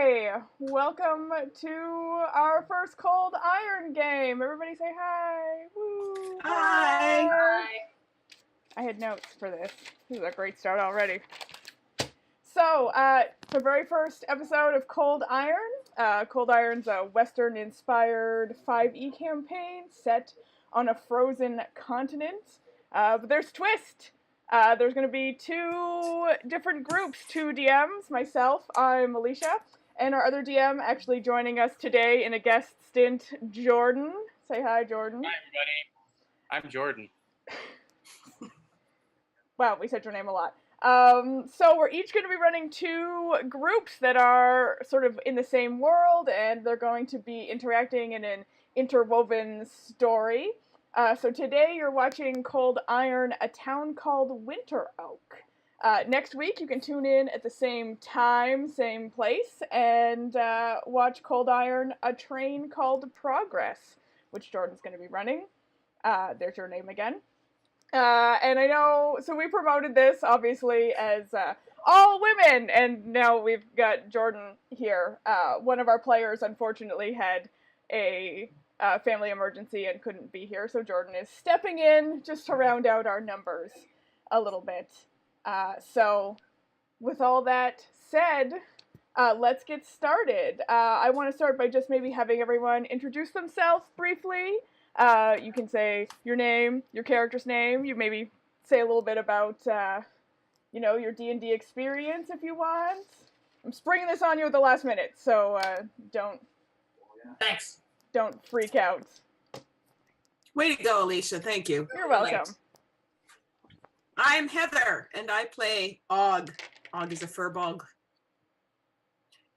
Hi! Welcome to our first Cold Iron game. Everybody say hi. Woo! Hi. Hi! I had notes for this. This is a great start already. So, the very first episode of Cold Iron. Cold Iron's a Western-inspired 5e campaign set on a frozen continent. But there's a twist. There's going to be two different groups, two DMs. Myself, I'm Alicia, and our other DM actually joining us today in a guest stint, Jordan. Say hi, Jordan. Hi, everybody. I'm Jordan. Wow, we said your name a lot. So we're each going to be running two groups that are sort of in the same world, and they're going to be interacting in an interwoven story. So today you're watching Cold Iron, a town called Winteroak. Next week you can tune in at the same time, same place, and watch Cold Iron, a train called Progress, which Jordan's going to be running. There's your name again. And I know, so we promoted this, obviously, as all women, and now we've got Jordan here. One of our players, unfortunately, had a family emergency and couldn't be here, so Jordan is stepping in just to round out our numbers a little bit. So, with all that said, let's get started. I want to start by just maybe having everyone introduce themselves briefly. You can say your name, your character's name. You maybe say a little bit about, your D&D experience if you want. I'm springing this on you at the last minute, so Thanks. don't freak out. Way to go, Alicia. Thank you. You're welcome. I'm Heather, and I play Og. Og is a furbog.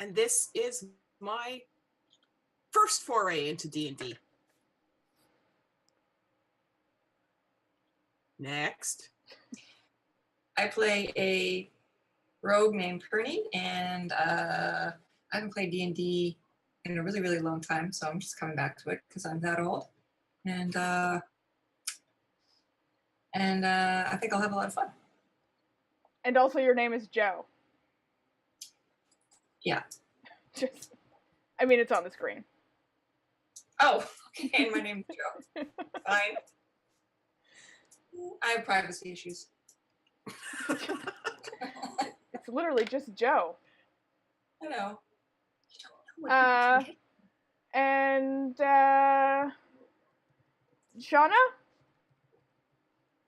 And this is my first foray into D&D. Next. I play a rogue named Perny, and I haven't played D&D in a really, really long time, so I'm just coming back to it because I'm that old. And I think I'll have a lot of fun. And also your name is Joe. Yeah. It's on the screen. Oh, okay, and my name's Joe. Fine. I have privacy issues. It's literally just Joe. I know. And Shauna?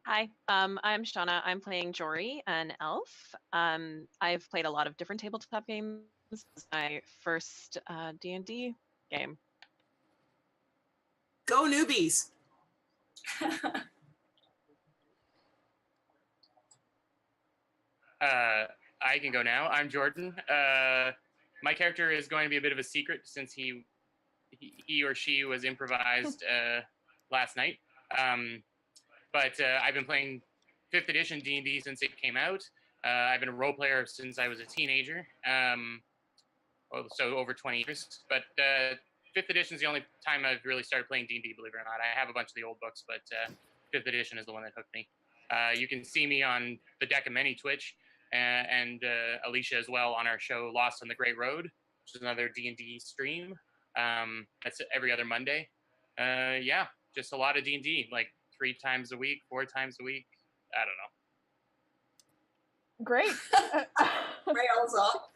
Hi, I'm Shauna. I'm playing Jory, an elf. I've played a lot of different tabletop games. This is my first D&D game. Go newbies. I can go now. I'm Jordan. My character is going to be a bit of a secret since he or she was improvised last night. But I've been playing 5th edition D&D since it came out. I've been a role player since I was a teenager, so over 20 years. But 5th edition is the only time I've really started playing D&D, believe it or not. I have a bunch of the old books, but 5th edition is the one that hooked me. You can see me on the Deck of Many Twitch, and Alicia as well on our show Lost on the Great Road, which is another D&D stream. That's every other Monday. Just a lot of D&D, like 3 times a week, 4 times a week. I don't know. Great. Rails off.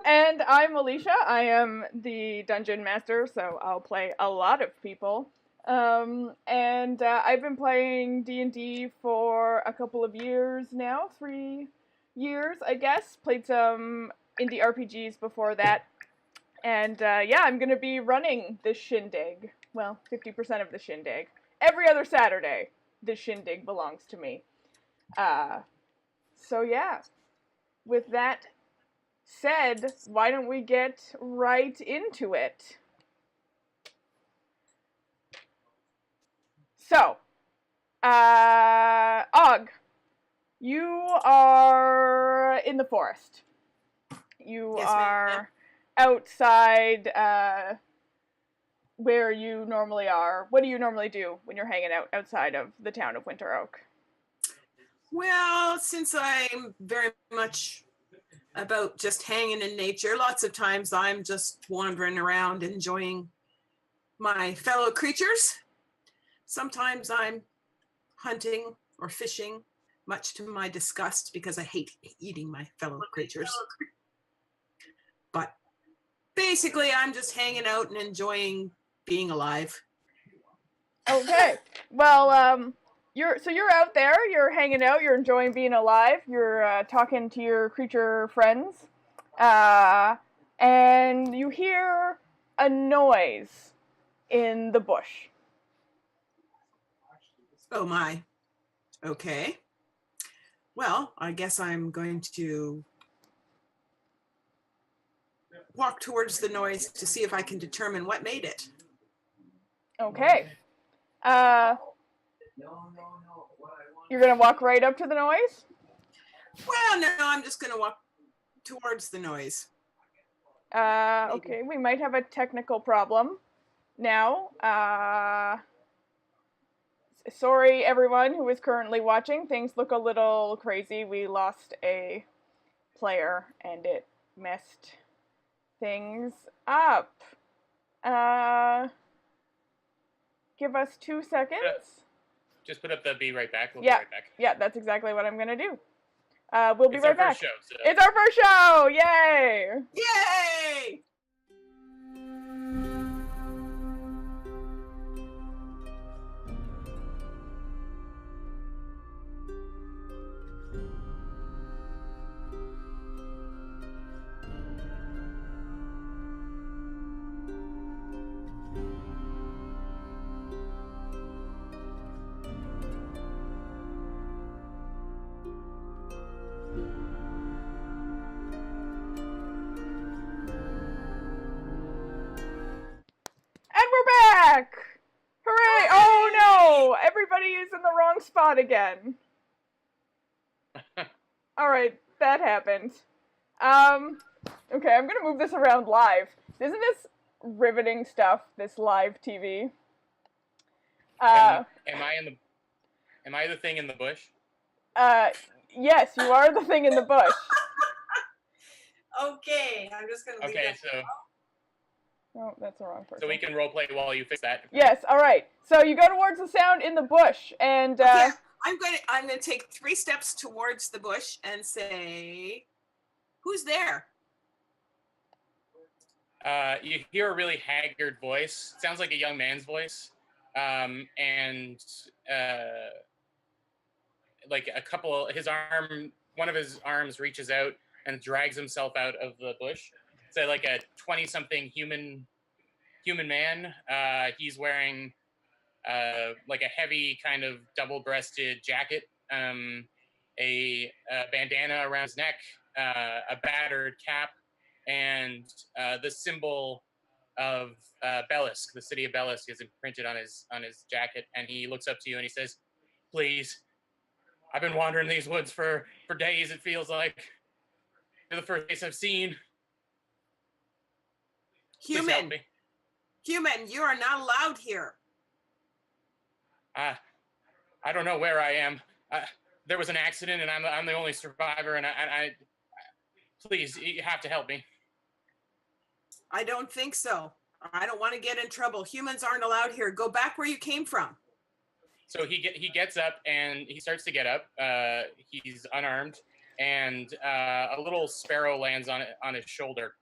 And I'm Alicia. I am the dungeon master, so I'll play a lot of people. And I've been playing D&D for a couple of years now, 3 years, I guess. Played some indie RPGs before that. And I'm going to be running this shindig. Well, 50% of the shindig. Every other Saturday, this shindig belongs to me. With that said, why don't we get right into it? So, Og, you are in the forest. You are outside where you normally are. What do you normally do when you're hanging out outside of the town of Winteroak? Well, since I'm very much about just hanging in nature. Lots of times I'm just wandering around enjoying my fellow creatures. Sometimes I'm hunting or fishing, much to my disgust because I hate eating my fellow creatures. But basically, I'm just hanging out and enjoying being alive. Okay. Well, you're out there. You're hanging out. You're enjoying being alive. You're talking to your creature friends, and you hear a noise in the bush. Oh my. Okay. Well, I guess I'm going to walk towards the noise to see if I can determine what made it. Okay. You're gonna walk right up to the noise? Well, no, I'm just going to walk towards the noise. Okay, we might have a technical problem now. Sorry, everyone who is currently watching. Things look a little crazy. We lost a player, and it messed things up. Give us 2 seconds. Just put up the be right back. We'll Yeah. be right back. Yeah, that's exactly what I'm gonna do. We'll be It's right our back. first show, so. It's our first show! Yay! Yay! And we're back! Hooray! Oh no! Everybody is in the wrong spot again. Alright, that happened. Okay, I'm gonna move this around live. Isn't this riveting stuff, this live TV? Am I the thing in the bush? Yes, you are the thing in the bush. Okay, I'm just gonna leave Okay, that. so Oh, that's the wrong person. so we can roleplay while you fix that. Yes, alright. So you go towards the sound in the bush, and, Okay, I'm going to take 3 steps towards the bush and say, who's there? You hear a really haggard voice. Sounds like a young man's voice. And like one of his arms reaches out and drags himself out of the bush. So like a 20-something human man. He's wearing like a heavy kind of double-breasted jacket, a bandana around his neck, a battered cap, and the symbol of Bellisk, the city of Bellisk, is imprinted on his jacket. And he looks up to you and he says, "Please, I've been wandering these woods for days. It feels like you're the first face I've seen. Please help me." Human, you are not allowed here. I don't know where I am. There was an accident, and I'm the only survivor. And I please, you have to help me. I don't think so. I don't want to get in trouble. Humans aren't allowed here. Go back where you came from. So he gets up and he starts to get up. He's unarmed, and a little sparrow lands on his shoulder,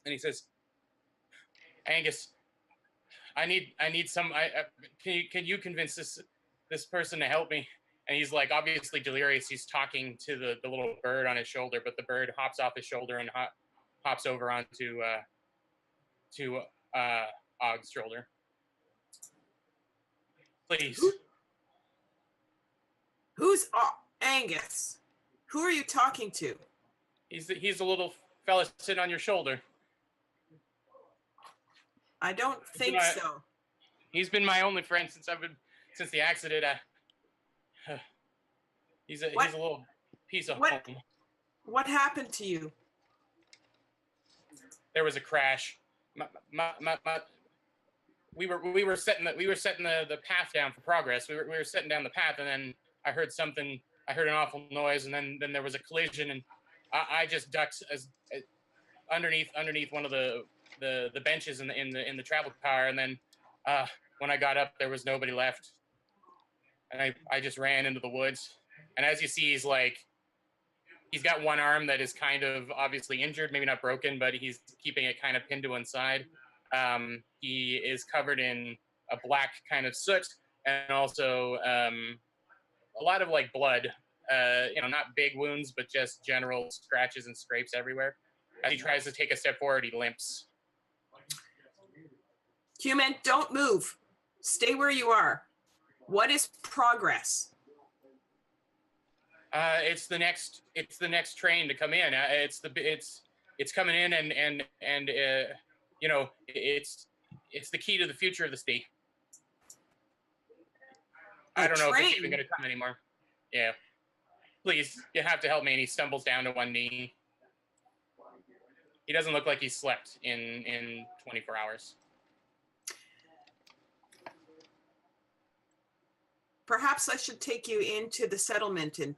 and he says, "Angus, I need some. Can you convince this person to help me?" And he's like obviously delirious. He's talking to the little bird on his shoulder, but the bird hops off his shoulder and hops over onto Og's shoulder. Please. Who's Angus? Who are you talking to? He's the little fella sitting on your shoulder. I don't think so. He's been my only friend since the accident. He's a little piece of home. What happened to you? There was a crash. We were setting the path down for progress. We were setting down the path, and then I heard something. I heard an awful noise, and then there was a collision, and I just ducked underneath one of the benches in the travel car, and then when I got up, there was nobody left, and I just ran into the woods. And as you see, he's got one arm that is kind of obviously injured, maybe not broken, but he's keeping it kind of pinned to one side. He is covered in a black kind of soot, and also a lot of like blood. Not big wounds, but just general scratches and scrapes everywhere. As he tries to take a step forward, he limps. Human, don't move. Stay where you are. What is progress? It's the next train to come in. It's coming in, and it's the key to the future of the state. I don't know if it's even going to come anymore. Yeah. Please, you have to help me. And he stumbles down to one knee. He doesn't look like he's slept in 24 hours. Perhaps I should take you into the settlement and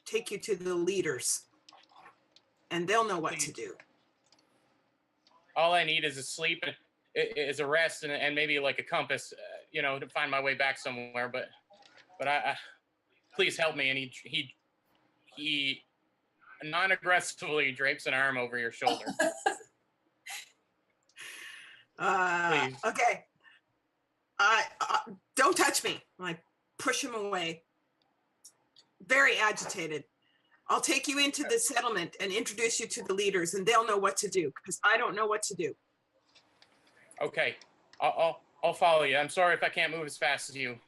take you to the leaders. And they'll know what to do. All I need is a sleep, is a rest, and maybe like a compass, to find my way back somewhere. But I please help me. And he non-aggressively drapes an arm over your shoulder. Okay. Don't touch me. I push him away. Very agitated. I'll take you into the settlement and introduce you to the leaders, and they'll know what to do, because I don't know what to do. Okay. I'll follow you. I'm sorry if I can't move as fast as you.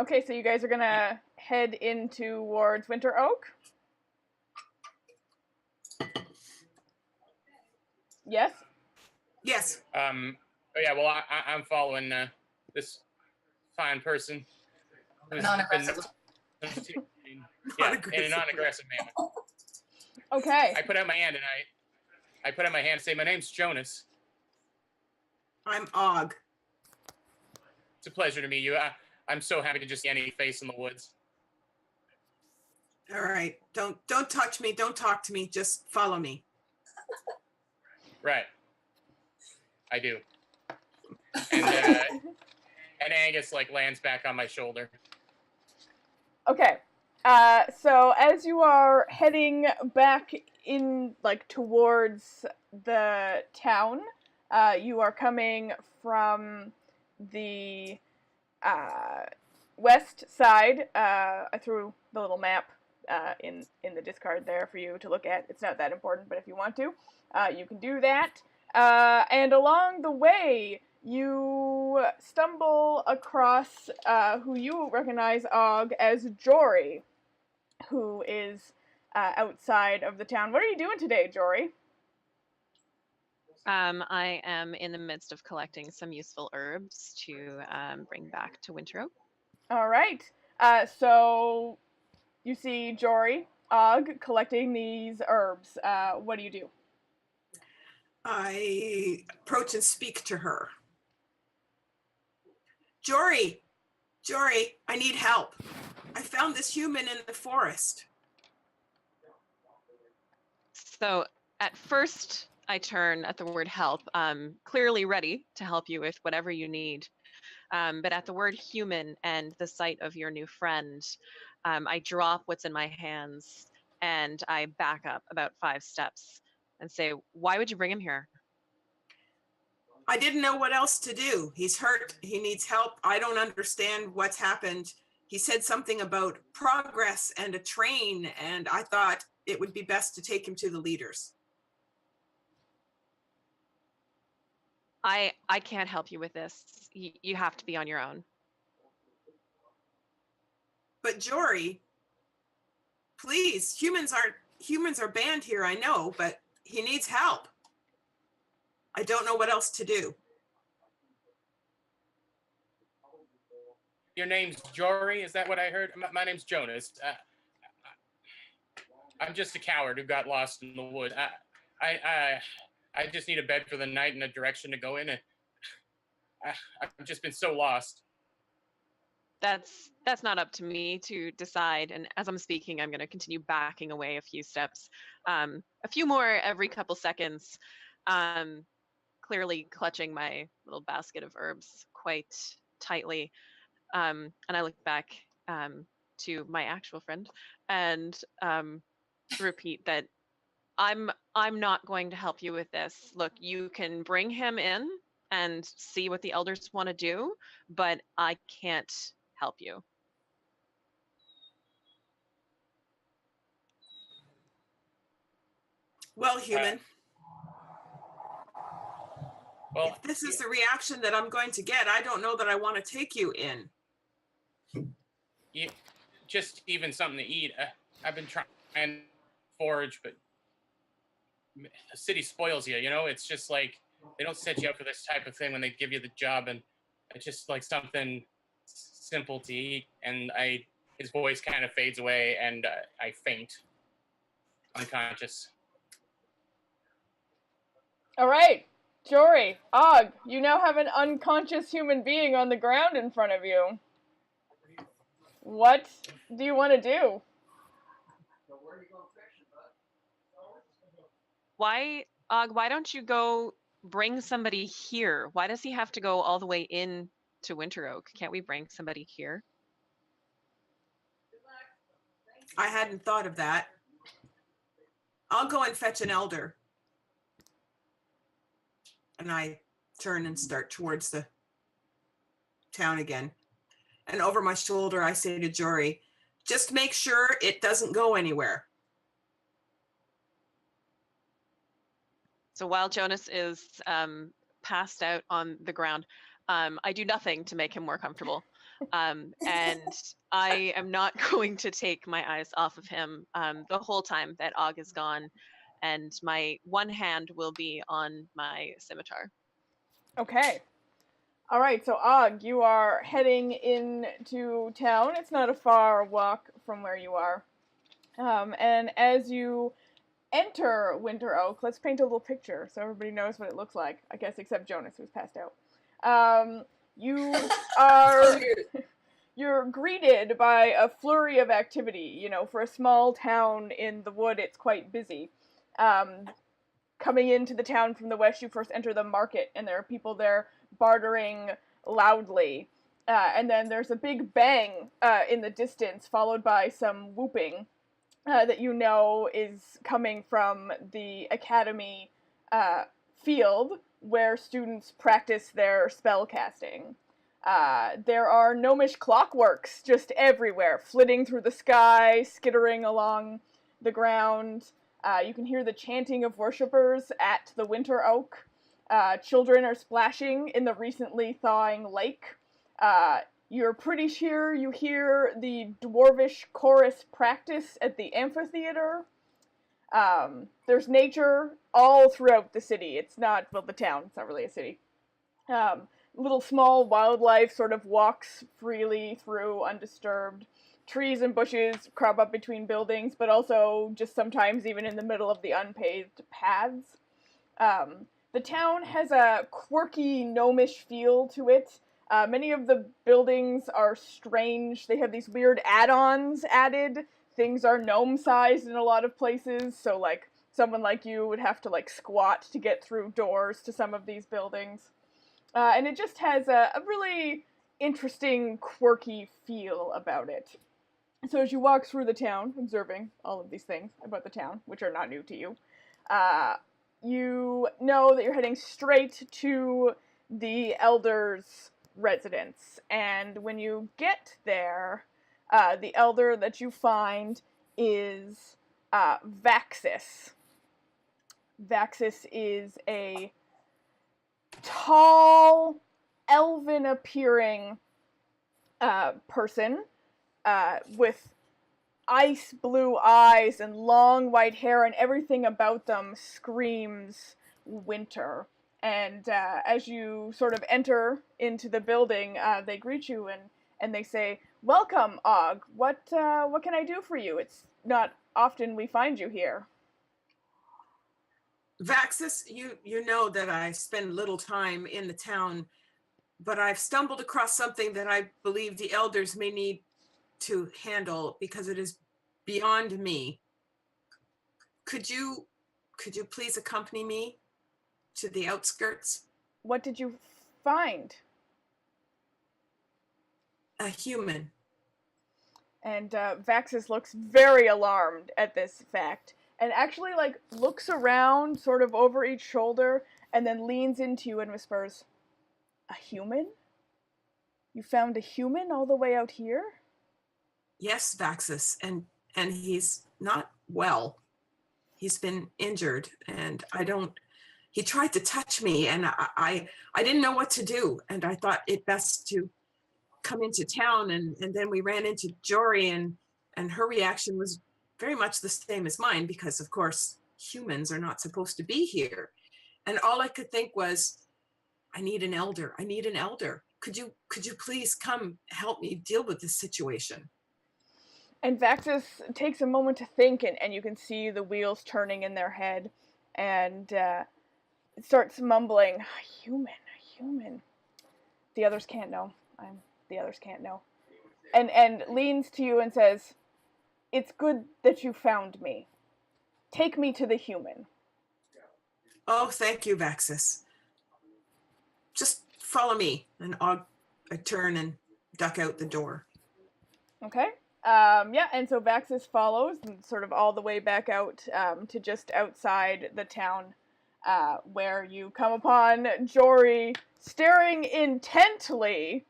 Okay, so you guys are gonna head in towards Winteroak? Yes? Yes. Yeah, well, I'm following this fine person. Non-aggressive. Yeah, in a non-aggressive manner. Okay. I put out my hand and say, "My name's Jonas. I'm Og. It's a pleasure to meet you. I'm so happy to just see any face in the woods." All right. Don't touch me. Don't talk to me. Just follow me. Right. I do. And Angus lands back on my shoulder. Okay. So as you are heading back in, towards the town, you are coming from the west side. I threw the little map in the discard there for you to look at. It's not that important, but if you want to, you can do that. And along the way, you stumble across who you recognize, Og, as Jory, who is outside of the town. What are you doing today, Jory? I am in the midst of collecting some useful herbs to bring back to Winteroak. All right. So you see Jory, Og, collecting these herbs. What do you do? I approach and speak to her. Jory, I need help. I found this human in the forest. So at first, I turn at the word help, clearly ready to help you with whatever you need. But at the word human and the sight of your new friend, I drop what's in my hands and I back up about 5 steps and say, "Why would you bring him here?" I didn't know what else to do. He's hurt. He needs help. I don't understand what's happened. He said something about progress and a train, and I thought it would be best to take him to the leaders. I can't help you with this. You have to be on your own. But Jory, please, humans are banned here, I know, but he needs help. I don't know what else to do. Your name's Jory? Is that what I heard? My name's Jonas. I'm just a coward who got lost in the wood. I just need a bed for the night and a direction to go in. And I've just been so lost. that's not up to me to decide. And as I'm speaking, I'm going to continue backing away a few steps, a few more every couple seconds, clearly clutching my little basket of herbs quite tightly. And I look back to my actual friend and repeat that I'm not going to help you with this. Look, you can bring him in and see what the elders want to do, but I can't help you. Well, human, Well, if this is the reaction that I'm going to get, I don't know that I want to take you in. just even something to eat. I've been trying to forage, but the city spoils you. You know, it's just like they don't set you up for this type of thing when they give you the job, and it's just like something simple to eat. And his voice kind of fades away, and I faint, unconscious. All right, Jory, Og, you now have an unconscious human being on the ground in front of you. What do you want to do? Why, Og, why don't you go bring somebody here? Why does he have to go all the way in to Winteroak? Can't we bring somebody here? I hadn't thought of that. I'll go and fetch an elder. And I turn and start towards the town again. And over my shoulder, I say to Jory, just make sure it doesn't go anywhere. So while Jonas is passed out on the ground, I do nothing to make him more comfortable. And I am not going to take my eyes off of him the whole time that Og is gone. And my one hand will be on my scimitar. Okay. All right, so Og, you are heading into town. It's not a far walk from where you are. And as you enter Winteroak, let's paint a little picture so everybody knows what it looks like, I guess, except Jonas, who's passed out. You are... You're greeted by a flurry of activity. You know, for a small town in the wood, it's quite busy. Coming into the town from the west, you first enter the market, and there are people there bartering loudly. And then there's a big bang in the distance, followed by some whooping that you know is coming from the academy field, where students practice their spell casting. There are gnomish clockworks just everywhere, flitting through the sky, skittering along the ground. You can hear the chanting of worshippers at the Winteroak. Children are splashing in the recently thawing lake. You're pretty sure you hear the dwarvish chorus practice at the amphitheater. There's nature all throughout the city. It's not, well, the town. It's not really a city. Little small wildlife sort of walks freely through undisturbed. Trees and bushes crop up between buildings, but also just sometimes even in the middle of the unpaved paths. The town has a quirky gnomish feel to it. Many of the buildings are strange. They have these weird add-ons added. Things are gnome-sized in a lot of places, so like someone like you would have to like squat to get through doors to some of these buildings. And it just has a really interesting, quirky feel about it. So as you walk through the town, observing all of these things about the town, which are not new to you, you know that you're heading straight to the elder's residence. And when you get there, the elder that you find is Vaxis. Vaxis is a tall, elven-appearing person with ice blue eyes and long white hair, and everything about them screams winter. And as you sort of enter into the building, they greet you and they say, "Welcome, Og. What can I do for you? It's not often we find you here." Vaxis, you know that I spend little time in the town, but I've stumbled across something that I believe the elders may need to handle because it is beyond me. Could you please accompany me to the outskirts? What did you find? A human. And Vaxis looks very alarmed at this fact and actually like looks around sort of over each shoulder and then leans into you and whispers, "A human? You found a human all the way out here?" Yes, Vaxis, and he's not well. He's been injured, and he tried to touch me, and I didn't know what to do, and I thought it best to come into town, and then we ran into Jory, and her reaction was very much the same as mine, because of course humans are not supposed to be here. And all I could think was, I need an elder. Could you please come help me deal with this situation? And Vaxis takes a moment to think, and you can see the wheels turning in their head, and starts mumbling, "A human. The others can't know. The others can't know." And leans to you and says, "It's good that you found me. Take me to the human." Oh, thank you, Vaxis. Just follow me, and I turn and duck out the door. Okay. Yeah, and so Vaxis follows and sort of all the way back out to just outside the town, where you come upon Jory staring intently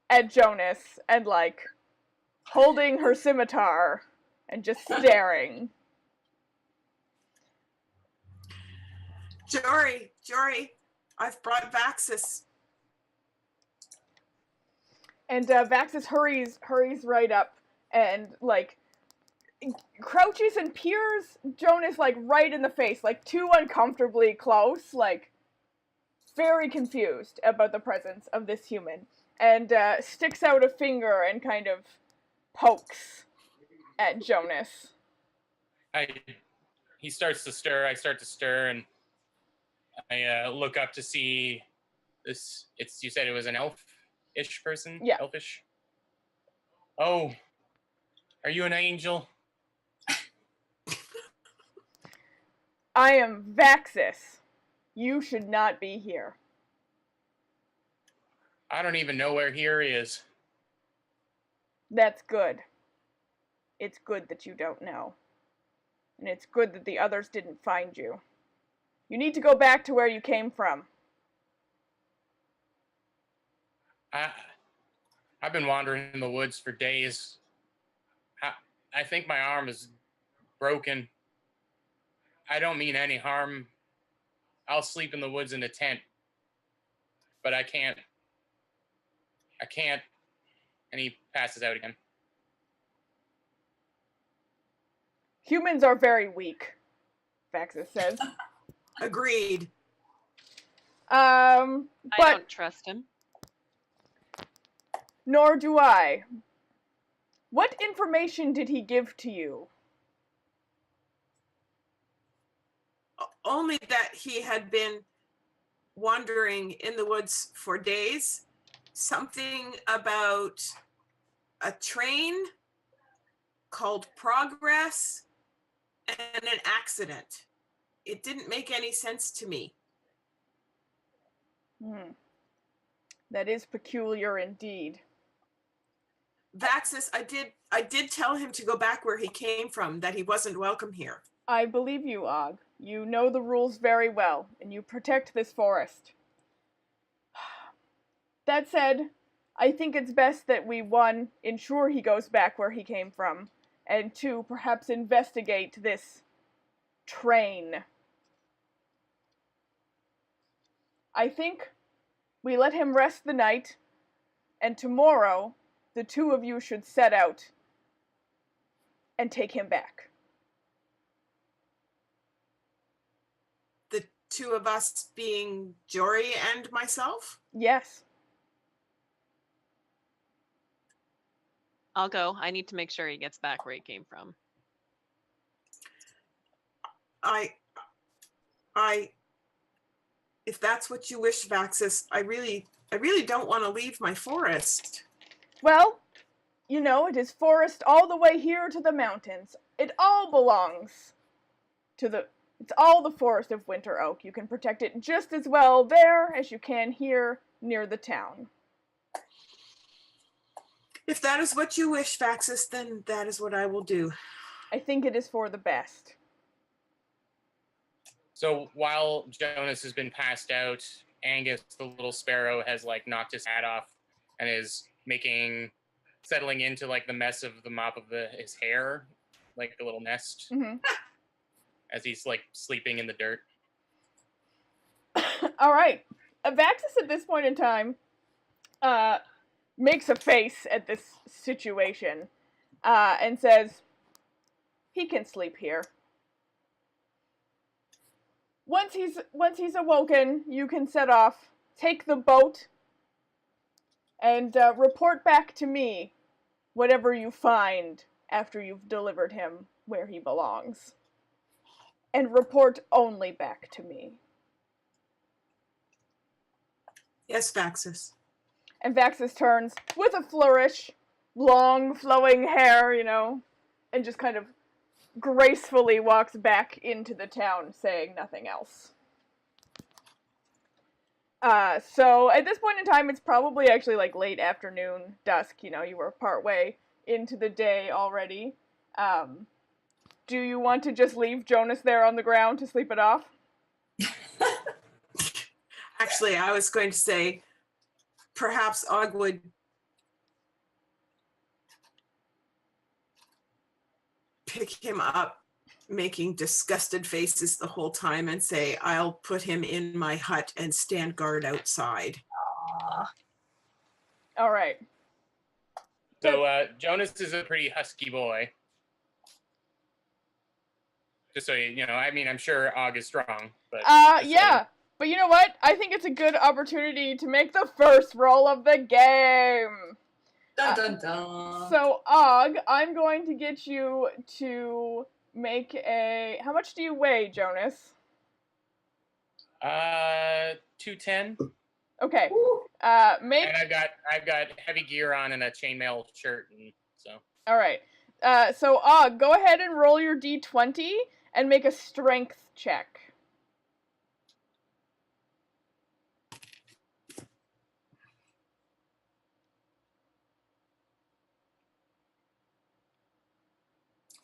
at Jonas and like holding her scimitar and just staring. Jory, I've brought Vaxis. And Vaxis hurries right up and like crouches and peers Jonas like right in the face, like too uncomfortably close, like very confused about the presence of this human, and sticks out a finger and kind of pokes at Jonas. He starts to stir. I start to stir, and I look up to see this. You said it was an elf-ish person? Yeah. Elfish? Oh, are you an angel? I am Vaxis. You should not be here. I don't even know where here is. That's good. It's good that you don't know. And it's good that the others didn't find you. You need to go back to where you came from. I've been wandering in the woods for days. I think my arm is broken. I don't mean any harm. I'll sleep in the woods in a tent. But I can't. And he passes out again. Humans are very weak, Vaxis says. Agreed. But I don't trust him. nor do I. What information did he give to you? Only that he had been wandering in the woods for days. Something about a train called Progress and an accident. It didn't make any sense to me. That is peculiar indeed. Vaxis, I did tell him to go back where he came from, that he wasn't welcome here. I believe you, Og. You know the rules very well, and you protect this forest. That said, I think it's best that we, 1, ensure he goes back where he came from, and 2, perhaps investigate this train. I think we let him rest the night, and tomorrow the 2 of you should set out and take him back. The 2 of us being Jory and myself? Yes. I'll go. I need to make sure he gets back where he came from. If that's what you wish, Vaxis, I really I really don't want to leave my forest. Well, you know, it is forest all the way here to the mountains. It all belongs to the... It's all the forest of Winteroak. You can protect it just as well there as you can here near the town. If that is what you wish, Faxus, then that is what I will do. I think it is for the best. So while Jonas has been passed out, Angus, the little sparrow, has like knocked his hat off and is settling into like the mess of the mop of his hair, like a little nest, Mm-hmm. as he's like sleeping in the dirt. All right. Avaxis at this point in time makes a face at this situation and says, he can sleep here. Once he's awoken, you can set off, take the boat, and report back to me whatever you find after you've delivered him where he belongs. And report only back to me. Yes, Faxus. And Vaxis turns with a flourish, long flowing hair, you know, and just kind of gracefully walks back into the town, saying nothing else. So at this point in time, it's probably actually like late afternoon, dusk, you know, you were partway into the day already. Do you want to just leave Jonas there on the ground to sleep it off? Actually, I was going to say, perhaps Og would pick him up, making disgusted faces the whole time, and say, I'll put him in my hut and stand guard outside. All right. So Jonas is a pretty husky boy. Just so you know, I mean, I'm sure Og is strong, but yeah. But you know what? I think it's a good opportunity to make the first roll of the game. Dun dun dun. So, Og, I'm going to get you to make a... How much do you weigh, Jonas? 210. Okay. Make... And I've got heavy gear on and a chainmail shirt, and so. All right. So, Og, go ahead and roll your d20 and make a strength check.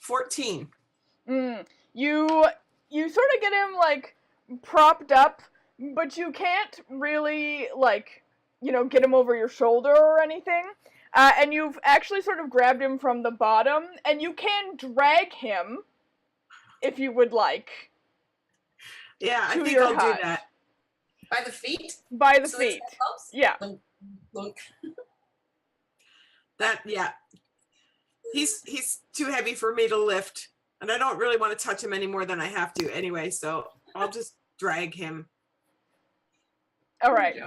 $14. You sort of get him, like, propped up, but you can't really, like, you know, get him over your shoulder or anything. And you've actually sort of grabbed him from the bottom, and you can drag him, if you would like. Yeah, I To think your I'll do hut. that. By the feet? By the So this feet. helps? Yeah. Look. Yeah. He's too heavy for me to lift, and I don't really want to touch him any more than I have to anyway, so I'll just drag him. All right.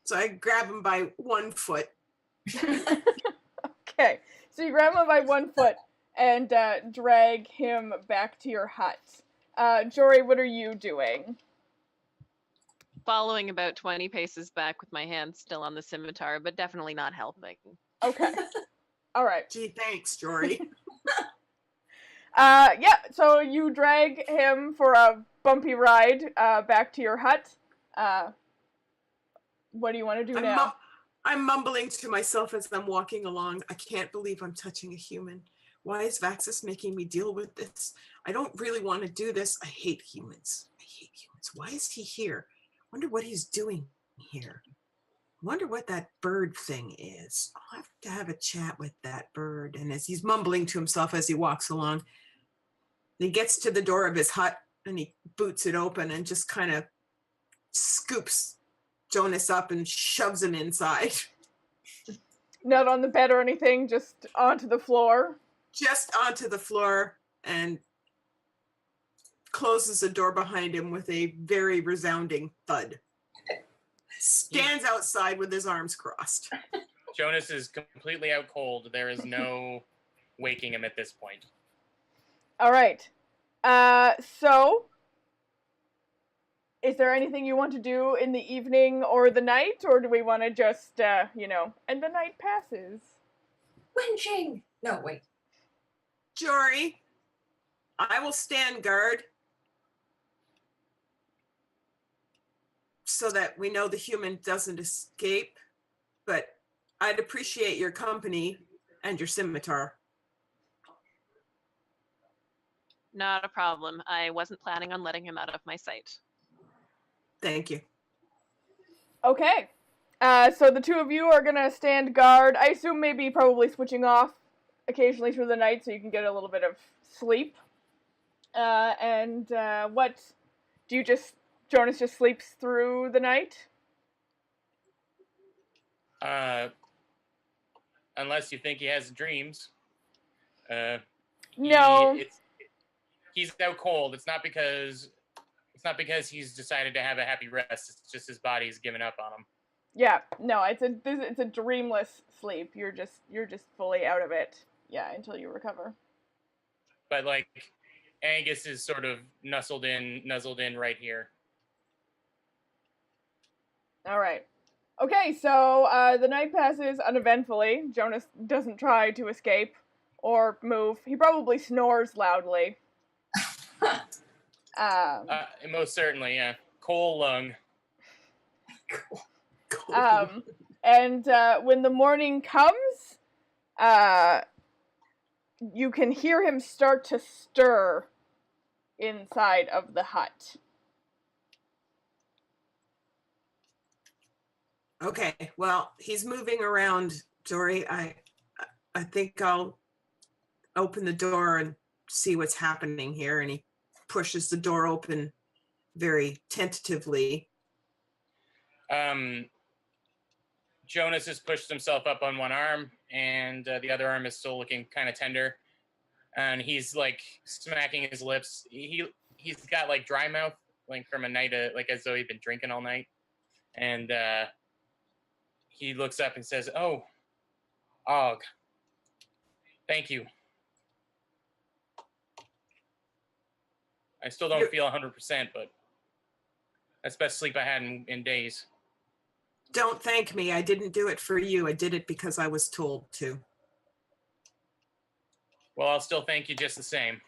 So I grab him by 1 foot. Okay. So you grab him by 1 foot and drag him back to your hut. Jory, what are you doing? Following about 20 paces back with my hand still on the scimitar, but definitely not helping. Okay. All right. Gee, thanks, Jory. Yeah, so you drag him for a bumpy ride back to your hut. What do you want to do now? I'm mumbling to myself as I'm walking along. I can't believe I'm touching a human. Why is Vaxis making me deal with this? I don't really want to do this. I hate humans. Why is he here? Wonder what he's doing here. Wonder what that bird thing is. I'll have to have a chat with that bird. And as he's mumbling to himself as he walks along, he gets to the door of his hut and he boots it open and just kind of scoops Jonas up and shoves him inside. Not on the bed or anything, just onto the floor. Just onto the floor, and closes the door behind him with a very resounding thud. Stands outside with his arms crossed. Jonas is completely out cold. There is no waking him at this point. All right. So is there anything you want to do in the evening or the night, or do we want to just, and the night passes? Winching! No, wait. Jory, I will stand guard so that we know the human doesn't escape, but I'd appreciate your company and your scimitar. Not a problem. I wasn't planning on letting him out of my sight. Thank you. Okay. So the two of you are gonna stand guard. I assume maybe probably switching off occasionally through the night so you can get a little bit of sleep. What do you Jonas just sleeps through the night? Unless you think he has dreams. No. He's out cold. It's not because he's decided to have a happy rest. It's just his body's given up on him. Yeah, no, it's a dreamless sleep. You're just fully out of it. Yeah, until you recover. But like Angus is sort of nuzzled in right here. All right. Okay, so the night passes uneventfully. Jonas doesn't try to escape or move. He probably snores loudly. Most certainly, yeah. Coal lung. And when the morning comes, you can hear him start to stir inside of the hut. Okay, well, he's moving around, Jory. I think I'll open the door and see what's happening here. And he pushes the door open very tentatively. Jonas has pushed himself up on one arm, and the other arm is still looking kind of tender. And he's like smacking his lips. He's got like dry mouth, like from a night, like as though he'd been drinking all night. And he looks up and says, "Oh, Og, thank you. I still don't feel 100%, but that's the best sleep I had in days." Don't thank me. I didn't do it for you. I did it because I was told to. Well, I'll still thank you just the same.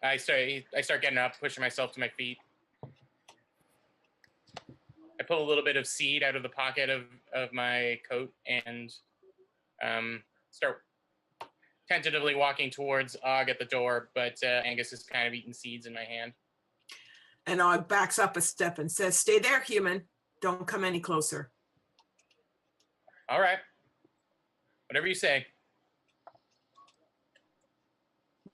I start getting up, pushing myself to my feet. I pull a little bit of seed out of the pocket of my coat and start tentatively walking towards Og at the door, but Angus is kind of eating seeds in my hand. And Og backs up a step and says, "Stay there, human. Don't come any closer." All right. Whatever you say.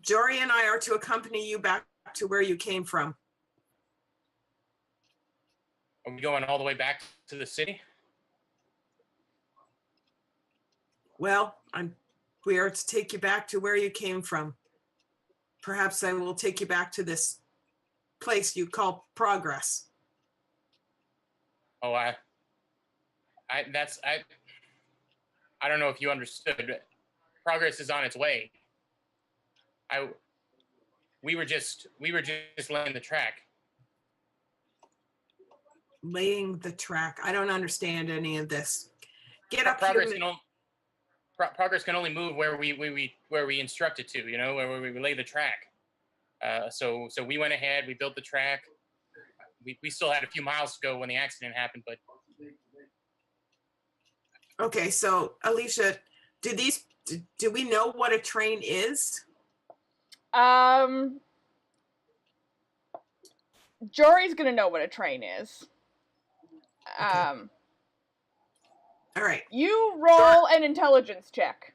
Jory and I are to accompany you back to where you came from. Are we going all the way back to the city? Well, we are to take you back to where you came from. Perhaps I will take you back to this place you call Progress. Oh, I don't know if you understood. Progress is on its way. We were just laying the track. Laying the track. I don't understand any of this. Get up Progress here. Progress can only move where we instruct it to, where we lay the track. So we went ahead, we built the track. We still had a few miles to go when the accident happened, but Okay, so Alicia, do we know what a train is? Jory's gonna know what a train is. Okay. All right. You roll an intelligence check.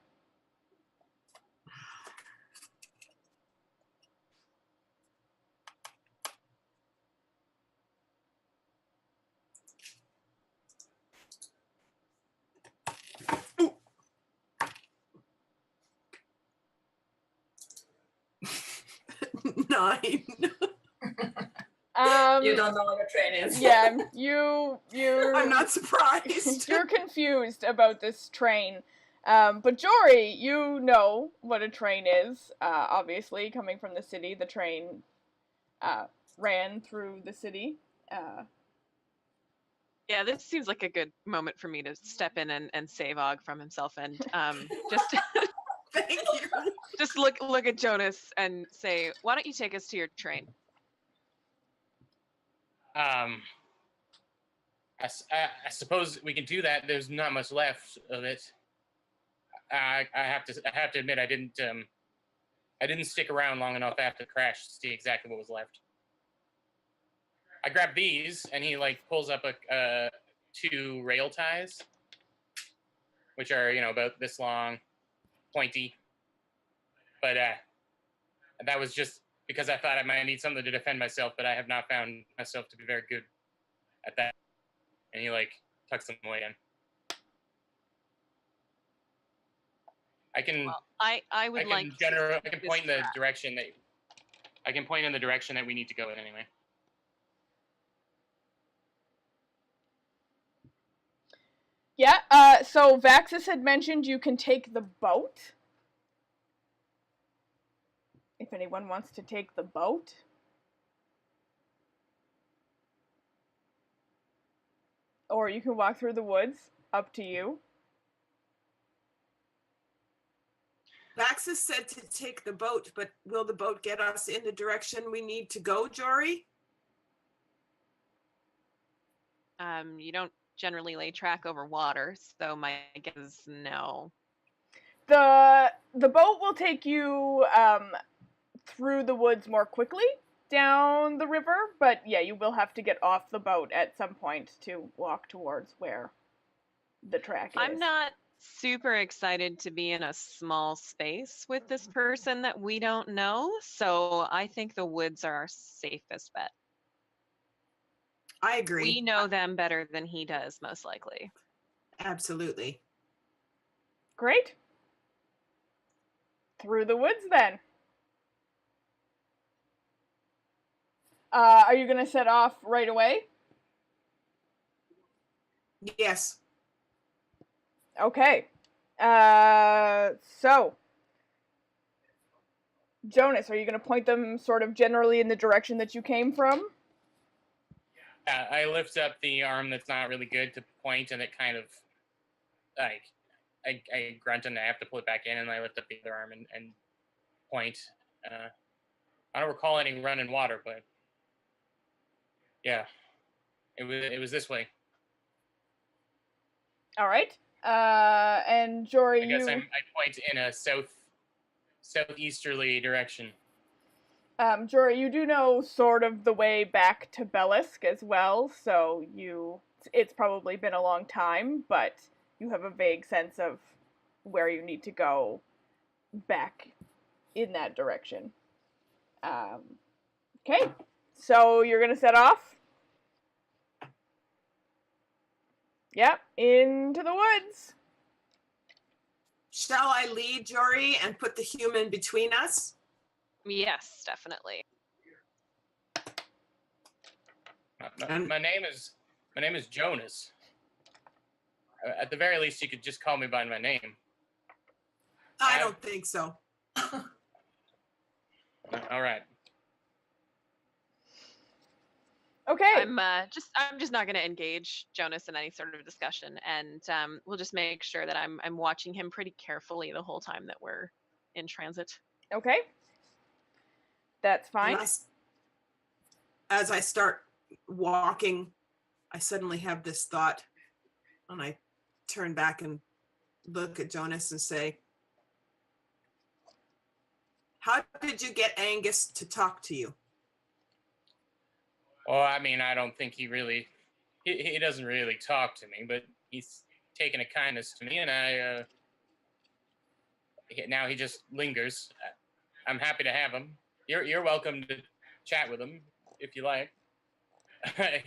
Nine. You don't know what a train is. Yeah, you're I'm not surprised. you're confused about this train. But Jory, you know what a train is. Obviously, coming from the city, the train ran through the city. Yeah, this seems like a good moment for me to step in and save Og from himself, and just Thank you. just look at Jonas and say, "Why don't you take us to your train?" I suppose we can do that. There's not much left of it. I have to admit I didn't stick around long enough after the crash to see exactly what was left. I grabbed these, and he like pulls up a 2 rail ties, which are about this long, pointy. But that was just because I thought I might need something to defend myself, but I have not found myself to be very good at that. And he like tucks them away in. I can. Well, I would like. I can point in the direction that. I can point in the direction that we need to go in anyway. Yeah. So Vaxis had mentioned you can take the boat. If anyone wants to take the boat. Or you can walk through the woods. Up to you. Vaxis said to take the boat, but will the boat get us in the direction we need to go, Jory? You don't generally lay track over water, so my guess is no. The boat will take you through the woods more quickly down the river, but yeah, you will have to get off the boat at some point to walk towards where the track is. I'm not super excited to be in a small space with this person that we don't know, so I think the woods are our safest bet. I agree. We know them better than he does, most likely. Absolutely. Great. Through the woods, then. Are you going to set off right away? Yes. Okay. So, Jonas, are you going to point them sort of generally in the direction that you came from? I lift up the arm that's not really good to point, and it kind of, like, I grunt and I have to pull it back in, and I lift up the other arm and point. I don't recall any running water, but yeah, it was this way. All right. And Jory, I guess I point in a southeasterly direction. Jory, you do know sort of the way back to Bellisk as well, so it's probably been a long time, but you have a vague sense of where you need to go back in that direction. Okay, so you're gonna set off? Yep, into the woods. Shall I lead, Jory, and put the human between us? Yes, definitely. My name is Jonas. At the very least, you could just call me by my name. I don't think so. All right. Okay. I'm just not going to engage Jonas in any sort of discussion, and we'll just make sure that I'm watching him pretty carefully the whole time that we're in transit. Okay. That's fine. As I start walking, I suddenly have this thought, and I turn back and look at Jonas and say, "How did you get Angus to talk to you?" Well, I mean, I don't think he doesn't really talk to me, but he's taken a kindness to me, and now he just lingers. I'm happy to have him. You're welcome to chat with him if you like.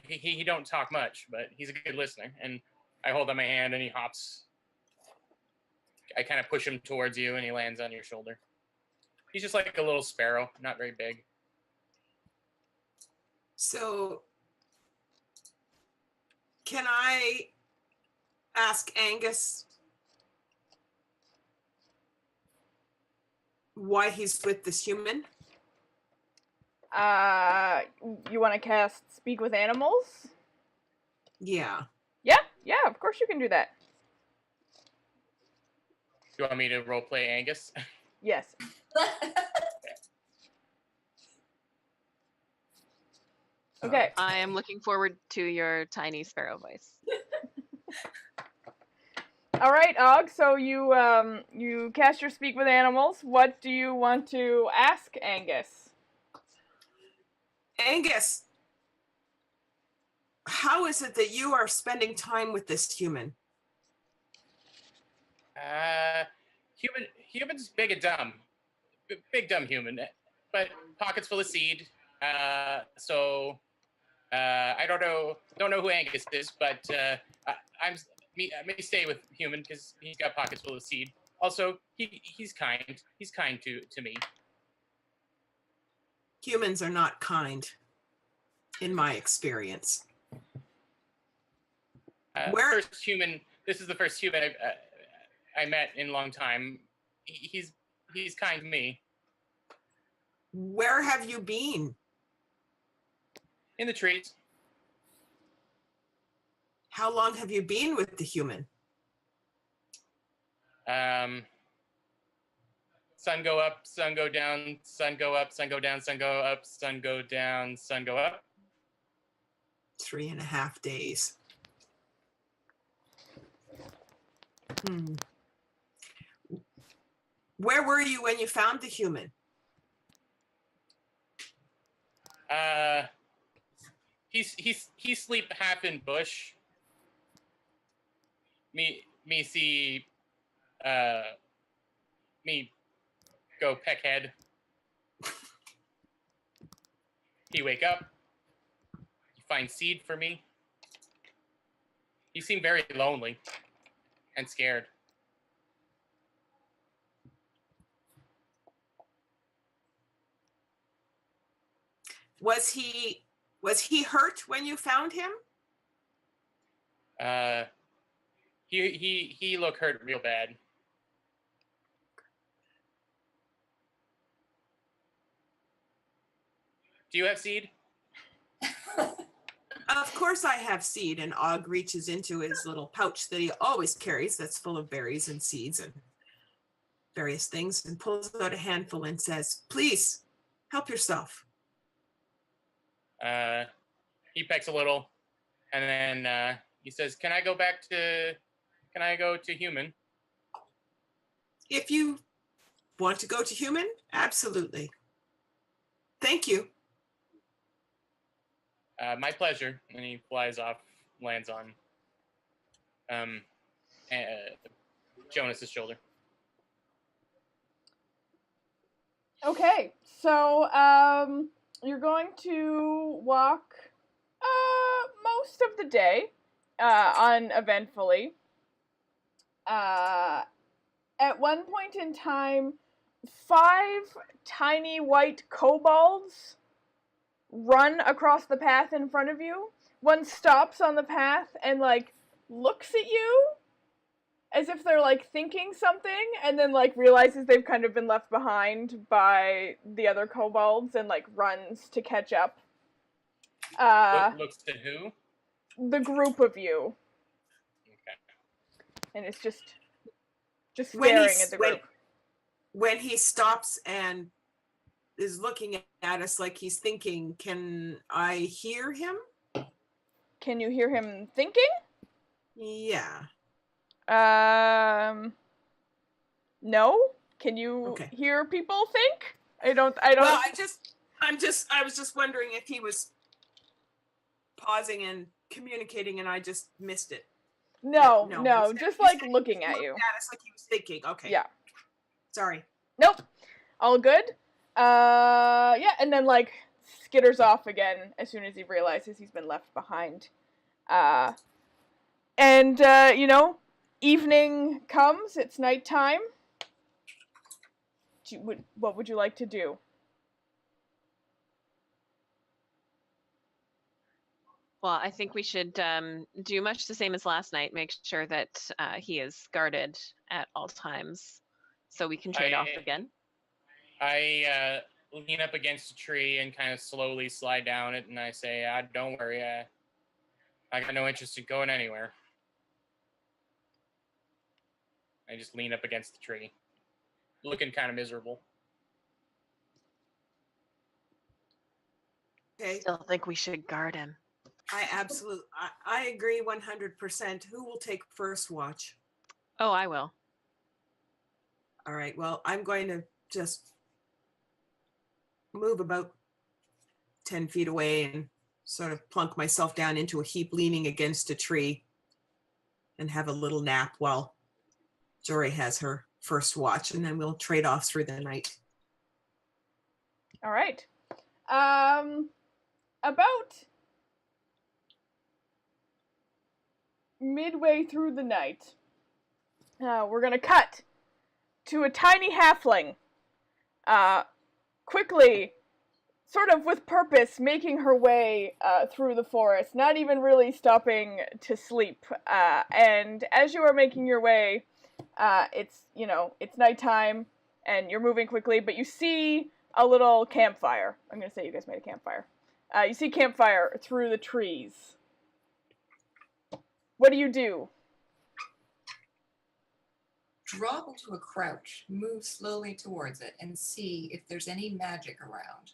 he don't talk much, but he's a good listener. And I hold out my hand, and he hops. I kind of push him towards you, and he lands on your shoulder. He's just like a little sparrow, not very big. So, can I ask Angus why he's with this human? You want to cast Speak with Animals? Yeah. Yeah, of course you can do that. You want me to roleplay Angus? Yes. Okay. I am looking forward to your tiny sparrow voice. All right, Og. So you cast your Speak with Animals. What do you want to ask Angus? Angus, how is it that you are spending time with this human? Human's big and dumb. Big dumb human, but pockets full of seed. So I don't know who Angus is, but I may stay with human because he's got pockets full of seed. Also, he's kind. He's kind to me. Humans are not kind, in my experience. Where- First human. This is the first human I met in a long time. He's kind to me. Where have you been? In the trees. How long have you been with the human? Sun go up, sun go down, sun go up, sun go down, sun go up, sun go down, sun go up. 3.5 days. Where were you when you found the human? He sleep half in bush. Me see me go peck head. He wake up. He find seed for me. He seemed very lonely and scared. Was he hurt when you found him? He look hurt real bad. Do you have seed? Of course I have seed. And Og reaches into his little pouch that he always carries that's full of berries and seeds and various things and pulls out a handful and says, "Please, help yourself." He pecks a little, and then he says, Can I go to human?" If you want to go to human, absolutely. Thank you. My pleasure. And he flies off, lands on Jonas's shoulder. Okay, so you're going to walk most of the day uneventfully. At one point in time, 5 tiny white kobolds run across the path in front of you. One stops on the path and looks at you as if they're thinking something, and then realizes they've kind of been left behind by the other kobolds and runs to catch up. Looks to who? The group of you. Okay. And it's just staring at the group. When he stops and is looking at us like he's thinking, can I hear him? Can you hear him thinking? Yeah. No? Can you hear people think? I don't. Well, I was just wondering if he was pausing and communicating and I just missed it. No, Instead- just instead he looking just at looked you. At us like he was thinking. Okay. Yeah. Sorry. Nope. All good. Yeah, and then skitters off again as soon as he realizes he's been left behind. And evening comes. It's nighttime. What would you like to do? Well, I think we should do much the same as last night. Make sure that he is guarded at all times, so we can trade off again. I lean up against a tree and kind of slowly slide down it, and I say, "Don't worry, I got no interest in going anywhere." I just lean up against the tree, looking kind of miserable. Okay. Still think we should guard him. I agree 100%. Who will take first watch? Oh, I will. All right. Well, I'm going to just move about 10 feet away and sort of plunk myself down into a heap leaning against a tree and have a little nap while Jory has her first watch, and then we'll trade off through the night. All right. About midway through the night, we're gonna cut to a tiny halfling, quickly, sort of with purpose, making her way through the forest, not even really stopping to sleep. And as you are making your way, it's nighttime, and you're moving quickly, but you see a little campfire. I'm gonna say you guys made a campfire. You see campfire through the trees. What do you do? Drop into a crouch, move slowly towards it, and see if there's any magic around.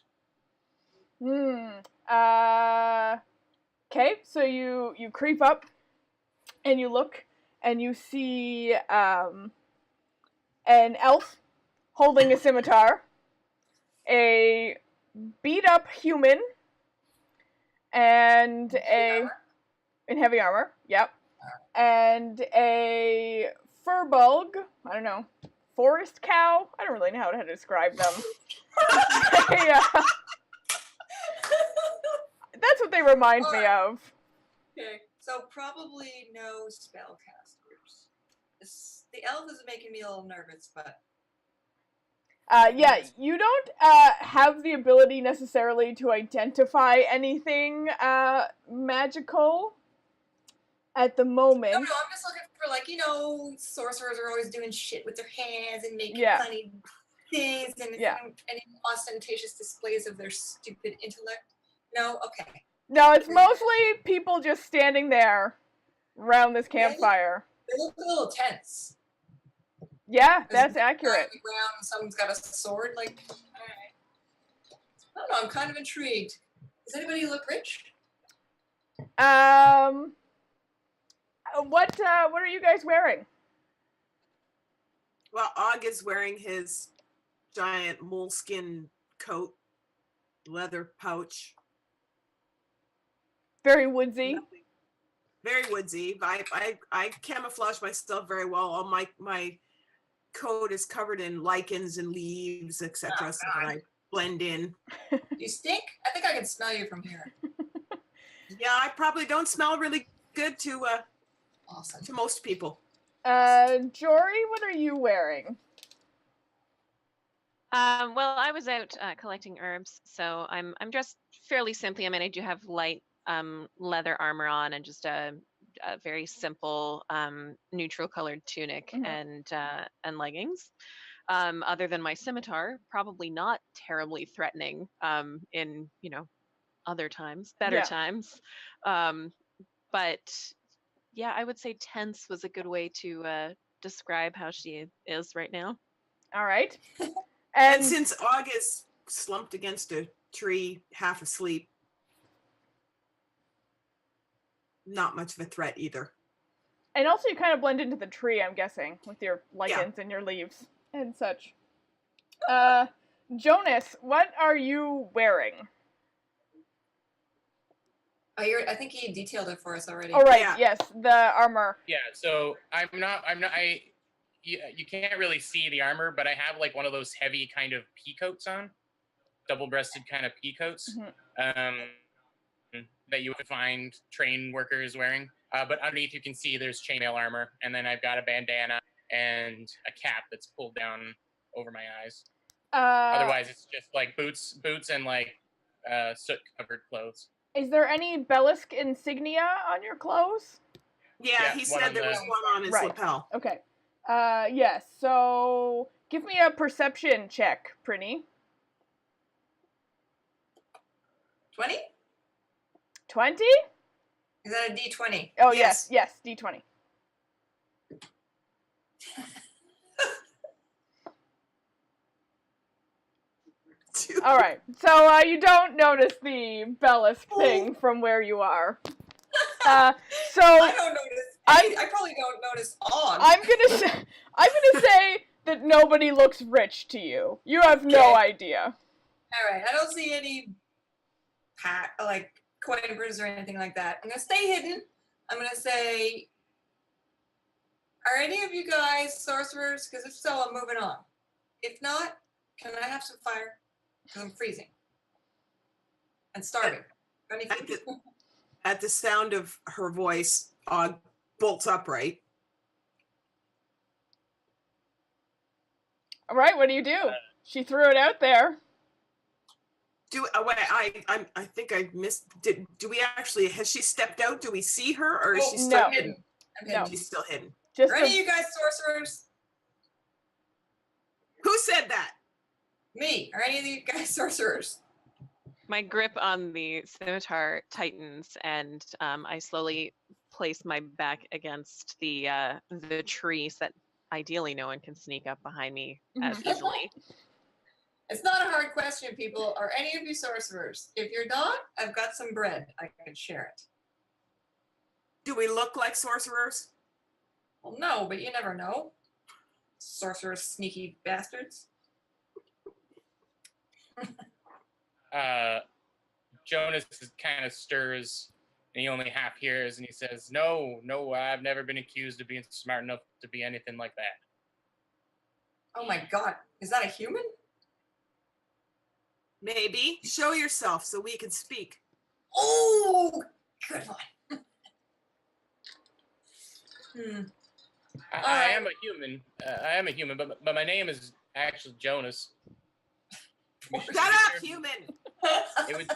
Okay, so you creep up, and you look, and you see an elf holding a scimitar, a beat-up human, and in heavy armor, yep, and a furbug, I don't know, forest cow? I don't really know how to describe them. Yeah. That's what they remind me of. Okay, so probably no spellcasters. The elf is making me a little nervous, but... Yeah, you don't have the ability necessarily to identify anything magical at the moment. No, I'm just looking for, sorcerers are always doing shit with their hands and making funny things and any ostentatious displays of their stupid intellect. No? Okay. No, it's mostly people just standing there around this campfire. They look a little tense. Yeah, that's accurate. Ground and someone's got a sword, all right. I don't know, I'm kind of intrigued. Does anybody look rich? What are you guys wearing? Well, Og is wearing his giant moleskin coat, leather pouch. Very woodsy. Very woodsy. I camouflage myself very well. All my coat is covered in lichens and leaves, etc., so that I blend in. You stink? I think I can smell you from here. Yeah, I probably don't smell really good to Awesome. to most people. Jory, what are you wearing? Well, I was out collecting herbs, so I'm dressed fairly simply. I mean, I do have light leather armor on and just a very simple neutral colored tunic and leggings. Other than my scimitar, probably not terribly threatening in other times, better times. But yeah, I would say tense was a good way to describe how she is right now. All right. And since Og is slumped against a tree, half asleep, not much of a threat either. And also you kind of blend into the tree, I'm guessing, with your lichens and your leaves and such. Jonas, what are you wearing? Oh, I think he detailed it for us already. Oh, right, yes, the armor. Yeah, so you can't really see the armor, but I have like one of those heavy kind of pea coats on, double-breasted kind of pea coats. That you would find train workers wearing. But underneath you can see there's chainmail armor, and then I've got a bandana and a cap that's pulled down over my eyes. Otherwise, it's just like boots and like soot-covered clothes. Is there any Bellisk insignia on your clothes? Yeah, he said there was one on his lapel. Okay. Yes, so give me a perception check, Prinny. 20? 20? Is that a D20? Oh, Yes. yes, D20. Two. All right. So you don't notice the Bellisk thing from where you are. So I don't notice. I'm- I probably don't notice Og. I'm gonna say that nobody looks rich to you. You have no Okay. idea. All right. I don't see any like coiners or anything like that. I'm gonna stay hidden. I'm gonna say, are any of you guys sorcerers? Because if so, I'm moving on. If not, can I have some fire? Because I'm freezing and starving. Got any food? At the sound of her voice, Og bolts upright. All right. What do? She threw it out there. Wait, I think I missed. Do we actually? Has she stepped out? Do we see her, or is she still no. hidden? I'm hidden. No. She's still hidden. Just Are any of you guys sorcerers? Who said that? Me. Are any of you guys sorcerers? My grip on the scimitar tightens, and I slowly place my back against the tree so that ideally no one can sneak up behind me as easily. It's not a hard question, people. Are any of you sorcerers? If you're not, I've got some bread. I can share it. Do we look like sorcerers? Well, no, but you never know. Sorcerers, sneaky bastards. Jonas kind of stirs, and he only half hears, and he says, "No, I've never been accused of being smart enough to be anything like that." Oh my god, is that a human? Maybe. Show yourself so we can speak. Oh, good one. I am a human. I am a human, but my name is actually Jonas. Shut up, human! It would.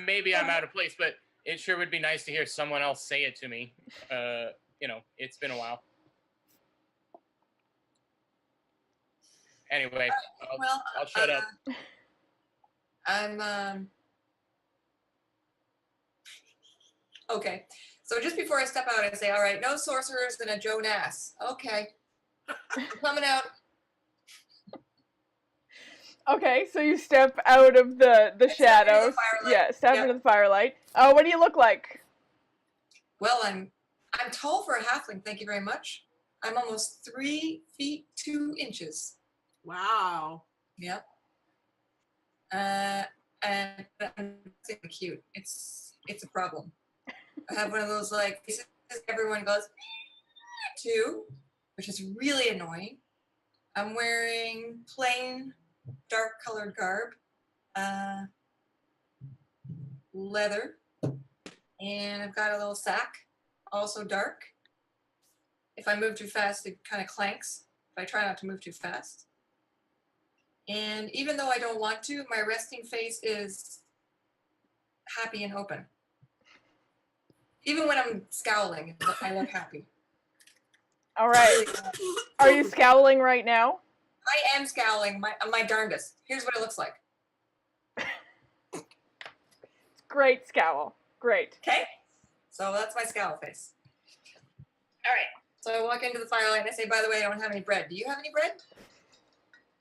Maybe I'm out of place, but it sure would be nice to hear someone else say it to me. It's been a while. Anyway, I'll shut up. I'm okay. So just before I step out, I say, all right, no sorcerers and a Jonas. Okay. I'm coming out. Okay, so you step out of the shadows. Step into the firelight. What do you look like? Well, I'm tall for a halfling, thank you very much. I'm almost 3 feet 2 inches. Wow. Yep. And I'm cute. It's a problem. I have one of those like faces everyone goes to, which is really annoying. I'm wearing plain dark colored garb, leather, and I've got a little sack, also dark. If I move too fast, it kind of clanks. If I try not to move too fast. And even though I don't want to, my resting face is happy and open. Even when I'm scowling, I look happy. All right. Are you scowling right now? I am scowling my darndest. Here's what it looks like. Great scowl. Great. Okay? So that's my scowl face. All right. So I walk into the firelight and I say, by the way, I don't have any bread. Do you have any bread?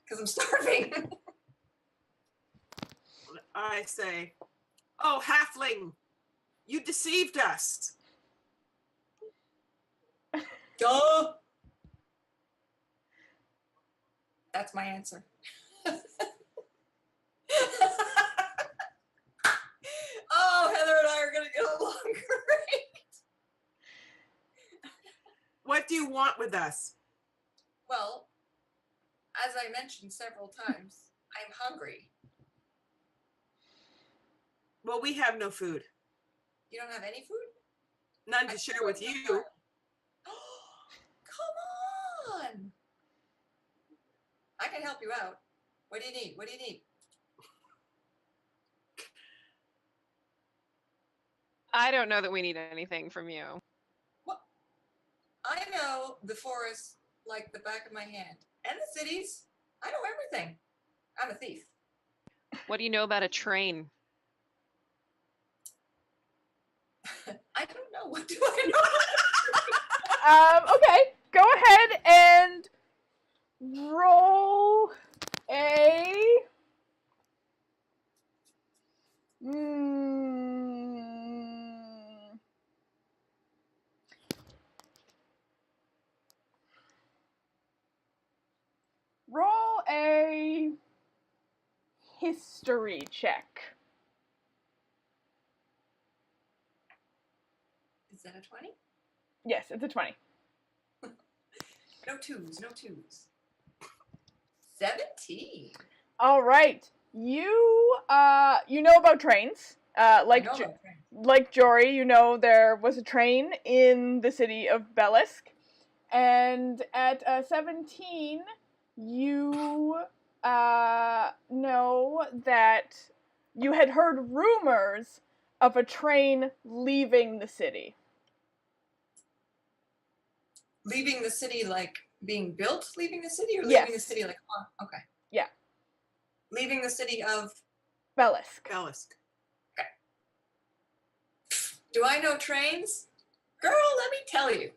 Because I'm starving. I say, oh, halfling, you deceived us. Duh. That's my answer. Oh, Heather and I are going to get along great. What do you want with us? Well, as I mentioned several times, I'm hungry. Well, we have no food. You don't have any food? None to share with you. Come on. I can help you out. What do you need? What do you need? I don't know that we need anything from you. What? I know the forest like the back of my hand. And the cities. I know everything. I'm a thief. What do you know about a train? I don't know. What do I know? Okay, go ahead and roll a. Roll a history check. Is that a 20? Yes, it's a 20. No twos, no twos. 17. All right. You know about trains. I know about trains. Like Jory, you know there was a train in the city of Bellisk. And at 17, you know that you had heard rumors of a train leaving the city. Leaving the city, like being built, leaving the city, or Yes. leaving the city, like, oh, okay. Yeah. Leaving the city of Bellisk. Bellisk. Do I know trains? Girl, let me tell you.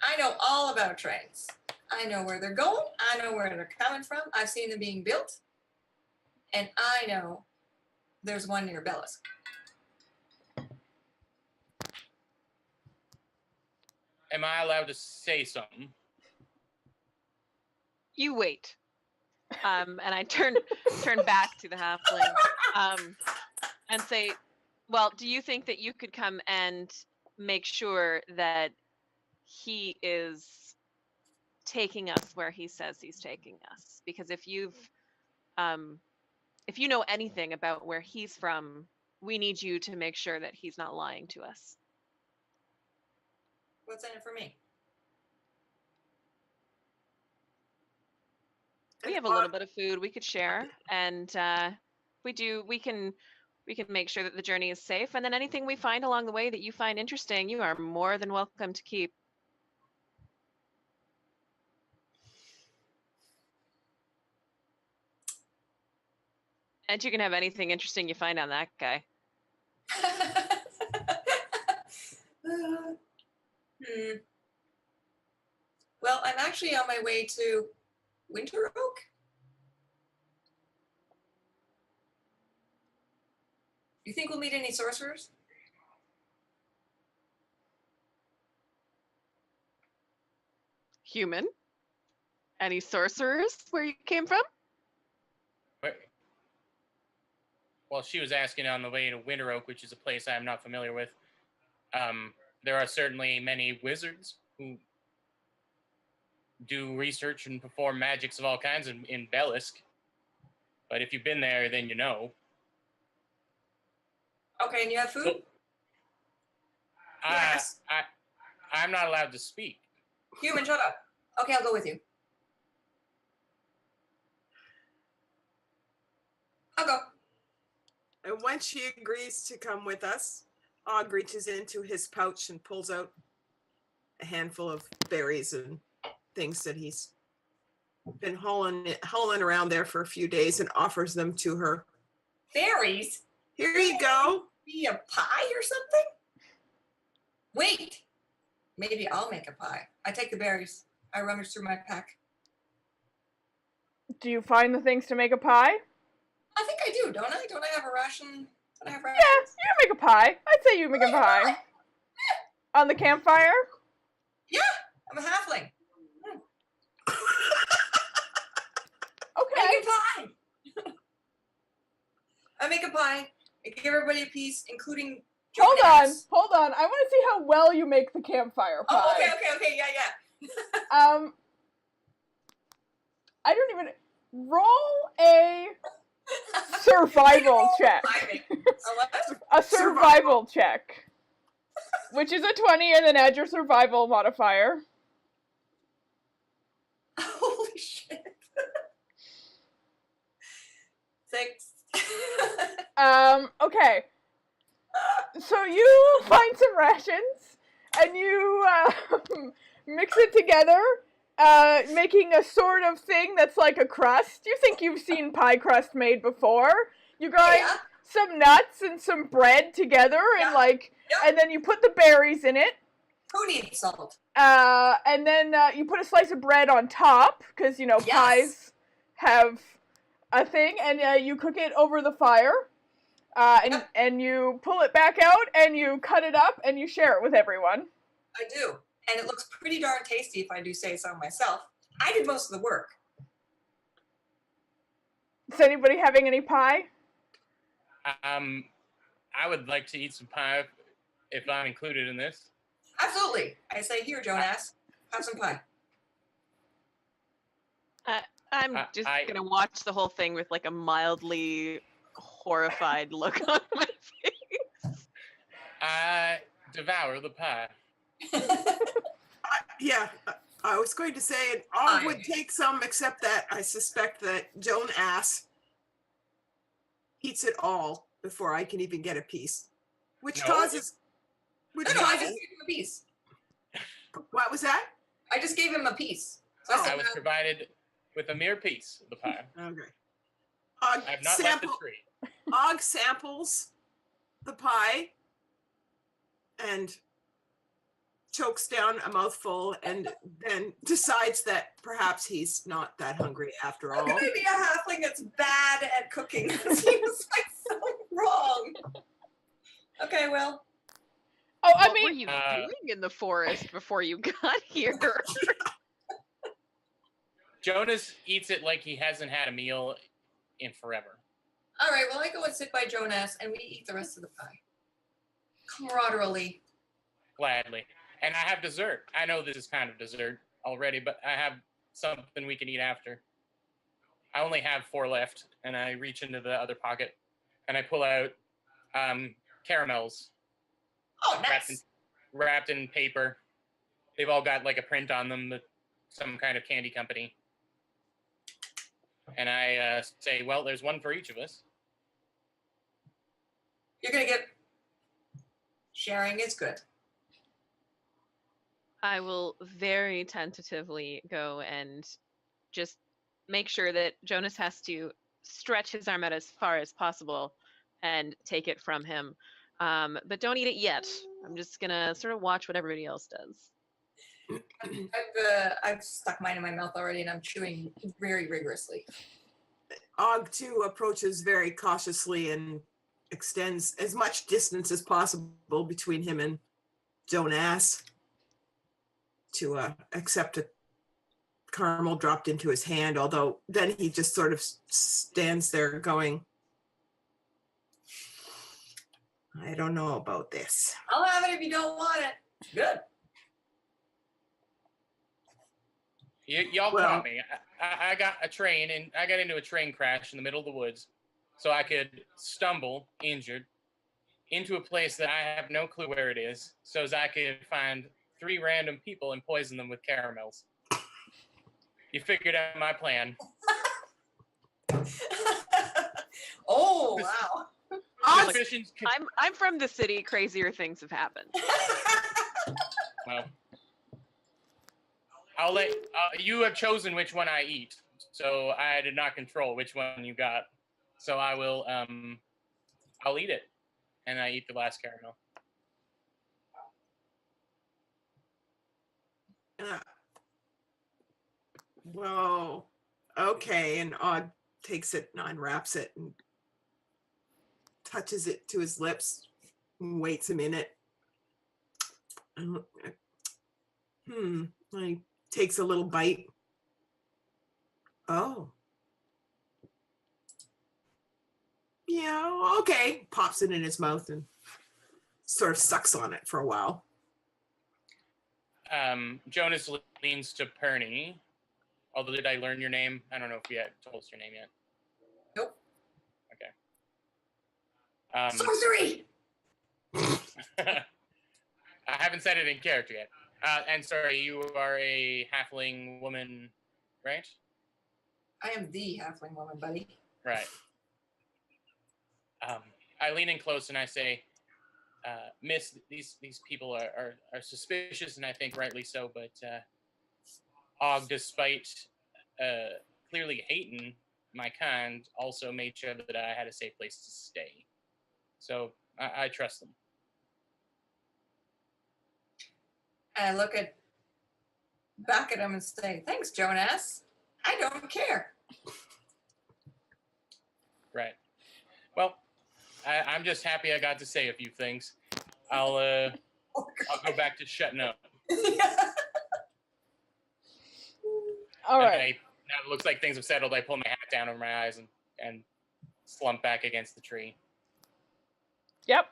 I know all about trains. I know where they're going. I know where they're coming from. I've seen them being built. And I know there's one near Bellisk. Am I allowed to say something? You wait. And I turn back to the halfling and say, well, do you think that you could come and make sure that he is taking us where he says he's taking us? Because if you know anything about where he's from, we need you to make sure that he's not lying to us. What's in it for me? We have a little bit of food we could share, and we can make sure that the journey is safe, and then anything we find along the way that you find interesting, you are more than welcome to keep. And you can have anything interesting you find on that guy. Well, I'm actually on my way to Winteroak. Do you think we'll meet any sorcerers? Human? Any sorcerers where you came from? Well, she was asking on the way to Winteroak, which is a place I am not familiar with. There are certainly many wizards who do research and perform magics of all kinds in Bellisk. But if you've been there, then you know. Okay, and you have food? So, Yes. I'm not allowed to speak. Human, shut up. Okay, I'll go with you. I'll go. And when she agrees to come with us, Og reaches into his pouch and pulls out a handful of berries and things that he's been hauling around there for a few days and offers them to her. Berries? Here you go. Be a pie or something? Wait. Maybe I'll make a pie. I take the berries. I rummage through my pack. Do you find the things to make a pie? I think I do, don't I? Don't I have a ration? Don't I have rations? Yeah, you make a pie. I'd say you make a pie. On the campfire? Yeah, I'm a halfling. Okay. Make a pie. I make a pie. I give everybody a piece, including Hold Jonas. on. I want to see how well you make the campfire pie. Oh, okay, yeah. I don't even roll a survival check. A survival check. Which is a 20 and then add your survival modifier. Holy shit. 6. Okay. So you find some rations and you mix it together making a sort of thing that's like a crust. You think you've seen pie crust made before. You grind Yeah. some nuts and some bread together and Yeah. and then you put the berries in it. Who needs salt? And then you put a slice of bread on top, because, Yes. pies have a thing, and you cook it over the fire. And you pull it back out, and you cut it up, and you share it with everyone. I do. And it looks pretty darn tasty if I do say so myself. I did most of the work. Is anybody having any pie? I would like to eat some pie if I'm included in this. Absolutely. I say, here, Jonas, have some pie. I'm just gonna watch the whole thing with like a mildly horrified look on my face. Devour the pie. I was going to say it all would take some, except that I suspect that Joan Ass eats it all before I can even get a piece, which No. causes. No, I just gave him a piece. What was that? I just gave him a piece. So I was provided with a mere piece of the pie. Okay. I have not left the tree. Og samples the pie and chokes down a mouthful and then decides that perhaps he's not that hungry after all. How can I be a halfling that's bad at cooking? That seems like so wrong. Okay, well. Oh, What were you doing in the forest before you got here? Jonas eats it like he hasn't had a meal in forever. All right, well, I go and sit by Jonas, and we eat the rest of the pie. Camaraderie. Gladly. And I have dessert. I know this is kind of dessert already, but I have something we can eat after. I only have 4 left, and I reach into the other pocket, and I pull out caramels. Oh, nice. Wrapped in paper. They've all got like a print on them, some kind of candy company. And I say, well, there's one for each of us. You're going to get... Sharing is good. I will very tentatively go and just make sure that Jonas has to stretch his arm out as far as possible and take it from him. But don't eat it yet. I'm just gonna sort of watch what everybody else does. I've stuck mine in my mouth already, and I'm chewing very rigorously. Og too approaches very cautiously and extends as much distance as possible between him and Jonas to accept a caramel dropped into his hand, although then he just sort of stands there going, I don't know about this. I'll have it if you don't want it. Good. Y'all caught me. I got a train, and I got into a train crash in the middle of the woods, so I could stumble, injured, into a place that I have no clue where it is, so as I could find 3 random people and poison them with caramels. You figured out my plan. Oh, wow. I'm from the city. Crazier things have happened. Well, I'll let you have chosen which one I eat, so I did not control which one you got. So I will. I'll eat it, and I eat the last caramel. Whoa. Okay, and Og takes it and unwraps it and touches it to his lips and waits a minute. He takes a little bite. Oh. Yeah, okay. Pops it in his mouth and sort of sucks on it for a while. Jonas leans to Perny. Although, did I learn your name? I don't know if you had told us your name yet. Nope. Okay. Sorcery! I haven't said it in character yet. And sorry, you are a halfling woman, right? I am the halfling woman, buddy. Right. I lean in close and I say, Miss, these people are suspicious, and I think rightly so, but Og, despite clearly hating my kind, also made sure that I had a safe place to stay. So I trust them. And I look back at him and say, "Thanks, Jonas. I don't care." Right. Well, I'm just happy I got to say a few things. I'll go back to shutting up. All And right. now it looks like things have settled. I pull my hat down over my eyes and slump back against the tree. Yep.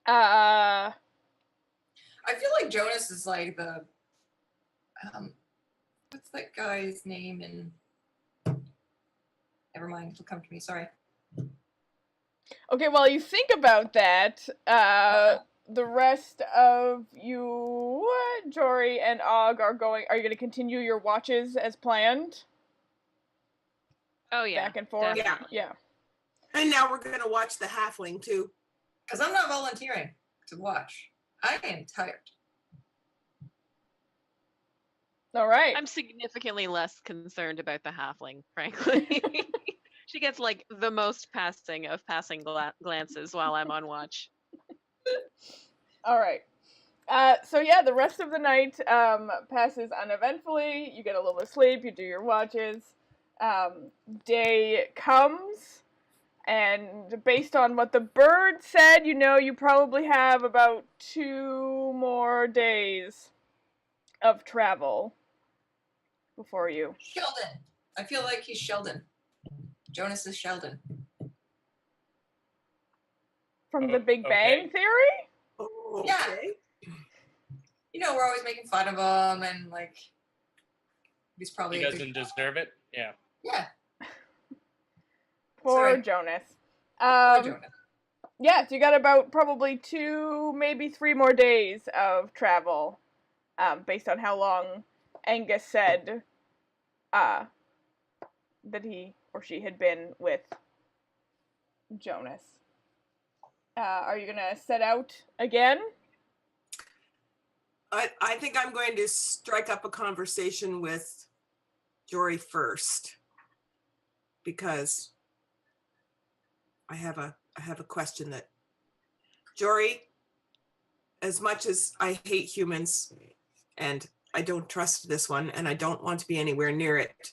I feel like Jonas is like the what's that guy's name in never mind, it'll come to me, sorry. Okay, while you think about that, the rest of you, Jory and Og, are you going to continue your watches as planned? Oh yeah. Back and forth? Definitely. Yeah. And now we're going to watch the halfling too. Because I'm not volunteering to watch. I am tired. All right. I'm significantly less concerned about the halfling, frankly. She gets like the most passing glances while I'm on watch. All right. So yeah, the rest of the night passes uneventfully. You get a little bit of sleep. You do your watches. Day comes, and based on what the bird said, you probably have about 2 more days of travel before you. Sheldon. I feel like he's Sheldon. Jonas is Sheldon. From the Big Okay. Bang Theory? Okay. Yeah. You know, we're always making fun of him and like he's probably He a doesn't deserve it. Yeah. Yeah. Poor Sorry. Jonas. Poor Jonas. Yeah, so you got about probably 2, maybe 3 more days of travel, based on how long Angus said that he or she had been with Jonas. Are you gonna set out again? I think I'm going to strike up a conversation with Jory first because I have a question that Jory, as much as I hate humans and I don't trust this one and I don't want to be anywhere near it,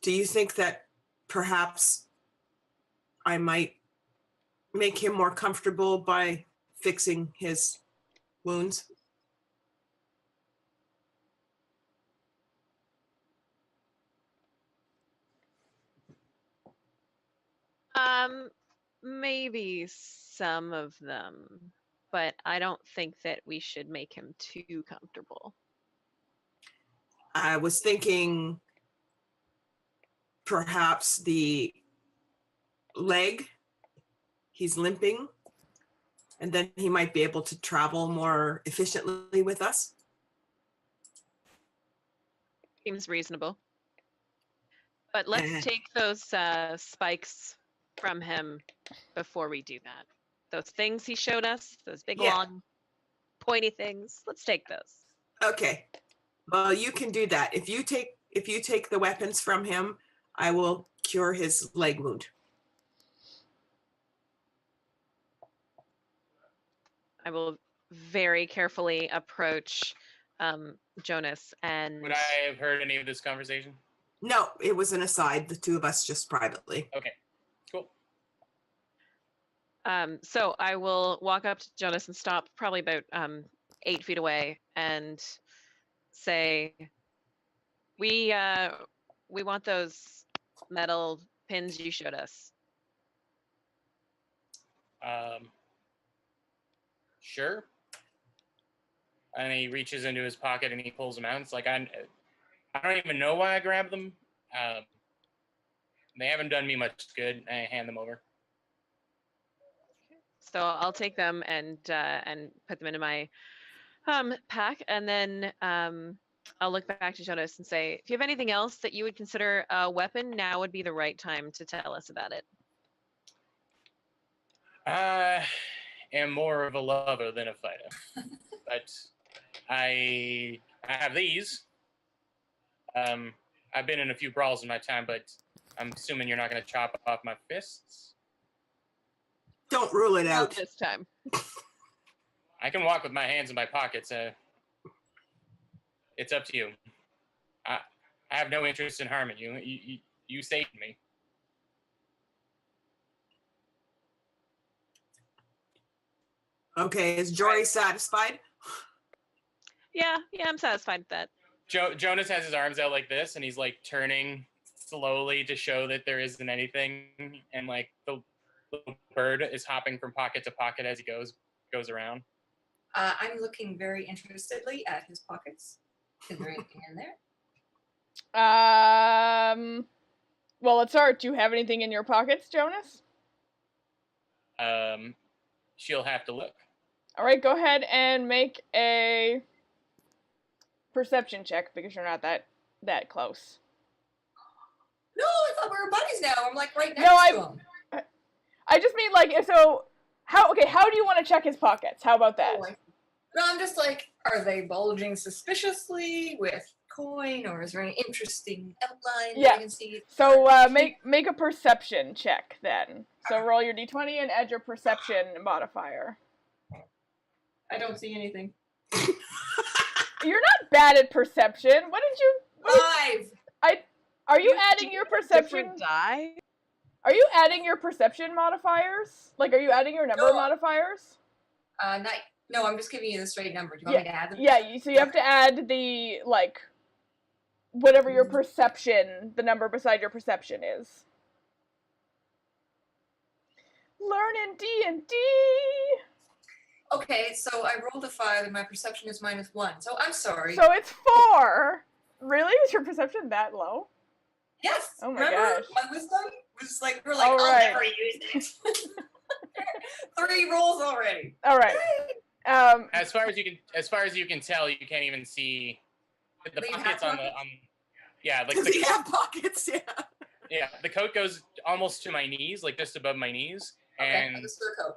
do you think that perhaps I might make him more comfortable by fixing his wounds? Maybe some of them, but I don't think that we should make him too comfortable. I was thinking perhaps the leg, he's limping, and then he might be able to travel more efficiently with us. Seems reasonable. But let's Eh. take those spikes from him before we do that. Those things he showed us, those big Yeah. long pointy things, let's take those. Okay. Well, you can do that. If you take the weapons from him, I will cure his leg wound. I will very carefully approach Jonas and Would I have heard any of this conversation? No, it was an aside, the two of us just privately. Okay. Cool. so I will walk up to Jonas and stop probably about 8 feet away and say, we want those metal pins you showed us. Sure. And he reaches into his pocket and he pulls them out. It's like I don't even know why I grabbed them. They haven't done me much good. I hand them over. So I'll take them and put them into my pack, and then I'll look back to Jonas and say, if you have anything else that you would consider a weapon, now would be the right time to tell us about it. I am more of a lover than a fighter, but I have these. I've been in a few brawls in my time, but I'm assuming you're not going to chop off my fists. Don't rule it Not out. this time. I can walk with my hands in my pockets. It's up to you. I have no interest in harming you. You saved me. Okay, is Jory satisfied? Yeah, I'm satisfied with that. Jonas has his arms out like this, and he's like turning slowly to show that there isn't anything, and like the little bird is hopping from pocket to pocket as he goes around. I'm looking very interestedly at his pockets. Is there anything in there? Well, let's start. Do you have anything in your pockets, Jonas? She'll have to look. All right, go ahead and make a perception check because you're not that close. No, I thought we were buddies now. I'm like right next to him. I just mean like so. How do you want to check his pockets? How about that? No, I'm just like, are they bulging suspiciously with coin, or is there any interesting outline that I can see? So make a perception check then. So roll your d20 and add your perception modifier. I don't see anything. You're not bad at perception. What did you? 5. Are you adding your perception? Different die? Are you adding your perception modifiers? Like, are you adding your number modifiers? No, I'm just giving you the straight number. Do you want me to add them? Yeah, so you have to add the, like, whatever your perception, the number beside your perception is. Learning D&D! Okay, so I rolled a 5 and my perception is -1. So I'm sorry. So it's 4! Really? Is your perception that low? Yes. Oh my remember gosh. my wisdom was like, we're like, All I'll right. never use it. 3 rolls already. Alright. As far as you can tell, you can't even see the Do you have pockets on pockets? yeah, like Does he have pockets? Yeah. yeah, the coat goes almost to my knees, like just above my knees, Okay, and I just threw a coat.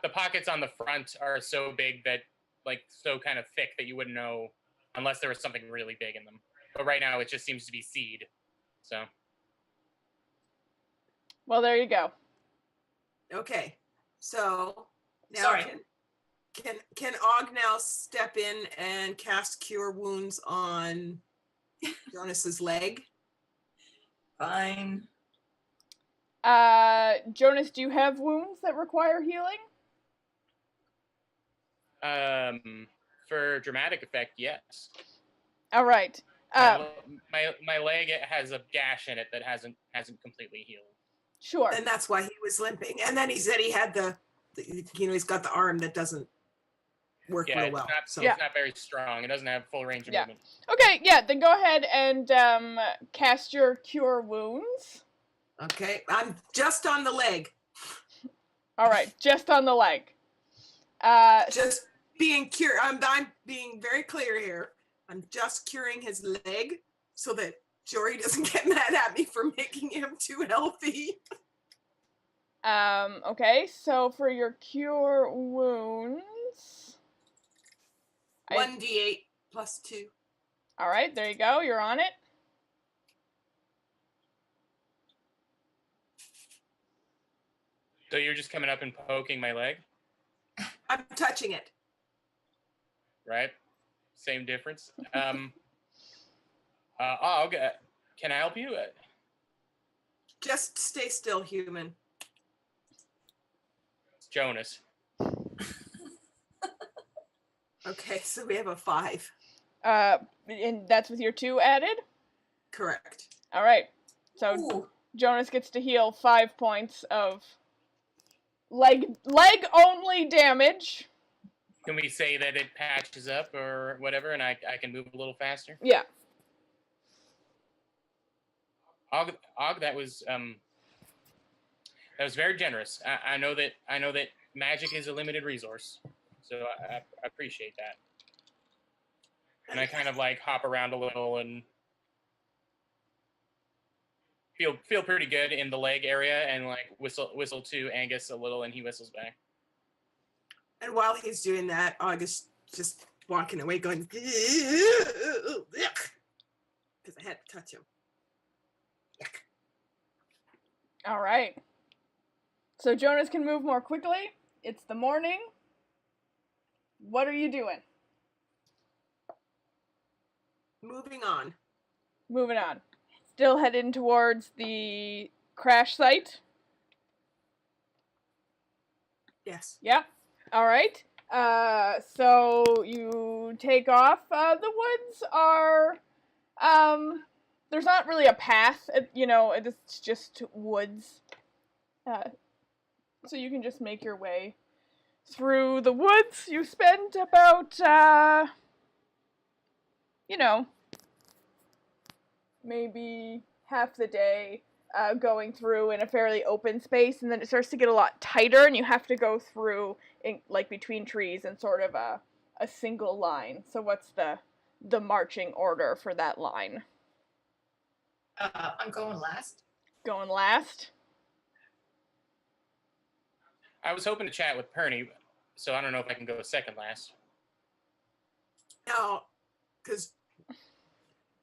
the pockets on the front are so big that, like, so kind of thick that you wouldn't know unless there was something really big in them. But right now, it just seems to be seed. So. Well, there you go. Okay. So now Sorry. can Og now step in and cast Cure Wounds on Jonas's leg? Fine. Jonas, do you have wounds that require healing? For dramatic effect, yes. All right. My leg has a gash in it that hasn't completely healed. Sure. And that's why he was limping. And then he said he had he's got the arm that doesn't work Yeah, real well. it's not very strong. It doesn't have full range of movement. Okay, yeah, then go ahead and cast your Cure Wounds. Okay, I'm just on the leg. All right, just on the leg. Just being I'm being very clear here. I'm just curing his leg so that Jory doesn't get mad at me for making him too healthy. Okay, so for your Cure Wounds... 1d8 plus 2. All right, there you go. You're on it. So you're just coming up and poking my leg, I'm touching it. right? Same difference. Og, can I help you? Just stay still, human. It's Jonas. Okay, so we have a 5. And that's with your 2 added? Correct. All right. So Ooh. Jonas gets to heal 5 points of leg only damage. Can we say that it patches up or whatever, and I can move a little faster? Yeah. Og, that was very generous. I know that magic is a limited resource, so I appreciate that. And I kind of like hop around a little and feel pretty good in the leg area, and like whistle to Angus a little, and he whistles back. And while he's doing that, August just walking away going, because I had to touch him. Yuck. All right. So Jonas can move more quickly. It's the morning. What are you doing? Moving on. Moving on. Still heading towards the crash site. Yes. Yep. All right. So you take off. The woods are, there's not really a path. It's just woods. So you can just make your way through the woods. You spend about, maybe half the day going through in a fairly open space, and then it starts to get a lot tighter, and you have to go through between trees in sort of a single line. So what's the marching order for that line? I'm going last. Going last? I was hoping to chat with Perny, so I don't know if I can go second last. No, because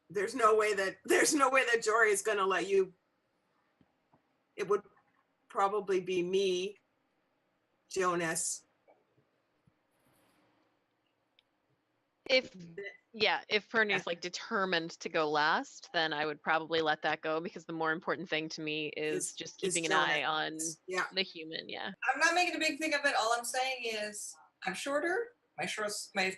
there's no way that Jory is gonna let you. It would probably be me, Jonas. If Perny's like determined to go last, then I would probably let that go, because the more important thing to me is just keeping an eye on the human. Yeah. I'm not making a big thing of it. All I'm saying is I'm shorter. My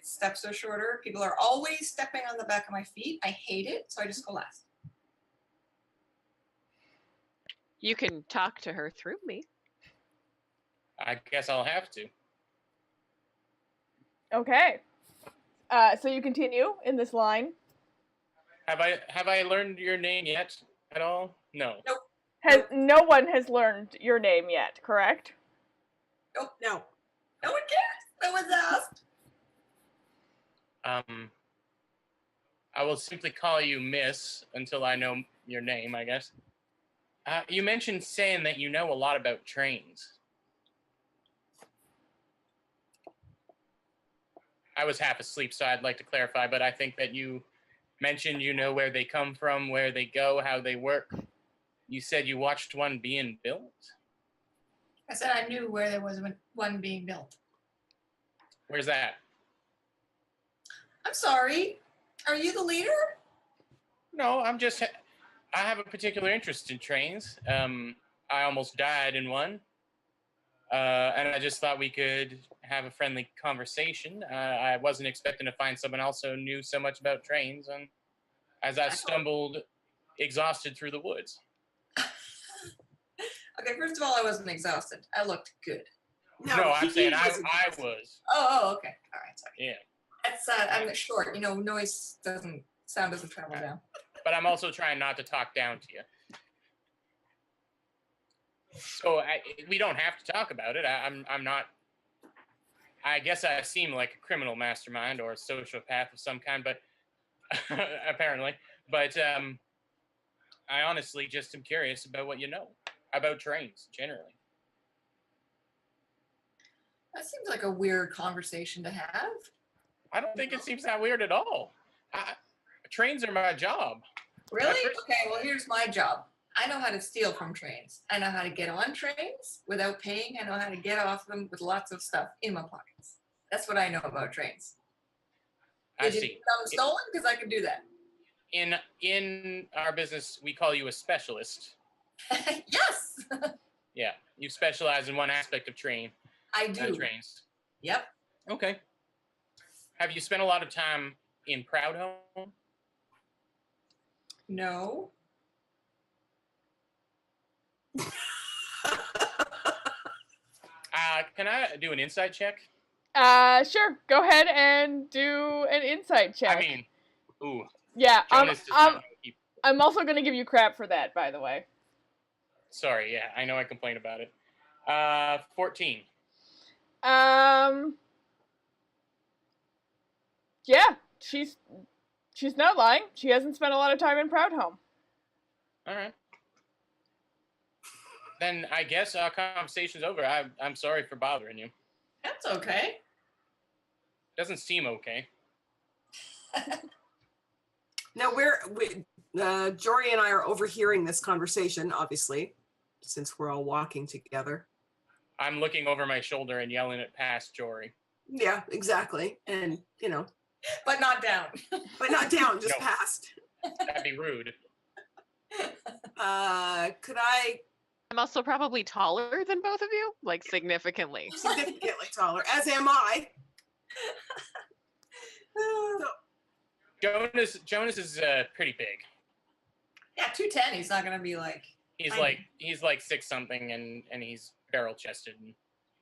steps are shorter. People are always stepping on the back of my feet. I hate it, so I just go last. You can talk to her through me. I guess I'll have to. Okay. So you continue in this line. Have I learned your name yet at all? No. Nope. No one has learned your name yet, correct? Nope. No. No one cares. No one's asked. I will simply call you Miss until I know your name, I guess. You mentioned saying that you know a lot about trains. I was half asleep, so I'd like to clarify, but I think that you mentioned you know where they come from, where they go, how they work. You said you watched one being built? I said I knew where there was one being built. Where's that? I'm sorry. Are you the leader? No, I have a particular interest in trains. I almost died in one. And I just thought we could have a friendly conversation. I wasn't expecting to find someone else who knew so much about trains, and as I stumbled exhausted through the woods. Okay, first of all, I wasn't exhausted. I looked good. No, I'm saying I was. Oh, okay. All right, sorry. Yeah. That's I'm short. Sound doesn't travel down. But I'm also trying not to talk down to you. So we don't have to talk about it. I'm not. I guess I seem like a criminal mastermind or a sociopath of some kind, but apparently. But I honestly just am curious about what you know about trains generally. That seems like a weird conversation to have. I don't think it seems that weird at all. Trains are my job. Really? Okay, well, here's my job. I know how to steal from trains. I know how to get on trains without paying. I know how to get off them with lots of stuff in my pockets. That's what I know about trains. I Did you see. think I was stolen? Because I could do that. In our business, we call you a specialist. Yes. Yeah, you specialize in one aspect of trains. Trains. Yep. Okay. Have you spent a lot of time in Proudhome? No. Can I do an insight check? Sure. Go ahead and do an insight check. I mean, ooh. Yeah, I'm also going to give you crap for that, by the way. Sorry, yeah, I know I complain about it. 14. Yeah, she's not lying. She hasn't spent a lot of time in Proudhome. All right. Then I guess our conversation's over. I'm sorry for bothering you. That's okay. Doesn't seem okay. Now Jory and I are overhearing this conversation, obviously, since we're all walking together. I'm looking over my shoulder and yelling it past Jory. Yeah, exactly. And, But not down. but not down, just No. past. That'd be rude. Could I I'm also probably taller than both of you, like significantly. significantly taller, as am I. So, Jonas is pretty big. Yeah, 210. He's not gonna be like. He's like 6 something and he's barrel chested.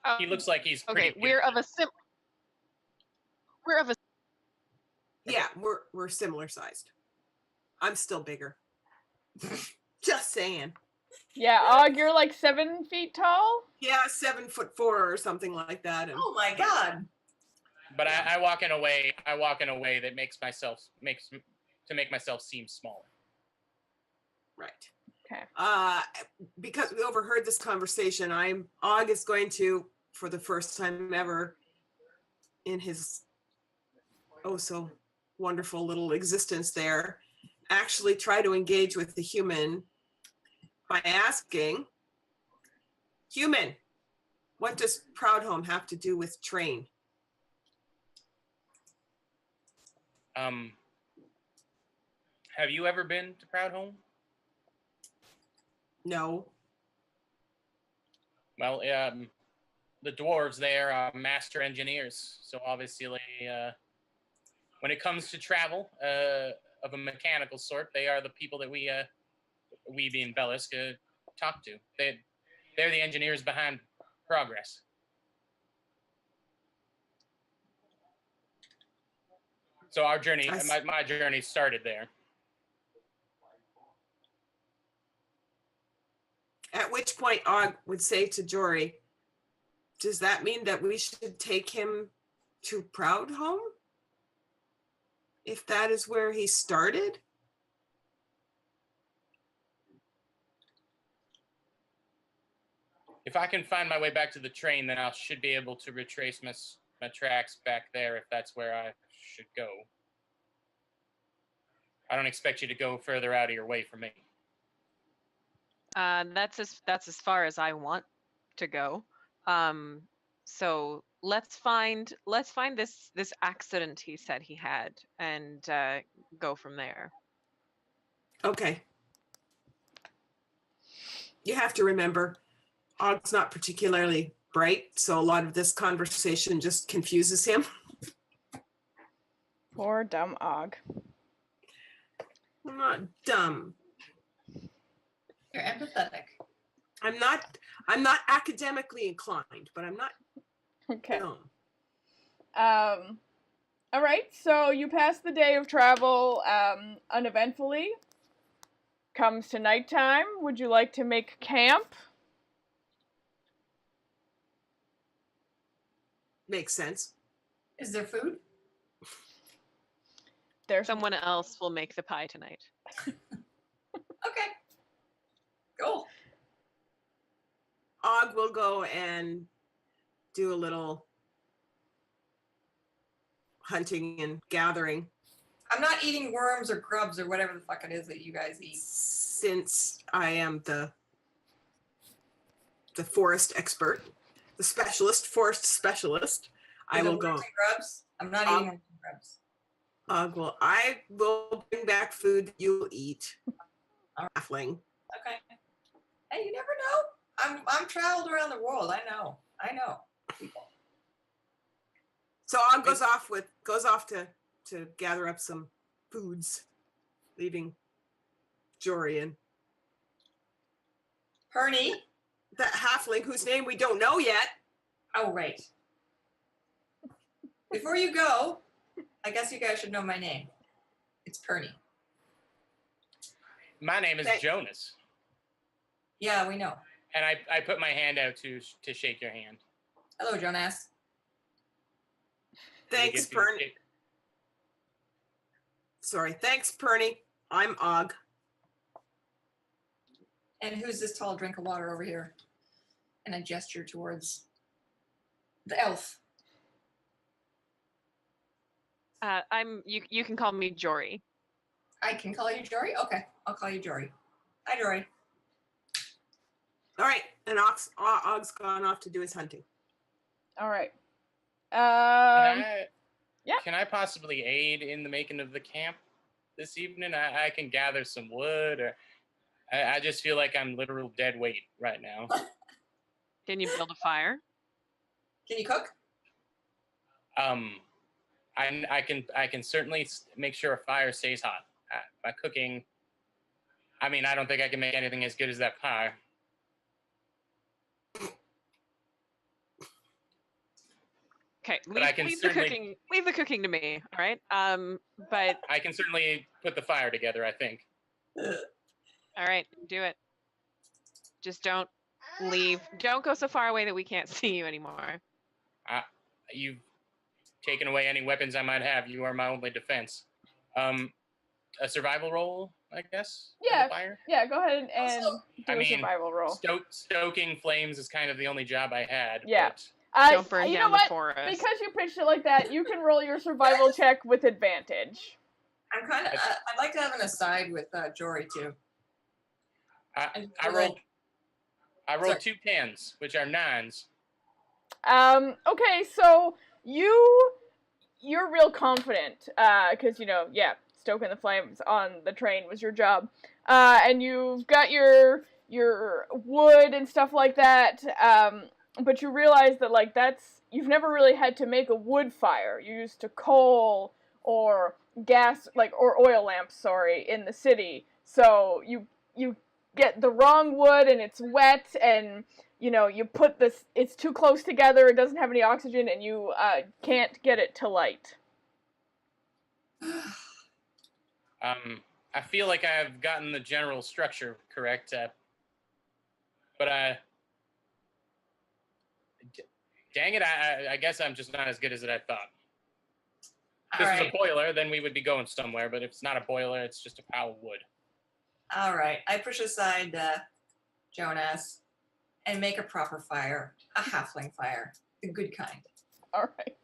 Oh, He looks like he's pretty okay. We're of a yeah, we're similar sized. I'm still bigger. Just saying. Yeah, Og, you're like 7 feet tall. Yeah, 7'4" or something like that. And Oh my god. But I walk in a way that makes to make myself seem smaller. right. Okay. Because we overheard this conversation, Og is going to, for the first time ever in his oh so wonderful little existence there, actually try to engage with the human by asking, human, what does Proudhome have to do with train? Have you ever been to Proudhome? No. Well, the dwarves there are master engineers, so obviously, when it comes to travel of a mechanical sort, they are the people that we being Bellisk, talk to. They're the engineers behind progress. So our journey, my journey started there. At which point Og would say to Jory, does that mean that we should take him to Proudhome? If that is where he started? If I can find my way back to the train, then I should be able to retrace my tracks back there if that's where I should go. I don't expect you to go further out of your way from me. that's as far as I want to go. So let's find this accident he said he had and go from there. Okay. You have to remember, Og's not particularly bright, so a lot of this conversation just confuses him. Poor dumb Og. I'm not dumb. You're empathetic. I'm not academically inclined, but I'm not Okay. dumb. All right. So you pass the day of travel uneventfully. Comes to nighttime. Would you like to make camp? Makes sense. Is there food? There's Someone else will make the pie tonight. Okay. Cool. Og will go and do a little hunting and gathering. I'm not eating worms or grubs or whatever the fuck it is that you guys eat. Since I am the forest expert, the forest specialist, I will go. Worms and grubs? I'm not eating worms and grubs. Well, I will bring back food that you'll eat. Halfling. Okay. Hey, you never know. I'm traveled around the world. I know. People. So Og goes off to gather up some foods, leaving Jory and Perny. that halfling whose name we don't know yet. Oh, right. Before you go, I guess you guys should know my name. It's Perny. My name is Jonas. Yeah, we know. And I put my hand out to shake your hand. Hello, Jonas. Thanks, Perny. Sorry, thanks, Perny. I'm Og. And who's this tall drink of water over here? And I gesture towards the elf. You can call me Jory. I can call you Jory? Okay, I'll call you Jory. Hi, Jory. All right, and Og's gone off to do his hunting. All right. Yeah. Can I possibly aid in the making of the camp this evening? I can gather some wood, or I just feel like I'm literal dead weight right now. Can you build a fire? Can you cook? I can certainly make sure a fire stays hot. By cooking, I mean, I don't think I can make anything as good as that pie. Okay, But I can leave the cooking to me, all right? But I can certainly put the fire together, I think. all right, do it. Just don't leave. Don't go so far away that we can't see you anymore. You've taken away any weapons I might have. You are my only defense. A survival roll, I guess? for Yeah. the fire? Yeah, go ahead and do I a mean, survival roll. Stoking flames is kind of the only job I had. Yeah. but Don't burn you down know the what? forest. Because you pitched it like that, you can roll your survival check with advantage. I'm kind of. I'd like to have an aside with Jory too. I feel rolled Sorry. 2 10s, which are 9s. Okay, so you're real confident, because, stoking the flames on the train was your job. And you've got your wood and stuff like that, but you realize that, like, you've never really had to make a wood fire. You're used to coal or gas, or oil lamps, in the city. So you get the wrong wood and it's wet, and you put it's too close together, it doesn't have any oxygen, and you can't get it to light. I feel like I've gotten the general structure correct, but dang it, I guess I'm just not as good as I thought. If this was a boiler, then we would be going somewhere, but if it's not a boiler, it's just a pile of wood. All right, I push aside Jonas and make a proper fire, a halfling fire, the good kind. All right.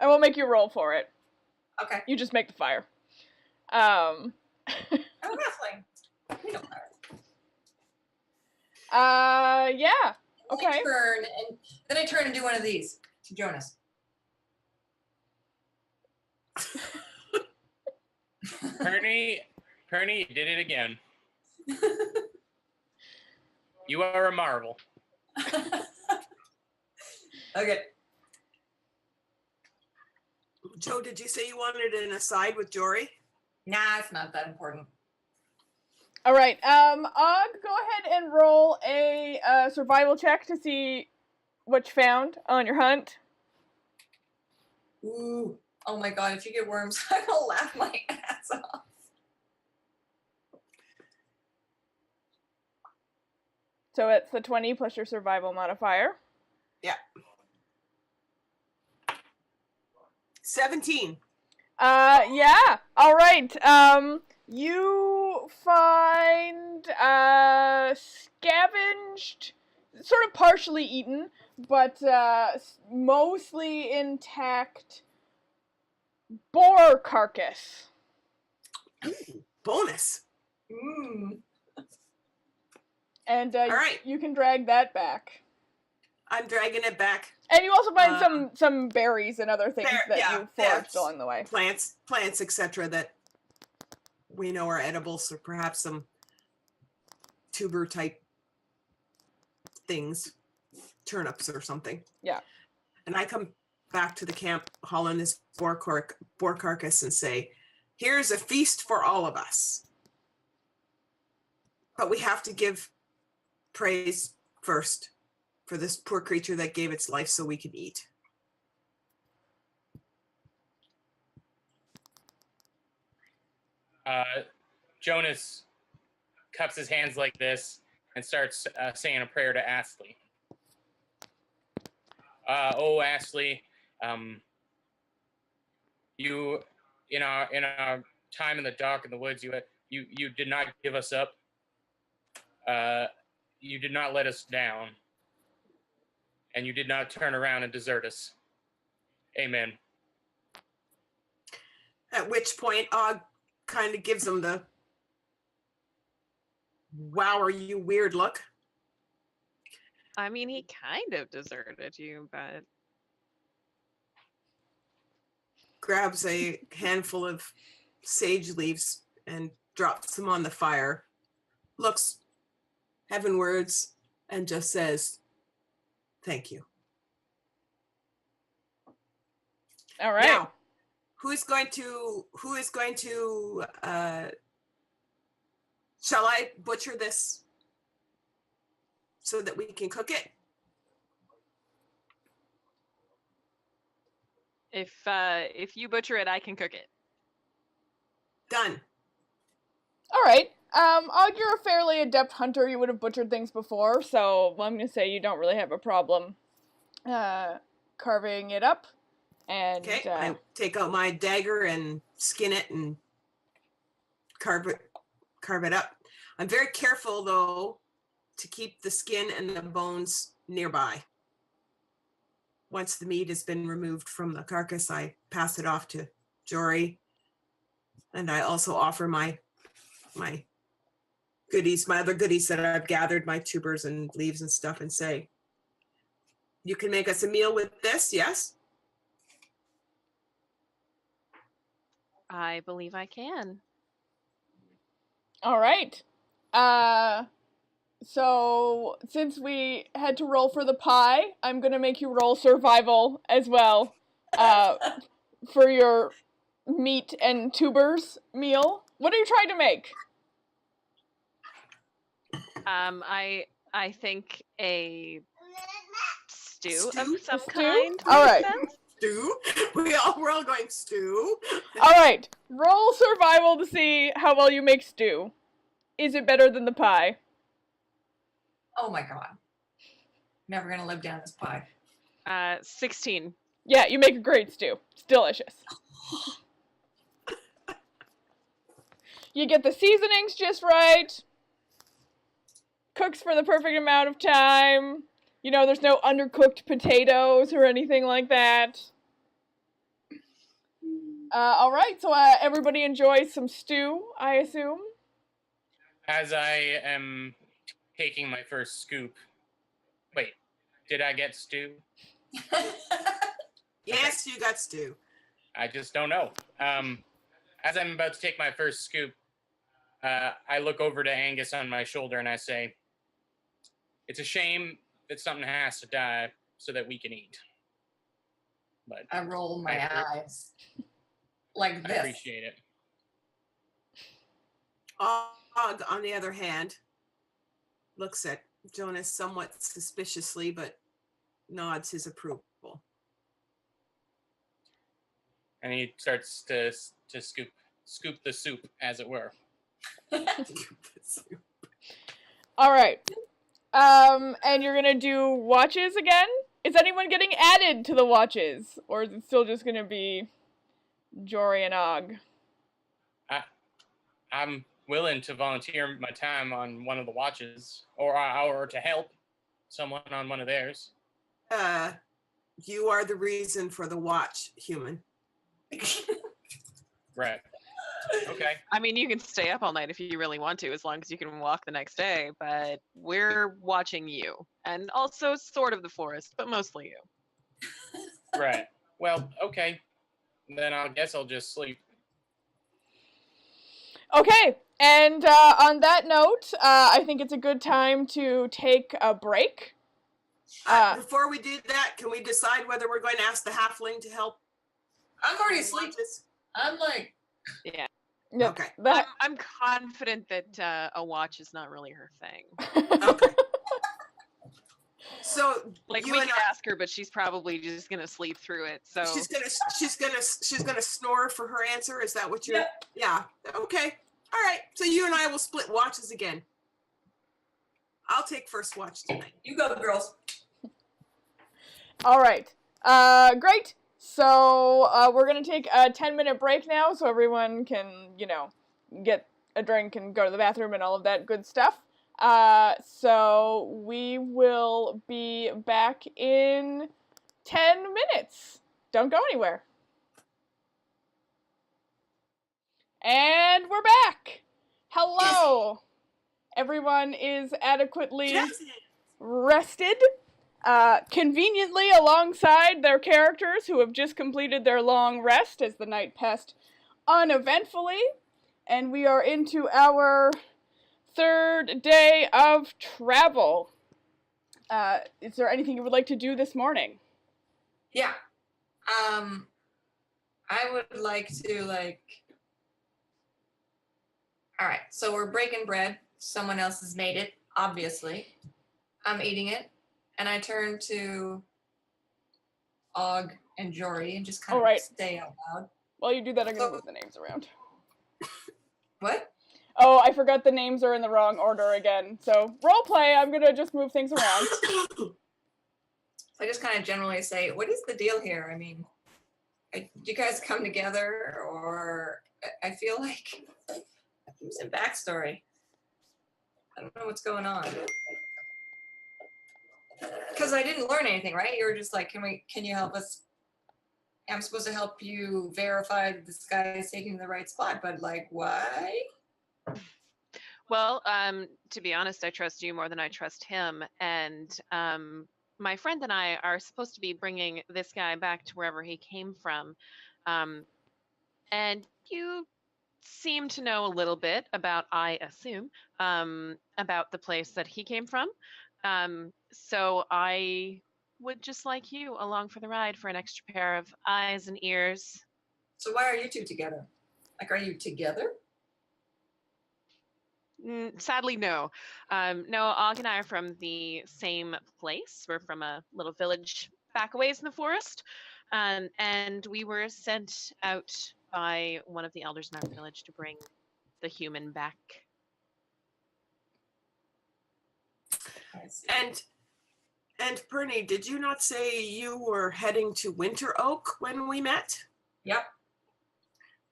I won't make you roll for it. Okay. You just make the fire. I'm a halfling. We don't fire. Yeah. Okay. Then I turn and do one of these to Jonas. Perny, you did it again. You are a marvel. Okay. Joe, did you say you wanted an aside with Jory? Nah, it's not that important. All right. Og, go ahead and roll a survival check to see what you found on your hunt. Ooh. Oh my god, if you get worms, I will laugh my ass off. So it's the 20 plus your survival modifier. Yeah. 17. Yeah. All right. You find scavenged, sort of partially eaten, but mostly intact boar carcass. Bonus. And All right. you can drag that back. I'm dragging it back. And you also find some berries and other things that you foraged along the way. Plants, etc. that we know are edible, so perhaps some tuber type things, turnips or something. Yeah. And I come back to the camp, haul in this boar carcass and say, here's a feast for all of us. But we have to give praise first for this poor creature that gave its life so we can eat. Jonas cups his hands like this and starts saying a prayer to Astley. Oh, Astley, you in our time in the dark in the woods, you did not give us up. You did not let us down, and you did not turn around and desert us. Amen. At which point, Og kind of gives him the "Wow, are you weird" look. I mean, he kind of deserted you, but Grabs a handful of sage leaves and drops them on the fire. Looks heavenwards and just says, "Thank you." All right. Now, who is going to shall I butcher this so that we can cook it? if you butcher it, I can cook it. Done. All right. Og, you're a fairly adept hunter. You would have butchered things before, so I'm going to say you don't really have a problem carving it up. And Okay, I take out my dagger and skin it and carve it up. I'm very careful, though, to keep the skin and the bones nearby. Once the meat has been removed from the carcass, I pass it off to Jory, and I also offer my goodies, my other goodies that I've gathered, my tubers and leaves and stuff, and say, "You can make us a meal with this, yes?" I believe I can. all right. So since we had to roll for the pie, I'm going to make you roll survival as well for your meat and tubers meal. What are you trying to make? I think a stew Stew? of some stew? kind. All makes right. sense. Stew? We're all going stew. All right. Roll survival to see how well you make stew. Is it better than the pie? Oh my god. Never gonna live down this pie. 16. Yeah, you make a great stew. It's delicious. You get the seasonings just right. Cooks for the perfect amount of time. You know, there's no undercooked potatoes or anything like that. All right, so everybody enjoys some stew, I assume. As I am taking my first scoop. Wait, did I get stew? Yes, you got stew. I just don't know. As I'm about to take my first scoop, I look over to Angus on my shoulder and I say, "It's a shame that something has to die so that we can eat." But I roll my I eyes like I this. appreciate it. Og, on the other hand, looks at Jonas somewhat suspiciously, but nods his approval. And he starts to scoop the soup, as it were. All right. And you're gonna do watches again? Is anyone getting added to the watches? Or is it still just gonna be Jory and Og? I'm willing to volunteer my time on one of the watches, or to help someone on one of theirs. You are the reason for the watch, human. Right. Okay. I mean, you can stay up all night if you really want to, as long as you can walk the next day, but we're watching you. And also sort of the forest, but mostly you. Right. Well, okay. Then I guess I'll just sleep. Okay, and on that note, I think it's a good time to take a break. Before we do that, can we decide whether we're going to ask the halfling to help? I'm already asleep. I'm like, Yeah. Yep, Okay. I'm confident that a watch is not really her thing. Okay. So Like, you we and could ask her, but she's probably just gonna sleep through it. So she's gonna snore for her answer. Is that what you're? Yep. Yeah. Okay. All right. So you and I will split watches again. I'll take first watch tonight. you go, girls. All right. Great. So we're gonna take a 10-minute break now, so everyone can, get a drink and go to the bathroom and all of that good stuff. So we will be back in 10 minutes. Don't go anywhere. And we're back. Hello. Everyone is adequately Yes. rested, conveniently alongside their characters who have just completed their long rest as the night passed uneventfully. And we are into our third day of travel. Is there anything you would like to do this morning? Yeah. I would like to all right, so we're breaking bread. Someone else has made it, obviously. I'm eating it. And I turn to Og and Jory and just kind All of right. say out loud. While you do that, I'm going to move the names around. What? Oh, I forgot the names are in the wrong order again. So, role play, I'm going to just move things around. So I just kind of generally say, what is the deal here? I mean, do you guys come together, or I feel like I'm some backstory. I don't know what's going on. Because I didn't learn anything, right? You were just like, can you help us? I'm supposed to help you verify that this guy is taking the right spot, but like, why? Well, to be honest, I trust you more than I trust him. And my friend and I are supposed to be bringing this guy back to wherever he came from. And you seem to know a little bit about, I assume, about the place that he came from. So I would just like you along for the ride for an extra pair of eyes and ears. So why are you two together? Like, are you together? Sadly, no. No, Og and I are from the same place. We're from a little village back a ways in the forest. And we were sent out by one of the elders in our village to bring the human back. And Perny, did you not say you were heading to Winteroak when we met? Yep.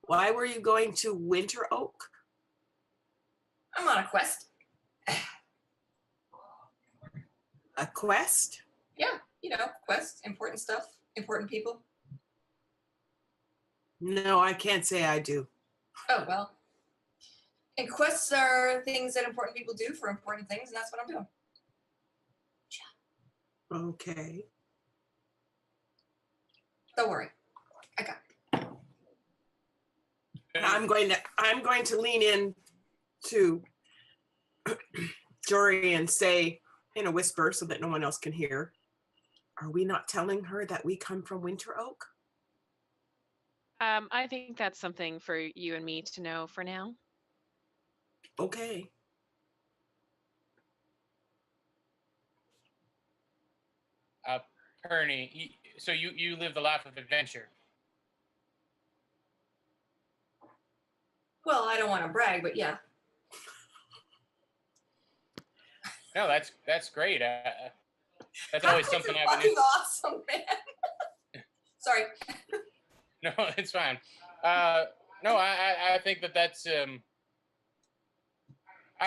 Why were you going to Winteroak? I'm on a quest. A quest? Yeah, quest, important stuff, important people. No, I can't say I do. Oh, well. And quests are things that important people do for important things, and that's what I'm doing. Okay. Don't worry. I got it. I'm going to lean in to Jory and say in a whisper so that no one else can hear. Are we not telling her that we come from Winteroak? I think that's something for you and me to know for now. Okay. Perny, so you live the life of adventure. Well, I don't want to brag, but yeah. No, that's great. That's That always was something I've fucking been. awesome, man. Sorry. No, it's fine. No, I think that's I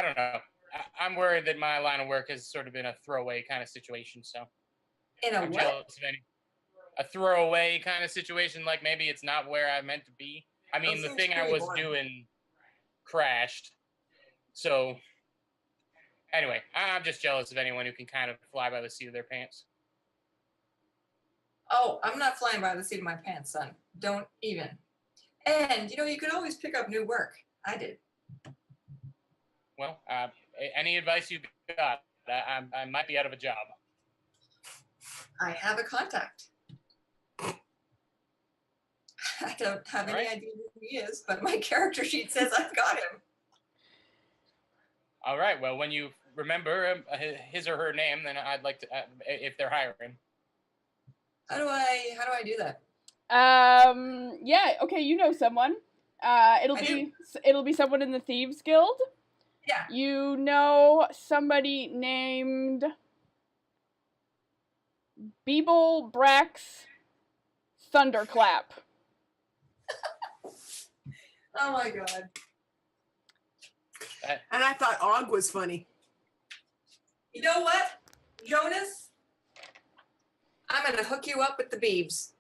don't know. I'm worried that my line of work has sort of been a throwaway kind of situation. So In a I'm what? jealous of a throwaway kind of situation. Like maybe it's not where I meant to be. I mean, the seems thing I pretty was boring. doing crashed. So anyway, I'm just jealous of anyone who can kind of fly by the seat of their pants. Oh, I'm not flying by the seat of my pants, son. Don't even. And, you can always pick up new work. I did. Well, any advice you got? I might be out of a job. I have a contact. I don't have any idea who he is, but my character sheet says I've got him. All right. Well, when you remember his or her name, then I'd like to, if they're hiring. How do I do that? Yeah, okay, you know someone. It'll be someone in the Thieves Guild. Yeah. You know somebody named Beeble Brax Thunderclap. Oh my god. And I thought Og was funny. You know what, Jonas? I'm going to hook you up with the Beebs.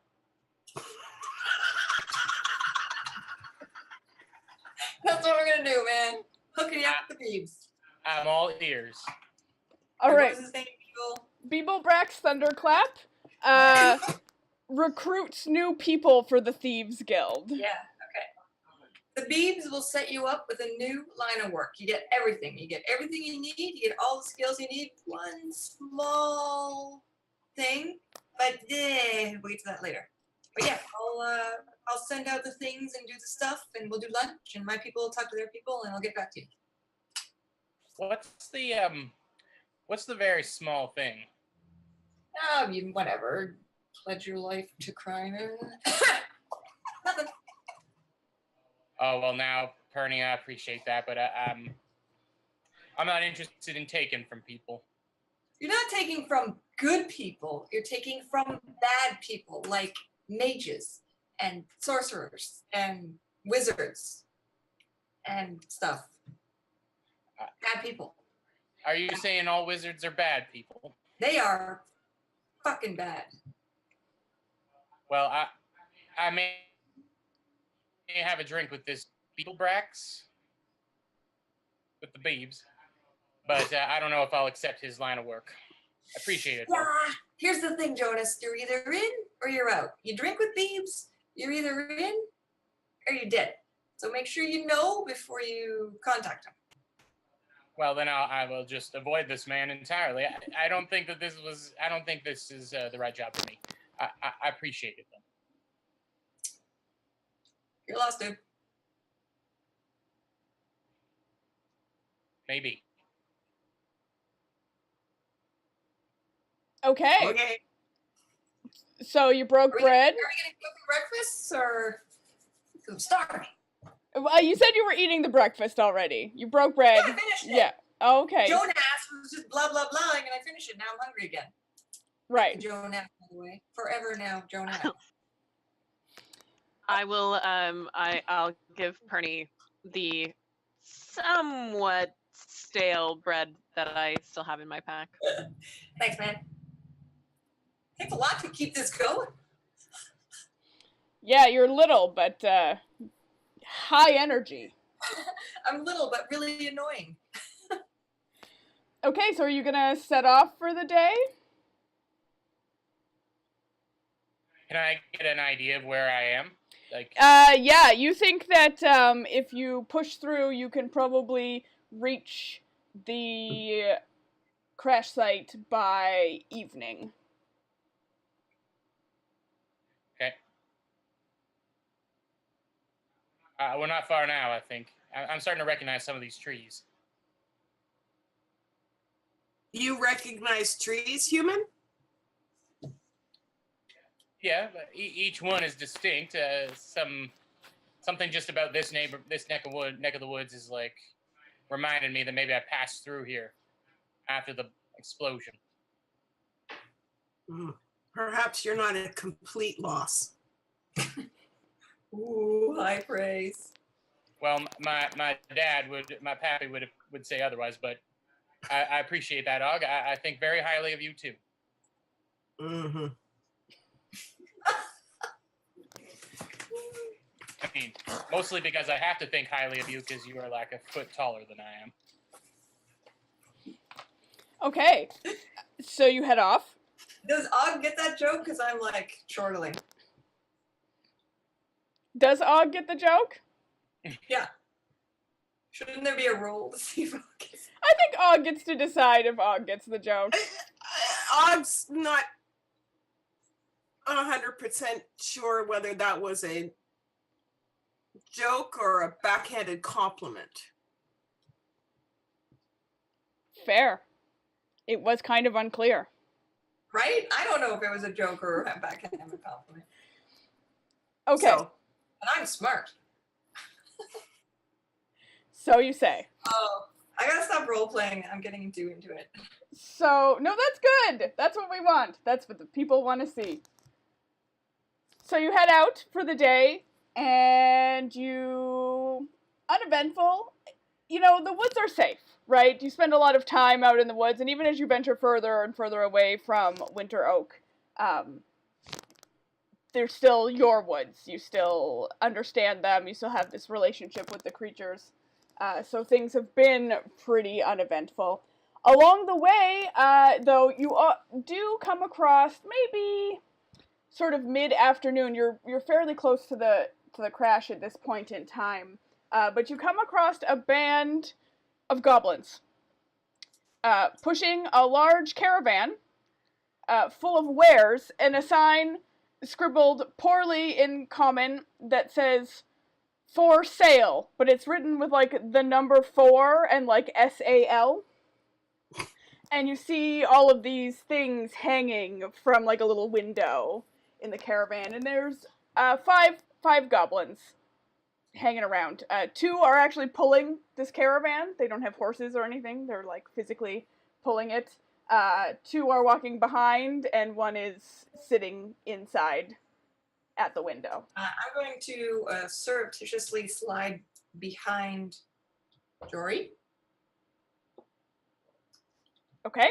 That's what we're gonna do, man. Hooking you up with the beeps. I'm all ears. All What right. was his name, Beagle? Beeble Brax Thunderclap recruits new people for the Thieves Guild. Yeah, okay. The beebs will set you up with a new line of work. You get everything. You get everything you need. You get all the skills you need. One small thing, but wait till that later. But yeah, I'll send out the things and do the stuff, and we'll do lunch, and my people will talk to their people, and I'll get back to you. What's the very small thing? Whatever. Pledge your life to crime. Nothing. Oh well, now Perny, I appreciate that, but I'm not interested in taking from people. You're not taking from good people. You're taking from bad people, like mages and sorcerers and wizards and stuff. Bad people. Are you saying all wizards are bad people? They are fucking bad. Well, I may have a drink with this Beetle Brax, with the Beebs, but I don't know if I'll accept his line of work. I appreciate it. Yeah. Here's the thing, Jonas. You're either in or you're out. You drink with Beebs, you're either in or you're dead. So make sure you know before you contact him. Well, then I will just avoid this man entirely. I don't think that this is the right job for me. I appreciate it, though. You're lost, dude. Maybe. Okay. Okay. So you broke bread. Are we getting cooking breakfast or? I'm starving. Well, you said you were eating the breakfast already. You broke bread. Yeah, I finished it. Yeah. Okay. Jonas was just blah blah blahing, and I finished it. Now I'm hungry again. Right. Jonas, by the way, forever now, Jonas. I will. I'll give Perny the somewhat stale bread that I still have in my pack. Thanks, man. Takes a lot to keep this going. Yeah, you're little, but high energy. I'm little, but really annoying. Okay, so are you gonna set off for the day? Can I get an idea of where I am? Like, Yeah, you think that if you push through, you can probably reach the crash site by evening. okay. We're not far now, I think. I'm starting to recognize some of these trees. You recognize trees, human? Yeah, but each one is distinct. Something just about this neck of the woods is like reminded me that maybe I passed through here after the explosion. Perhaps you're not a complete loss. Ooh, high praise. Well, my pappy would say otherwise, but I appreciate that, Og. I think very highly of you too. Mm-hmm. I mean, mostly because I have to think highly of you because you are like a foot taller than I am. Okay, so you head off. Does Og get that joke? Because I'm like chortling. Does Og get the joke? Yeah. Shouldn't there be a roll to see if Og gets it? I think Og gets to decide if Og gets the joke. Og's not 100% sure whether that was a joke or a backhanded compliment. Fair. It was kind of unclear. Right? I don't know if it was a joke or a backhanded compliment. Okay, So, And I'm smart. so you say. Oh, I gotta stop role playing. I'm getting too into it. So, no, that's good. That's what we want. That's what the people want to see. So you head out for the day, and you, uneventful, you know, the woods are safe, right? You spend a lot of time out in the woods, and even as you venture further and further away from Winteroak, they're still your woods. You still understand them. You still have this relationship with the creatures. So things have been pretty uneventful. Along the way, though, you do come across maybe sort of mid-afternoon. You're fairly close to the crash at this point in time, but you come across a band of goblins pushing a large caravan full of wares and a sign scribbled poorly in common that says "for sale," but it's written with like the number 4 and like SAL. And you see all of these things hanging from like a little window in the caravan, and there's five goblins hanging around. 2 are actually pulling this caravan. They don't have horses or anything. They're like physically pulling it. 2 are walking behind, and 1 is sitting inside at the window. I'm going to surreptitiously slide behind Jory. Okay?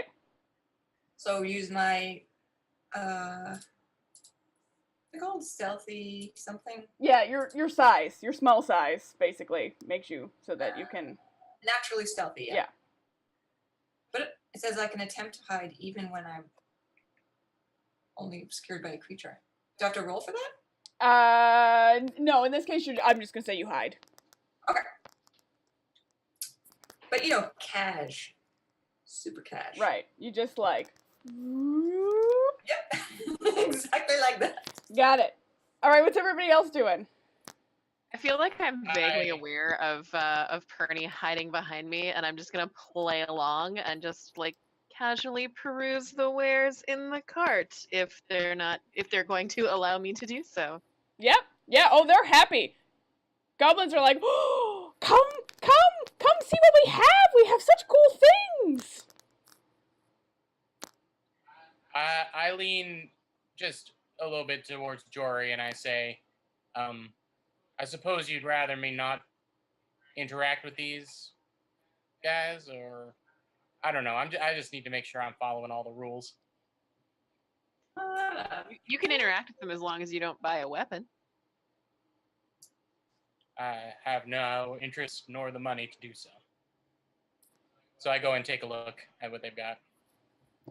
So use my they're called stealthy something. Yeah, your size, your small size, basically, makes you so that you can... Naturally stealthy, Yeah. But it says I can attempt to hide even when I'm only obscured by a creature. Do I have to roll for that? No, in this case, I'm just gonna say you hide. Okay. But cash. Super cash. Right. You just like... Yep. Exactly like that. Got it. Alright, what's everybody else doing? I feel like I'm vaguely aware of Perny hiding behind me, and I'm just gonna play along and just like casually peruse the wares in the cart if they're going to allow me to do so. Yep. Yeah, oh, they're happy. Goblins are like, oh, come see what we have. We have such cool things. I lean just a little bit towards Jory and I say, I suppose you'd rather me not interact with these guys, or I don't know. I just need to make sure I'm following all the rules. You can interact with them as long as you don't buy a weapon. I have no interest nor the money to do so. So I go and take a look at what they've got.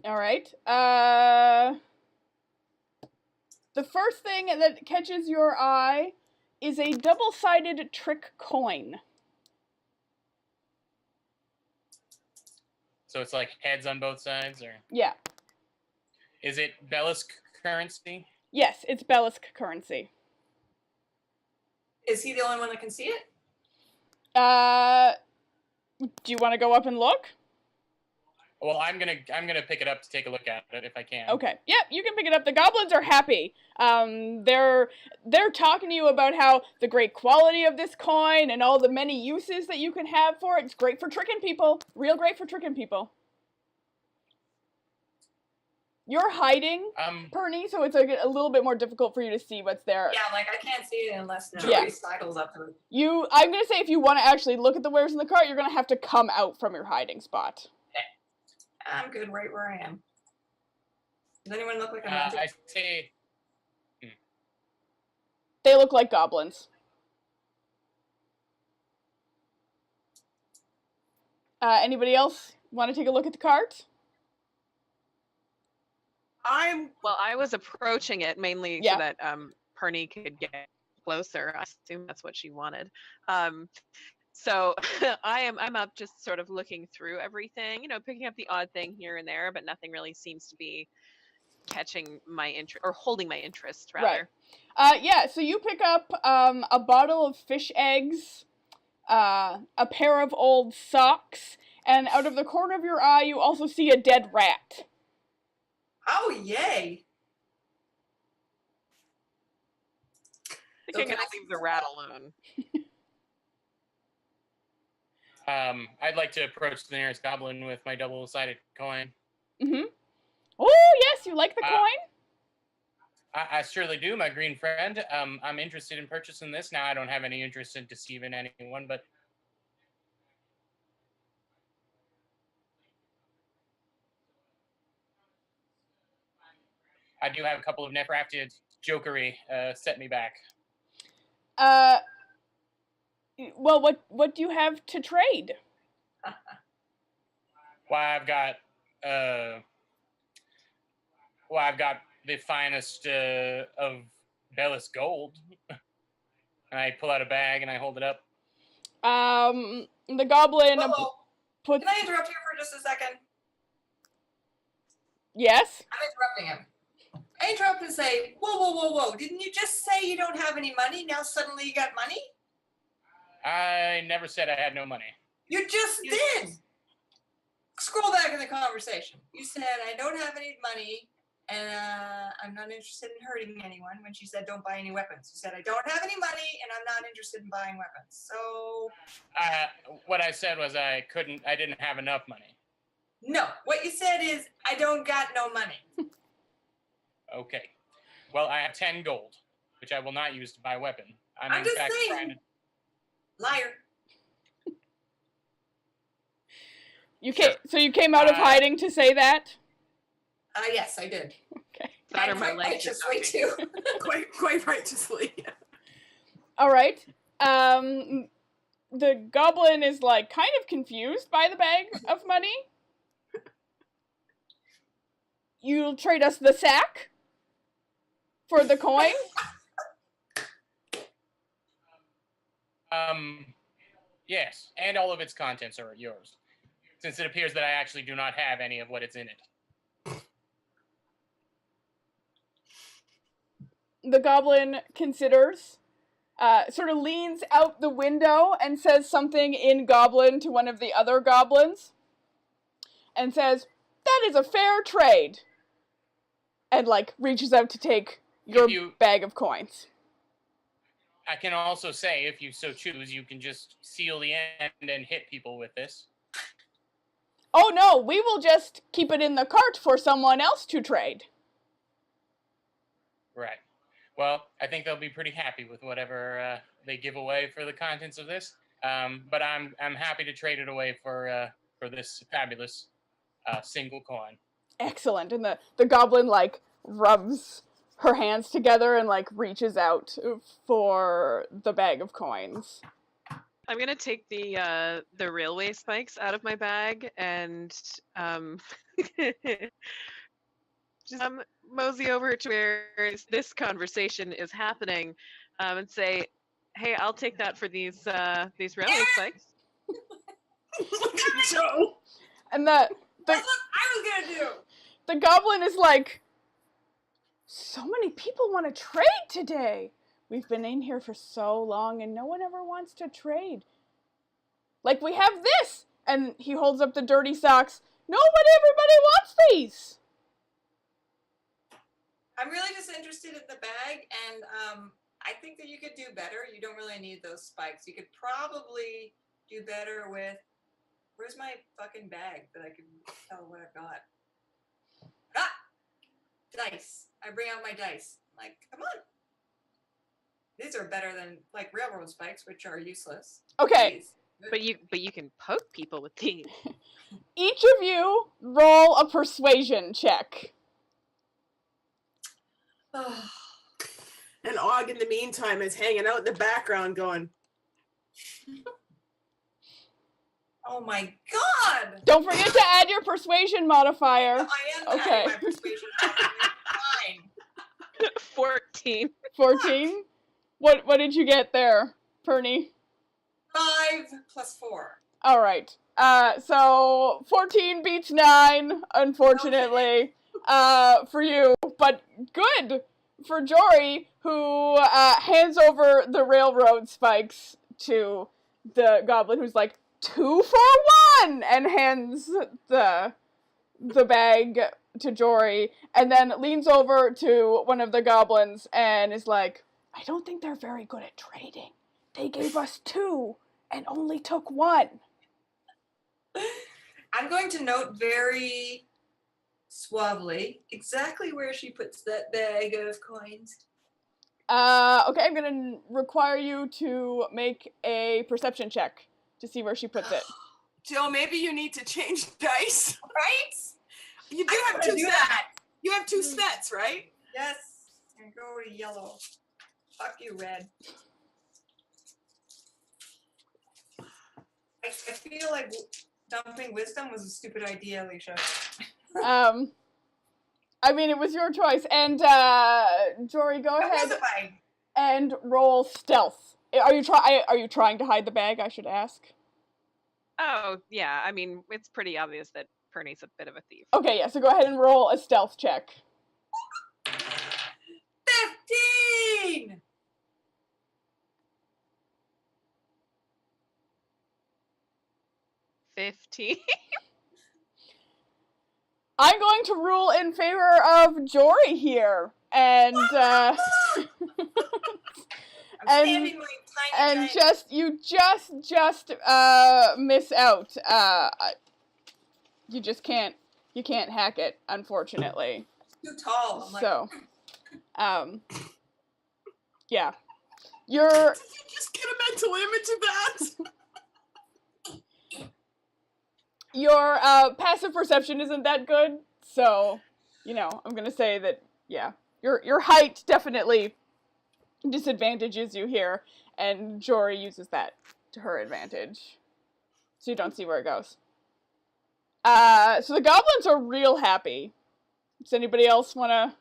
All right. The first thing that catches your eye is a double-sided trick coin. So it's like heads on both sides, or Yeah. is it Bellisk currency? Yes, it's Bellisk currency. Is he the only one that can see it? Do you want to go up and look? Well, I'm gonna pick it up to take a look at it if I can. Okay. Yep, you can pick it up. The goblins are happy. They're talking to you about how the great quality of this coin and all the many uses that you can have for it. It's great for tricking people. Real great for tricking people. You're hiding, Perny, so it's a little bit more difficult for you to see what's there. Yeah, like I can't see it unless Jory Yeah. sidles up to it. I'm gonna say if you want to actually look at the wares in the cart, you're gonna have to come out from your hiding spot. I'm good right where I am. Does anyone look like a I magic? say They look like goblins. Anybody else want to take a look at the cart? Well, I was approaching it mainly Yeah. so that Perny could get closer. I assume that's what she wanted. So I'm up just sort of looking through everything, picking up the odd thing here and there, but nothing really seems to be catching my interest or holding my interest rather. Right. Yeah, so you pick up a bottle of fish eggs, a pair of old socks, and out of the corner of your eye you also see a dead rat. Oh, yay! I think I'm gonna leave the rat alone. I'd like to approach the nearest goblin with my double-sided coin. Mm-hmm. Oh, yes, you like the coin? I surely do, my green friend. I'm interested in purchasing this. Now, I don't have any interest in deceiving anyone, but I do have a couple of net-crafted jokery set me back. Well, what do you have to trade? Why, I've got the finest of Bellis gold. And I pull out a bag and I hold it up. The goblin Whoa. puts. Can I interrupt here for just a second? Yes. I'm interrupting him. I interrupt and say, whoa. Didn't you just say you don't have any money? Now suddenly you got money? I never said I had no money. You just did. Scroll back in the conversation. You said, I don't have any money, and I'm not interested in hurting anyone. When she said, don't buy any weapons. You said, I don't have any money, and I'm not interested in buying weapons. So... what I said was I didn't have enough money. No, what you said is, I don't got no money. Okay. Well, I have 10 gold, which I will not use to buy a weapon. I'm just saying. Liar. So you came out of hiding to say that? Yes, I did. Okay. That or And my quite legs are righteously, knocking. too. quite righteously. All right. The goblin is like kind of confused by the bag of money. You'll trade us the sack for the coin? Yes, and all of its contents are yours, since it appears that I actually do not have any of what is in it. The goblin considers, sort of leans out the window and says something in goblin to one of the other goblins, and says, "That is a fair trade," and, like, reaches out to take your bag of coins. I can also say, if you so choose, you can just seal the end and hit people with this. Oh no, we will just keep it in the cart for someone else to trade. Right. Well, I think they'll be pretty happy with whatever they give away for the contents of this. But I'm happy to trade it away for this fabulous single coin. Excellent. And the goblin, like, rubs her hands together and, like, reaches out for the bag of coins. I'm gonna take the railway spikes out of my bag and just mosey over to where this conversation is happening, and say, "Hey, I'll take that for these railway spikes." Joe. And That's what I was gonna do. the goblin is like, "So many people want to trade today. We've been in here for so long and no one ever wants to trade. Like, we have this!" And he holds up the dirty socks. "No, but everybody wants these!" I'm really just interested in the bag, and I think that you could do better. You don't really need those spikes. You could probably do better with... Where's my fucking bag that I can tell what I've got? Ah! Dice. I bring out my dice. I'm like, come on. These are better than, like, railroad spikes, which are useless. Okay. Please. But you can poke people with these. Each of you roll a persuasion check. And Og, in the meantime, is hanging out in the background going, Oh my god! Don't forget to add your persuasion modifier. I am Okay. adding my persuasion. Fine. 14. 14? What did you get there, Perny? 5 plus 4. All right. So 14 beats 9, unfortunately, for you. But good for Jory, who hands over the railroad spikes to the goblin, who's like, 2 for 1, and hands the bag to Jory, and then leans over to one of the goblins and is like, "I don't think they're very good at trading. They gave us 2 and only took 1. I'm going to note very suavely exactly where she puts that bag of coins. Okay, I'm gonna require you to make a perception check to see where she puts it. Joe, maybe you need to change dice. Right? You do I'm have gonna 2 do sets. that. You have 2 sets, right? Yes. And go to yellow. Fuck you, red. I feel like dumping wisdom was a stupid idea, Alicia. I mean, it was your choice. And, Jory, go ahead Specify. and roll stealth. Are you trying to hide the bag, I should ask? Oh, yeah. I mean, it's pretty obvious that Pernie's a bit of a thief. Okay, yeah, so go ahead and roll a stealth check. 15! 15. I'm going to rule in favor of Jory here. And, I'm and- standing my tiny giant. you just miss out. You just can't hack it, unfortunately. Too tall. I'm like, So, yeah. You're Did you just get a mental image of that? your passive perception isn't that good, so I'm gonna say that your height definitely disadvantages you here, and Jory uses that to her advantage, so you don't see where it goes. So the goblins are real happy. Does anybody else wanna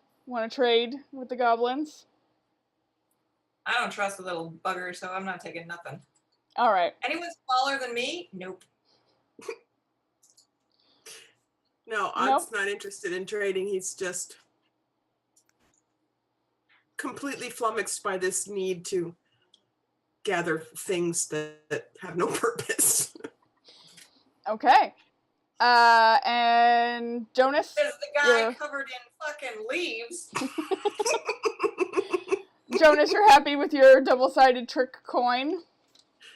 trade with the goblins? I don't trust the little bugger, so I'm not taking nothing. All right. Anyone smaller than me? Nope. No, Odd's not interested in trading. He's just completely flummoxed by this need to gather things that have no purpose. Okay. And Jonas? There's the guy Yeah. covered in fucking leaves. Jonas, you're happy with your double-sided trick coin?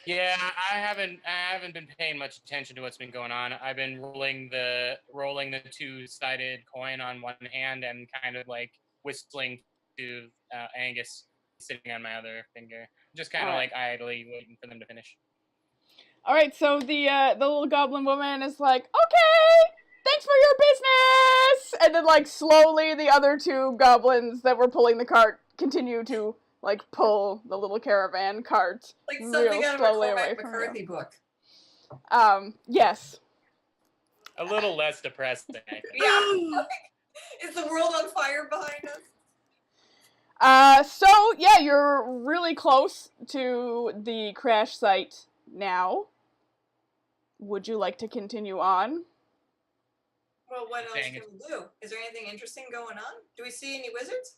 Yeah, I haven't been paying much attention to what's been going on. I've been rolling the two-sided coin on one hand and kind of like whistling to Angus sitting on my other finger, just kind of Alright. like idly waiting for them to finish. All right, so the little goblin woman is like, "Okay, thanks for your business," and then like slowly the other two goblins that were pulling the cart continue to like pull the little caravan cart Like real something out of a slowly away Cormac from McCarthy book. you. Yes. A little less depressing, I think. Yeah. Is the world on fire behind us? So yeah, you're really close to the crash site now. Would you like to continue on? Well, what else Dang can it. we do? Is there anything interesting going on? Do we see any wizards?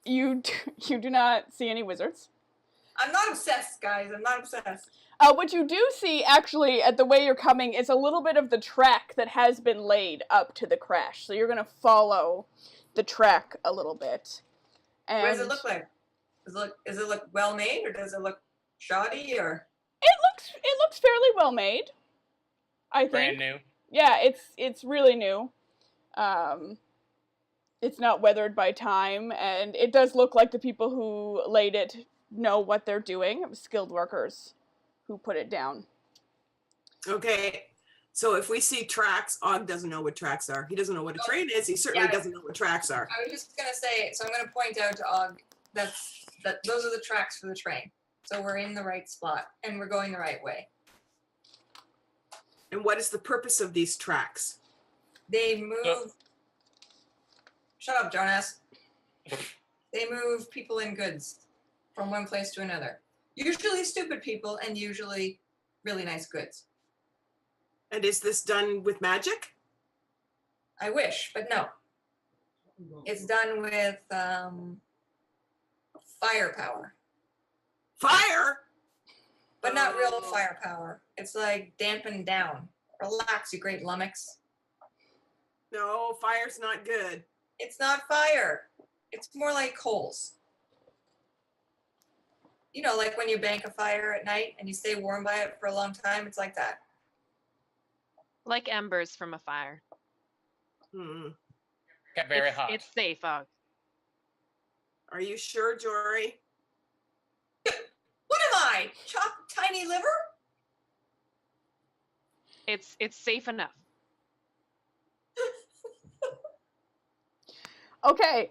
You do not see any wizards. I'm not obsessed, guys. I'm not obsessed. What you do see, actually, at the way you're coming, is a little bit of the track that has been laid up to the crash. So you're going to follow the track a little bit. And What does it look like? Does it look well made, or does it look shoddy, or? It looks fairly well made, I think. Brand new. Yeah, it's really new. It's not weathered by time, and it does look like the people who laid it know what they're doing. It was skilled workers who put it down. Okay, so if we see tracks, Og doesn't know what tracks are. He doesn't know what a train is. He certainly Yeah. doesn't know what tracks are. I was just gonna say. So I'm gonna point out to Og that those are the tracks for the train. So we're in the right spot, and we're going the right way. And what is the purpose of these tracks? They move. Shut up, Jonas. They move people and goods from one place to another. Usually stupid people, and usually really nice goods. And is this done with magic? I wish, but no. It's done with firepower, Fire! but not real Oh. firepower. It's like dampen down. Relax, you great lummox. No, fire's not good. It's not fire. It's more like coals. You know, like when you bank a fire at night and you stay warm by it for a long time, it's like that. Like embers from a fire. Got very it's, hot. It's safe, Og. Are you sure, Jory? What am I? Chopped tiny liver? It's safe enough. Okay,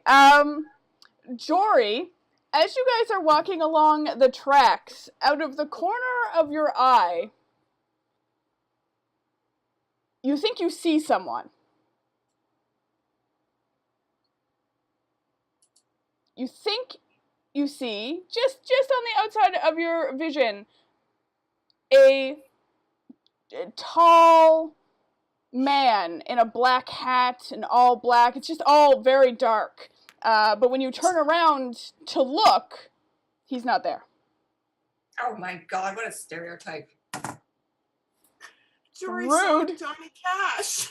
Jory, as you guys are walking along the tracks, out of the corner of your eye, you think you see someone. You think you see, just on the outside of your vision, a tall man in a black hat and all black. It's just all very dark. But when you turn around to look, he's not there. Oh my god, what a stereotype. Jory Rude. saw Johnny Cash.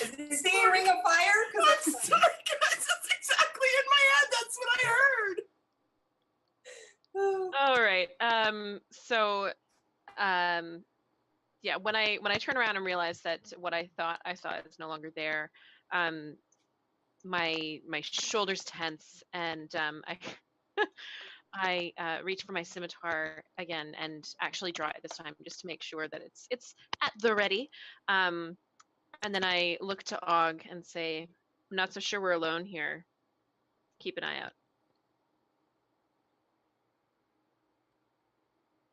Is he singing Ring of Fire? I'm sorry, guys. That's exactly in my head. That's what I heard. All right. Yeah, when I turn around and realize that what I thought I saw is no longer there, my shoulders tense, and I reach for my scimitar again and actually draw it this time just to make sure that it's at the ready. And then I look to Og and say, "I'm not so sure we're alone here. Keep an eye out."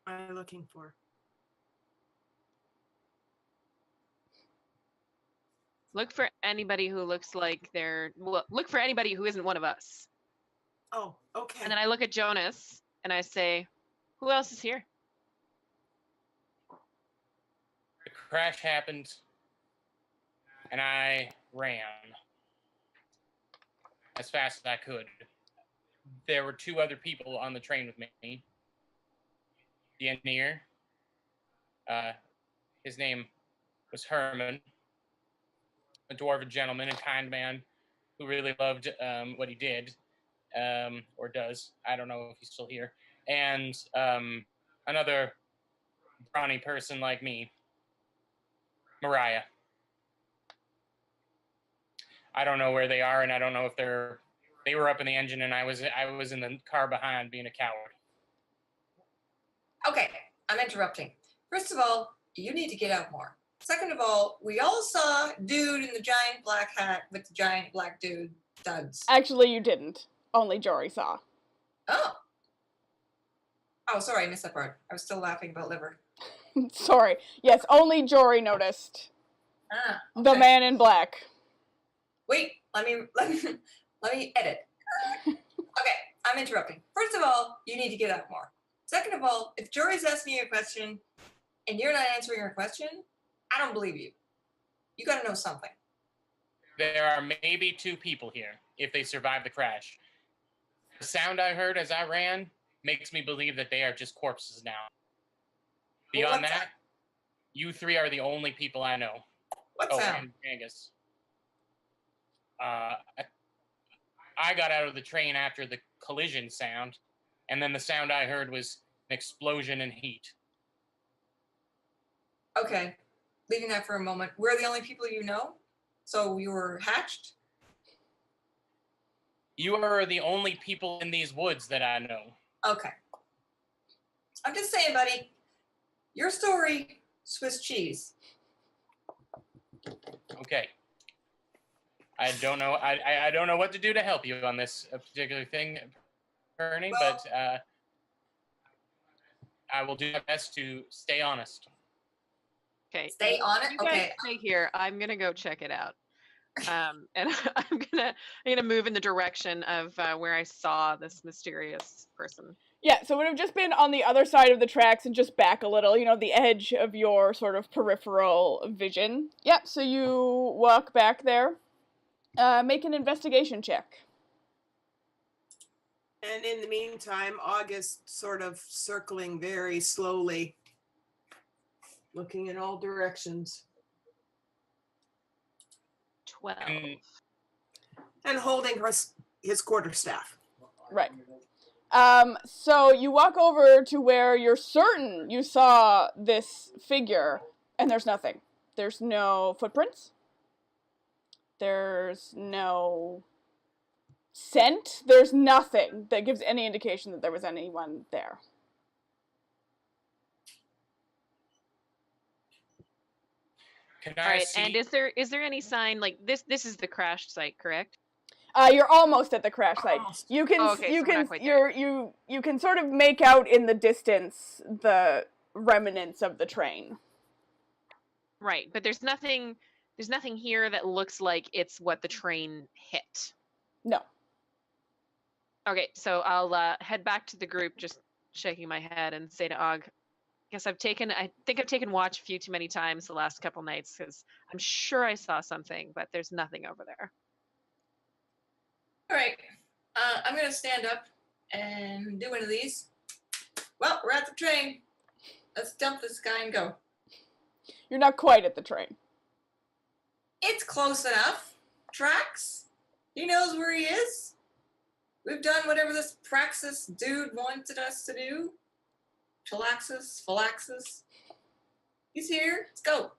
What am I looking for? Look for anybody who looks like look for anybody who isn't one of us. Oh, okay. And then I look at Jonas and I say, "Who else is here?" The crash happened, and I ran as fast as I could. There were 2 other people on the train with me. The engineer, his name was Herman, a dwarven gentleman and kind man who really loved what he did, or does. I don't know if he's still here. And another brawny person like me, Mariah. I don't know where they are, and I don't know if they were up in the engine, and I was in the car behind being a coward. Okay, I'm interrupting. First of all, you need to get out more. Second of all, we all saw dude in the giant black hat with the giant black dude duds. Actually, you didn't. Only Jory saw. Oh. Oh, sorry, I missed that part. I was still laughing about liver. Sorry. Yes, only Jory noticed. Ah, The okay. man in black. Wait, let me edit. Okay, I'm interrupting. First of all, you need to get out more. Second of all, if Jory's asking you a question and you're not answering her question, I don't believe you. You gotta know something. There are maybe 2 people here, if they survive the crash. The sound I heard as I ran makes me believe that they are just corpses now. Beyond what's that, you 3 are the only people I know. What sound? And Angus. I got out of the train after the collision sound, and then the sound I heard was an explosion and heat. Okay, leaving that for a moment. We're the only people you know? So you were hatched? You are the only people in these woods that I know. Okay. I'm just saying, buddy, your story, Swiss cheese. Okay. I don't know. I don't know what to do to help you on this particular thing, Bernie, Well, but I will do my best to stay honest. Okay. Stay on it? You guys Okay. stay here. I'm gonna go check it out. And I'm gonna move in the direction of where I saw this mysterious person. Yeah, so it would have just been on the other side of the tracks and just back a little, the edge of your sort of peripheral vision. Yep, so you walk back there. Make an investigation check. And in the meantime, August sort of circling very slowly, looking in all directions. 12. And holding his quarterstaff. Right. So you walk over to where you're certain you saw this figure, and there's nothing. There's no footprints. There's no scent. There's nothing that gives any indication that there was anyone there. Can All I right. see? And is there any sign like this? This is the crash site, correct? You're almost at the crash site. Almost. You can Oh, okay, so we're not quite there. you can sort of make out in the distance the remnants of the train. Right, but there's nothing here that looks like it's what the train hit. No. Okay, so I'll head back to the group, just shaking my head, and say to Og, I think I've taken watch a few too many times the last couple nights, because I'm sure I saw something, but there's nothing over there. All right. I'm going to stand up and do one of these. Well, we're at the train. Let's dump this guy and go. You're not quite at the train. It's close enough. Tracks. He knows where he is. We've done whatever this Praxis dude wanted us to do. Phalaxis. He's here. Let's go.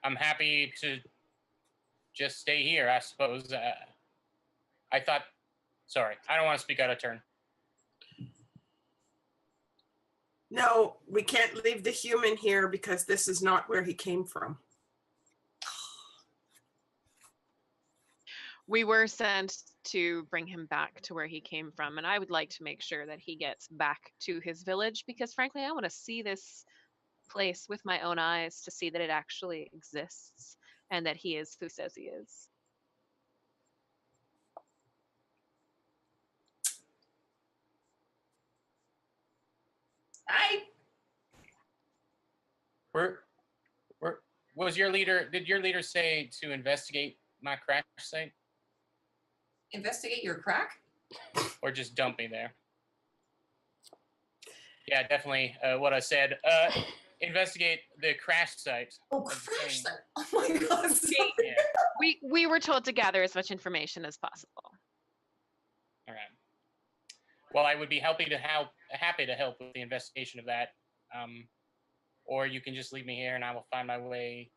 I'm happy to just stay here, I suppose. I thought. Sorry, I don't want to speak out of turn. No, we can't leave the human here because this is not where he came from. We were sent to bring him back to where he came from, and I would like to make sure that he gets back to his village, because frankly, I want to see this place with my own eyes to see that it actually exists and that he is who says he is. Was your leader? Did your leader say to investigate my crash site, Investigate your crack? or just dump me there? Yeah, definitely. What I said. Investigate the crash site. Oh, crash site. Oh my god. Sorry. Yeah. We were told to gather as much information as possible. All right. Well, I would be happy to help with the investigation of that. Or you can just leave me here, and I will find my way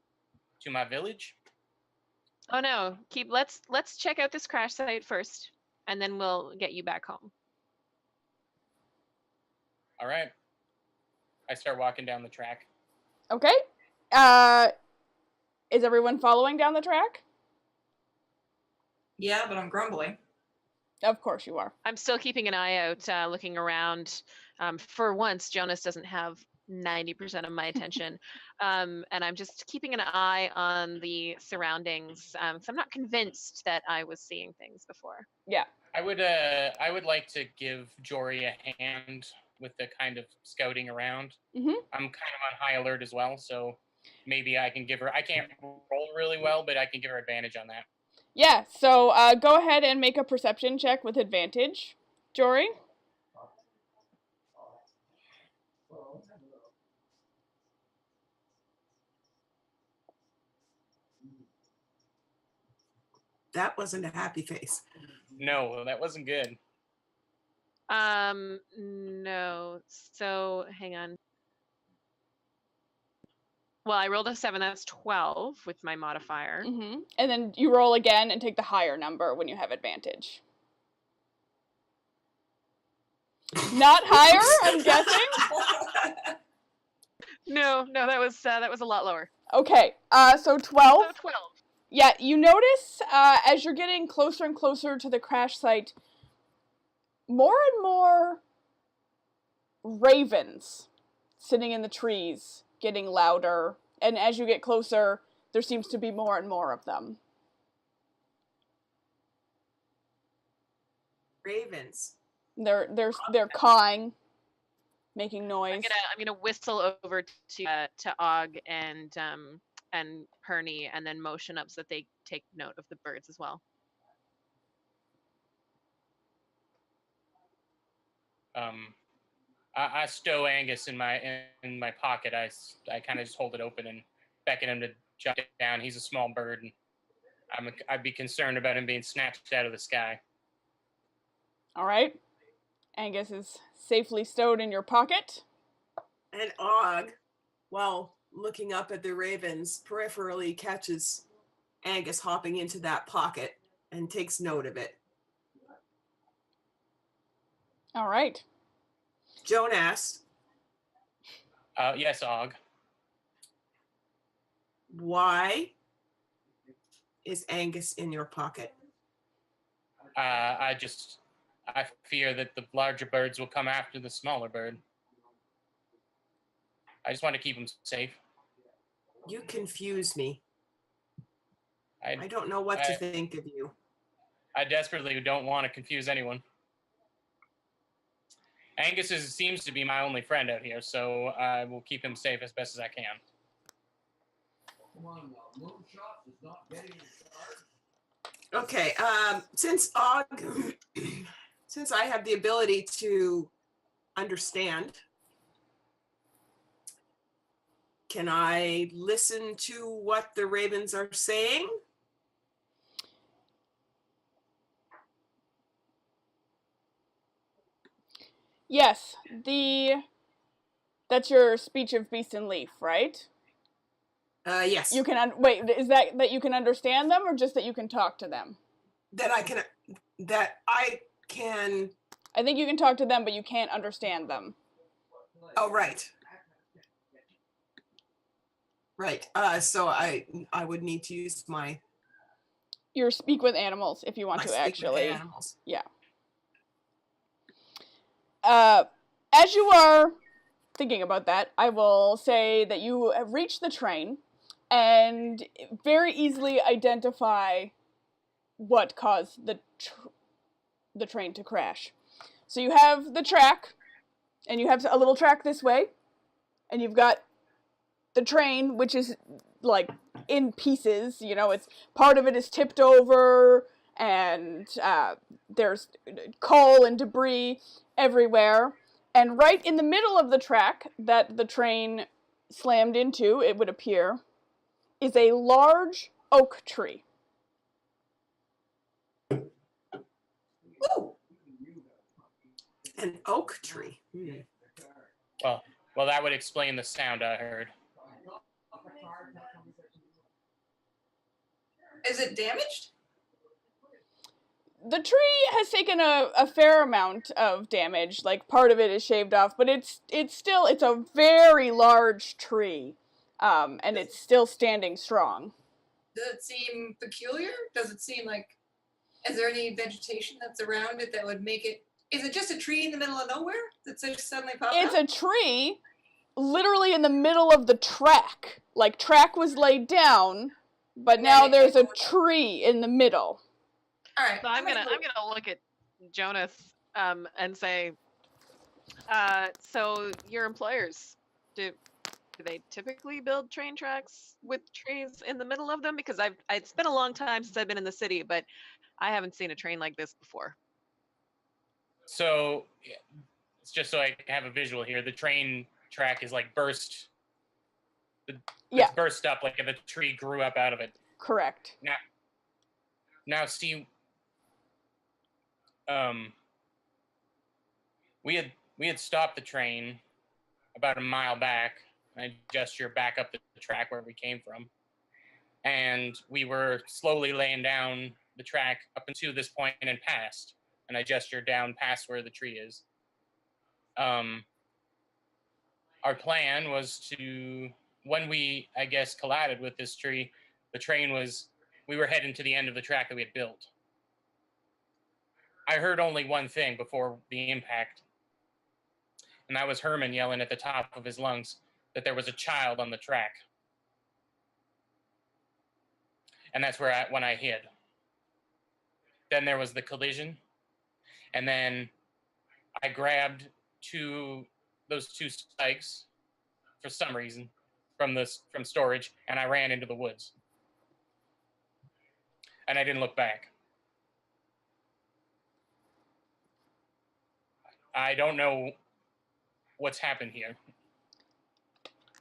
to my village. Oh no, let's check out this crash site first, and then we'll get you back home. All right. I start walking down the track. Okay. Is everyone following down the track? Yeah, but I'm grumbling. Of course you are. I'm still keeping an eye out, looking around. For once, Jonas doesn't have 90% of my attention, and I'm just keeping an eye on the surroundings. So I'm not convinced that I was seeing things before. Yeah. I would like to give Jory a hand with the kind of scouting around. Mm-hmm. I'm kind of on high alert as well, so maybe I can give her. I can't roll really well, but I can give her advantage on that. Yeah. So go ahead and make a perception check with advantage, Jory. That wasn't a happy face. No, that wasn't good. No. So hang on. Well, I rolled a 7. That's 12 with my modifier. Mm-hmm. And then you roll again and take the higher number when you have advantage. Not higher, I'm guessing. No, that was a lot lower. Okay. So 12. So 12. Yeah, you notice as you're getting closer and closer to the crash site, more and more ravens sitting in the trees, getting louder, and as you get closer, there seems to be more and more of them. Ravens. They're cawing, making noise. I'm gonna whistle over to Og and Perny, and then motion up so that they take note of the birds as well. I stow Angus in my pocket. I kind of just hold it open and beckon him to jump down. He's a small bird, and I'd be concerned about him being snatched out of the sky. All right. Angus is safely stowed in your pocket. And Og, while looking up at the ravens, peripherally catches Angus hopping into that pocket and takes note of it. All right. Joan asks, Yes, Og. why is Angus in your pocket? I fear that the larger birds will come after the smaller bird. I just want to keep them safe. You confuse me. I I don't know what to think of you. desperately don't want to confuse anyone. Angus seems to be my only friend out here, so I will keep him safe as best as I can. Okay, since Og, since I have the ability to understand, can I listen to what the ravens are saying? Yes, that's your speech of beast and leaf, right? Yes. You can wait. Is that you can understand them, or just that you can talk to them? That I can. I think you can talk to them, but you can't understand them. Oh, right. Right. So I would need to use Your speak with animals if you want to speak actually. with animals. Yeah. As you are thinking about that, I will say that you have reached the train and very easily identify what caused the train to crash. So you have the track, and you have a little track this way, and you've got the train, which is like in pieces. You know, it's part of it is tipped over, and there's coal and debris everywhere. And right in the middle of the track that the train slammed into, it would appear, is a large oak tree. Ooh. An oak tree. Well, that would explain the sound I heard. Is it damaged? The tree has taken a fair amount of damage. Like, part of it is shaved off, but it's a very large tree, and it's still standing strong. Does it seem peculiar? Does it seem like, is there any vegetation that's around it that would make it, is it just a tree in the middle of nowhere that's just suddenly popped It's up? a tree literally in the middle of the track. Like, track was laid down, but now there's a tree in the middle. All right. So I'm gonna look at Jonas and say, so your employers, do they typically build train tracks with trees in the middle of them? Because it's been a long time since I've been in the city, but I haven't seen a train like this before. So it's just so I have a visual here. The train track is like burst. It's burst up like the tree grew up out of it. Correct. Now, see, we had stopped the train about a mile back. I gesture back up the track where we came from, and we were slowly laying down the track up until this point and past. And I gesture down past where the tree is. Our plan was to, when we, I guess, collided with this tree, we were heading to the end of the track that we had built. I heard only one thing before the impact, and that was Herman yelling at the top of his lungs that there was a child on the track. And that's when I hid. Then there was the collision, and then I grabbed those two spikes for some reason from storage, and I ran into the woods. And I didn't look back. I don't know what's happened here.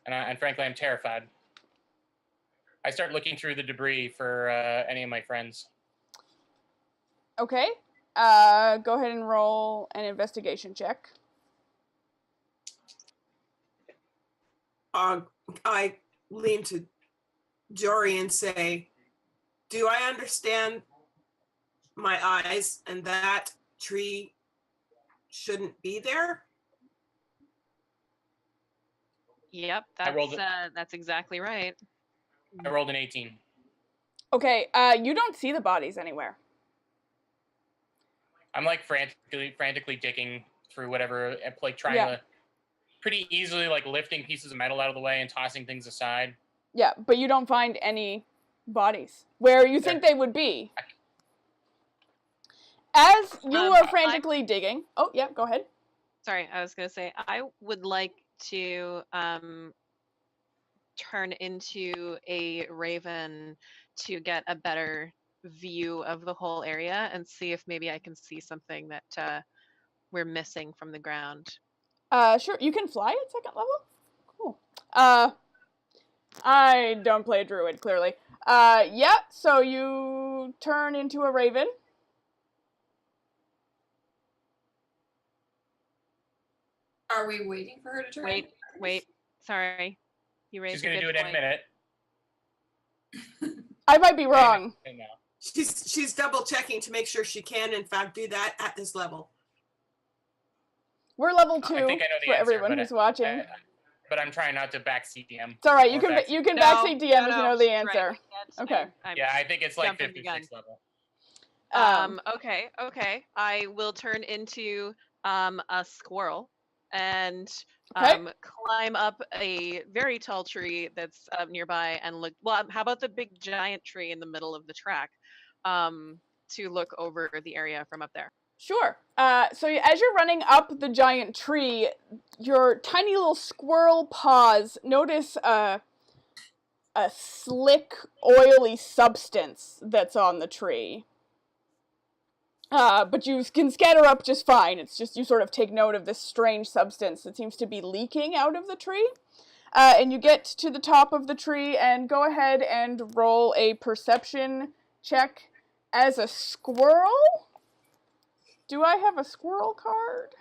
And frankly, I'm terrified. I start looking through the debris for any of my friends. Okay. Go ahead and roll an investigation check. I lean to Jory and say, do I understand my eyes and that tree shouldn't be there? Yep, I rolled that's exactly right. I rolled an 18. Okay, you don't see the bodies anywhere. I'm like frantically digging through whatever, like trying Yeah. to pretty easily like lifting pieces of metal out of the way and tossing things aside. Yeah, but you don't find any bodies where you think they would be. As you are frantically digging. Oh, yeah, go ahead. Sorry, I was going to say, I would like to turn into a raven to get a better view of the whole area and see if maybe I can see something that we're missing from the ground. Sure, you can fly at second level? Cool. I don't play a druid, clearly. Yeah, so you turn into a raven. Are we waiting for her to turn? Wait. Sorry. You raised She's gonna a do good it in a point. minute. I might be wrong. And now. She's double checking to make sure she can in fact do that at this level. We're level I 2 think I know the for answer, everyone but who's watching. But I'm trying not to backseat DM. It's all right. You Or can backseat. you can No, backseat DM if no, you know the right, answer. we can't. Okay. I'm Yeah, I think it's like jumping 5th the or gun. 6th level. Okay. I will turn into a squirrel and Okay. climb up a very tall tree that's nearby and look. Well, how about the big giant tree in the middle of the track? To look over the area from up there. Sure. So as you're running up the giant tree, your tiny little squirrel paws notice a slick, oily substance that's on the tree. But you can scatter up just fine. It's just you sort of take note of this strange substance that seems to be leaking out of the tree. And you get to the top of the tree and go ahead and roll a perception check as a squirrel. Do I have a squirrel card?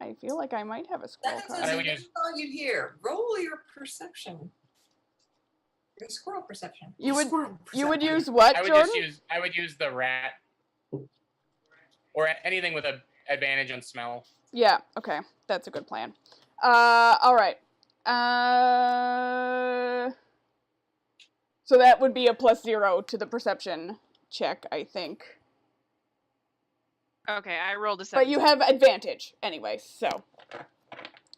I feel like I might have a squirrel That card. doesn't all you hear. Roll your perception. Your squirrel perception. You would Perception. use what, Jordan? I would use the rat. Or anything with an advantage on smell. Yeah, okay. That's a good plan. Alright. So that would be a +0 to the perception check, I think. Okay, I rolled a 7. But you have advantage anyway, so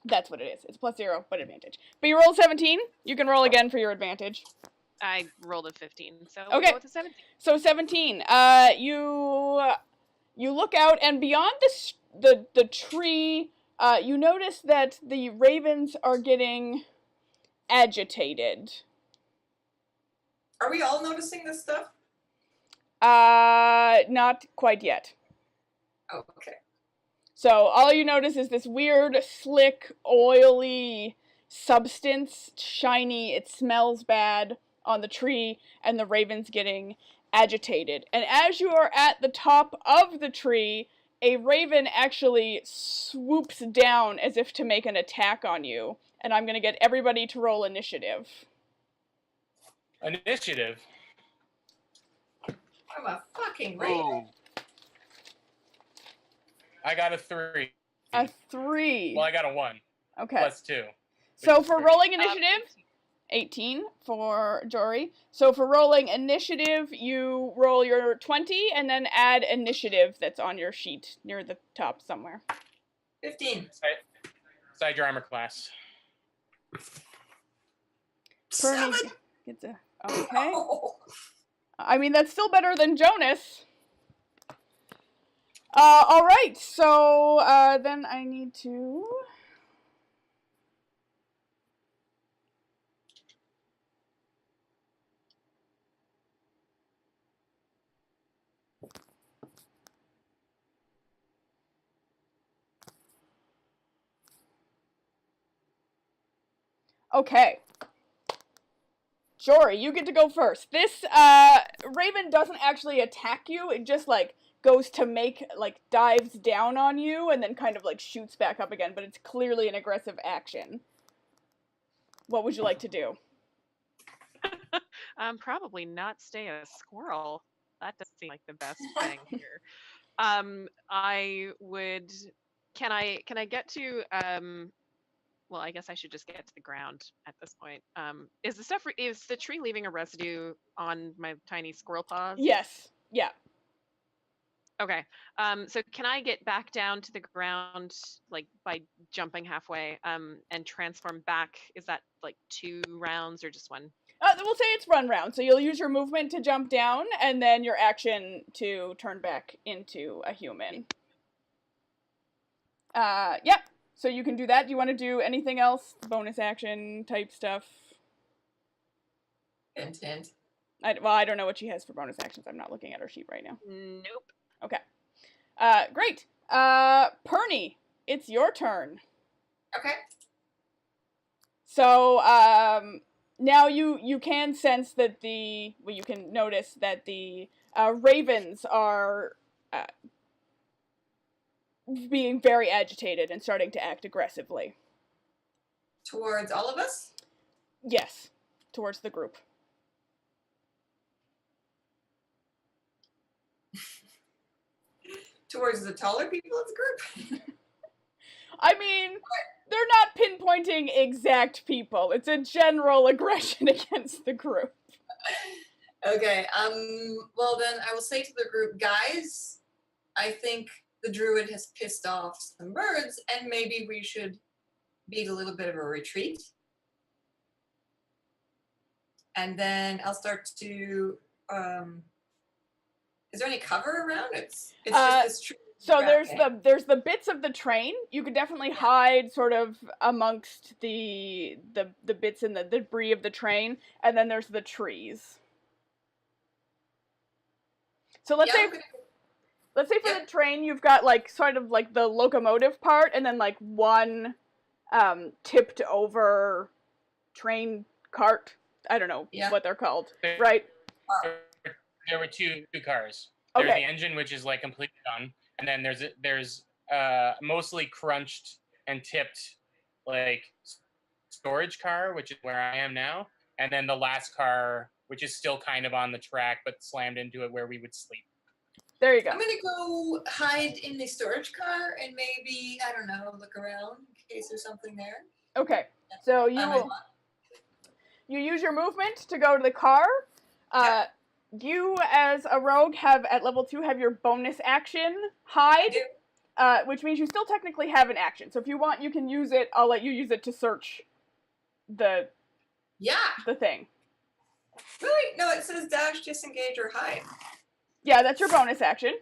that's what it is. It's +0, but advantage. But you rolled 17. You can roll again for your advantage. I rolled a 15, so Okay. we'll go with a 17. So 17. You look out, and beyond the tree, you notice that the ravens are getting agitated. Are we all noticing this stuff? Not quite yet. Oh, okay. So all you notice is this weird, slick, oily substance, shiny, it smells bad on the tree, and the raven's getting agitated. And as you are at the top of the tree, a raven actually swoops down as if to make an attack on you. And I'm going to get everybody to roll initiative. Initiative? I'm a fucking raven. Ooh. I got a 3. A 3. Well, I got a 1. Okay. +2. So for rolling initiative, 18 for Jory. So for rolling initiative, you roll your 20 and then add initiative that's on your sheet near the top somewhere. 15. Side your armor class. Perny 7. gets a okay. Oh. I mean, that's still better than Jonas. All right. So then I need to. Okay. Jory, you get to go first. This raven doesn't actually attack you. It just like goes to make like dives down on you and then kind of like shoots back up again, but it's clearly an aggressive action. What would you like to do? Probably not stay a squirrel. That doesn't seem like the best thing here. I would. Can I get to well, I guess I should just get to the ground at this point. Is the tree leaving a residue on my tiny squirrel paws? Yes. Yeah. Okay. So can I get back down to the ground, like by jumping halfway, and transform back? Is that like 2 rounds or just 1? We'll say it's run round. So you'll use your movement to jump down, and then your action to turn back into a human. Yep. So you can do that. Do you want to do anything else? Bonus action type stuff? Hint, hint. I don't know what she has for bonus actions. I'm not looking at her sheet right now. Nope. Okay. Great. Perny, it's your turn. Okay. So, now you can sense that you can notice that the ravens are being very agitated and starting to act aggressively. Towards all of us? Yes, towards the group. Towards the taller people of the group? I mean, they're not pinpointing exact people. It's a general aggression against the group. Okay, well then I will say to the group, guys, I think the druid has pissed off some birds and maybe we should beat a little bit of a retreat. And then I'll start to, is there any cover around? It's just this tree. So Okay. there's the bits of the train. You could definitely hide sort of amongst the bits in the debris of the train, and then there's the trees. So let's say for the train you've got like sort of like the locomotive part, and then like one tipped over train cart. I don't know what they're called, right? There were two cars. There's Okay. the engine, which is like completely done, and then there's mostly crunched and tipped like storage car, which is where I am now, and then the last car, which is still kind of on the track but slammed into it where we would sleep. There you go. I'm gonna go hide in the storage car and maybe, I don't know, look around in case there's something there. Okay. So you use your movement to go to the car. You, as a rogue, have at level 2 have your bonus action hide, which means you still technically have an action. So if you want, you can use it. I'll let you use it to search the thing. Really? No, it says dash, disengage, or hide. Yeah, that's your bonus action.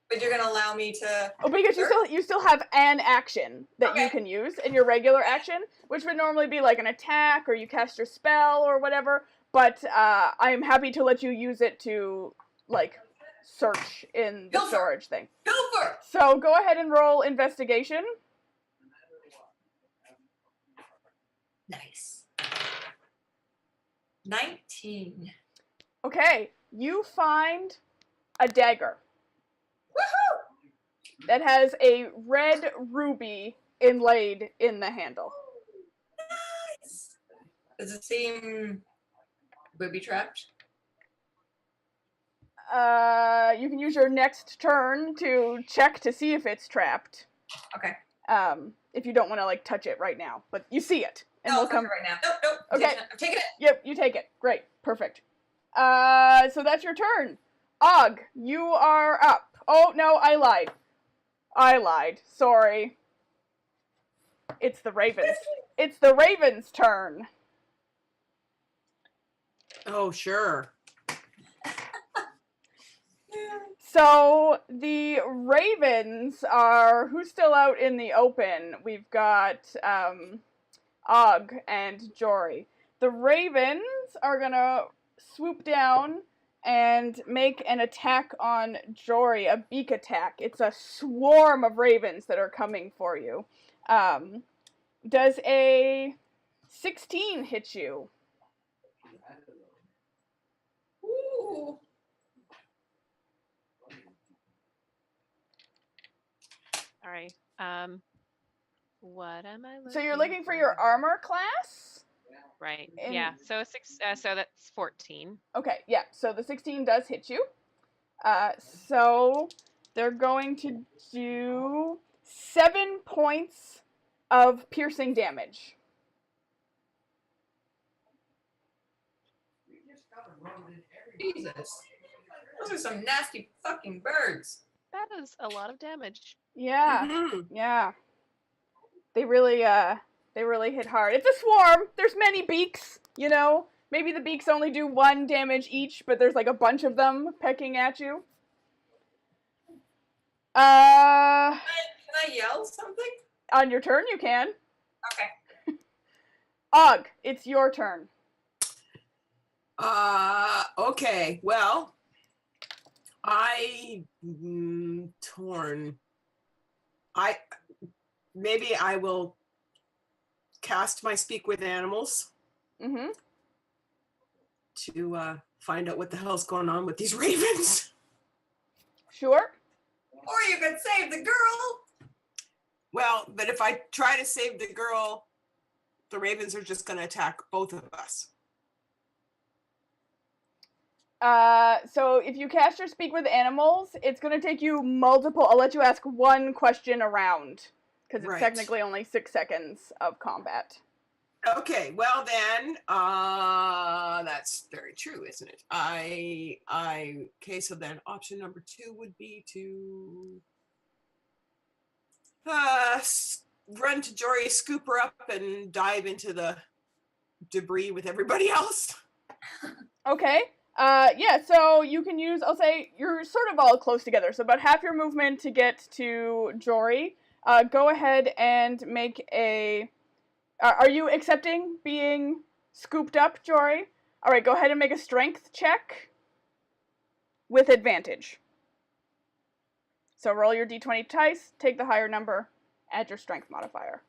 But you're gonna allow me to. Oh, because you still have an action that you can use in your regular action, which would normally be like an attack or you cast your spell or whatever. But I am happy to let you use it to, like, search in the storage thing. Go for it! So go ahead and roll investigation. Nice. 19. Okay, you find a dagger. Woohoo! That has a red ruby inlaid in the handle. Nice! Does it seem booby trapped? You can use your next turn to check to see if it's trapped. Okay. If you don't want to like touch it right now, but you see it, and No, we'll come right now. Nope. Okay. I'm taking it. Yep, you take it. Great, perfect. So that's your turn. Og, you are up. Oh no, I lied. Sorry. It's the ravens. It's the ravens' turn. Oh, sure. So the ravens are, who's still out in the open? We've got Og and Jory. The ravens are gonna swoop down and make an attack on Jory, a beak attack. It's a swarm of ravens that are coming for you. Does a 16 hit you? Ooh. All right. What am I looking So you're looking for your armor class? Right. in- Yeah. So so that's 14. Okay, yeah, so the 16 does hit you. So they're going to do 7 points of piercing damage. Jesus. Those are some nasty fucking birds. That is a lot of damage. Yeah, Mhm. yeah. They really hit hard. It's a swarm. There's many beaks, you know. Maybe the beaks only do 1 damage each, but there's like a bunch of them pecking at you. Can I yell something? On your turn, you can. Okay. Og, it's your turn. Okay. Well, torn. Maybe I will cast my speak with animals Mm-hmm. to find out what the hell's going on with these ravens. Sure. Or you could save the girl. Well, but if I try to save the girl, the ravens are just going to attack both of us. So if you cast your speak with animals, it's going to take you multiple. I'll let you ask 1 question a round because it's Right. technically only 6 seconds of combat. Okay, well then, that's very true, isn't it? Okay, so then option number 2 would be to run to Jory, scoop her up, and dive into the debris with everybody else. Okay. Yeah, so you can use, I'll say, you're sort of all close together, so about half your movement to get to Jory. Go ahead and make a... are you accepting being scooped up, Jory? Alright, go ahead and make a strength check with advantage. So roll your d20 dice, take the higher number, add your strength modifier.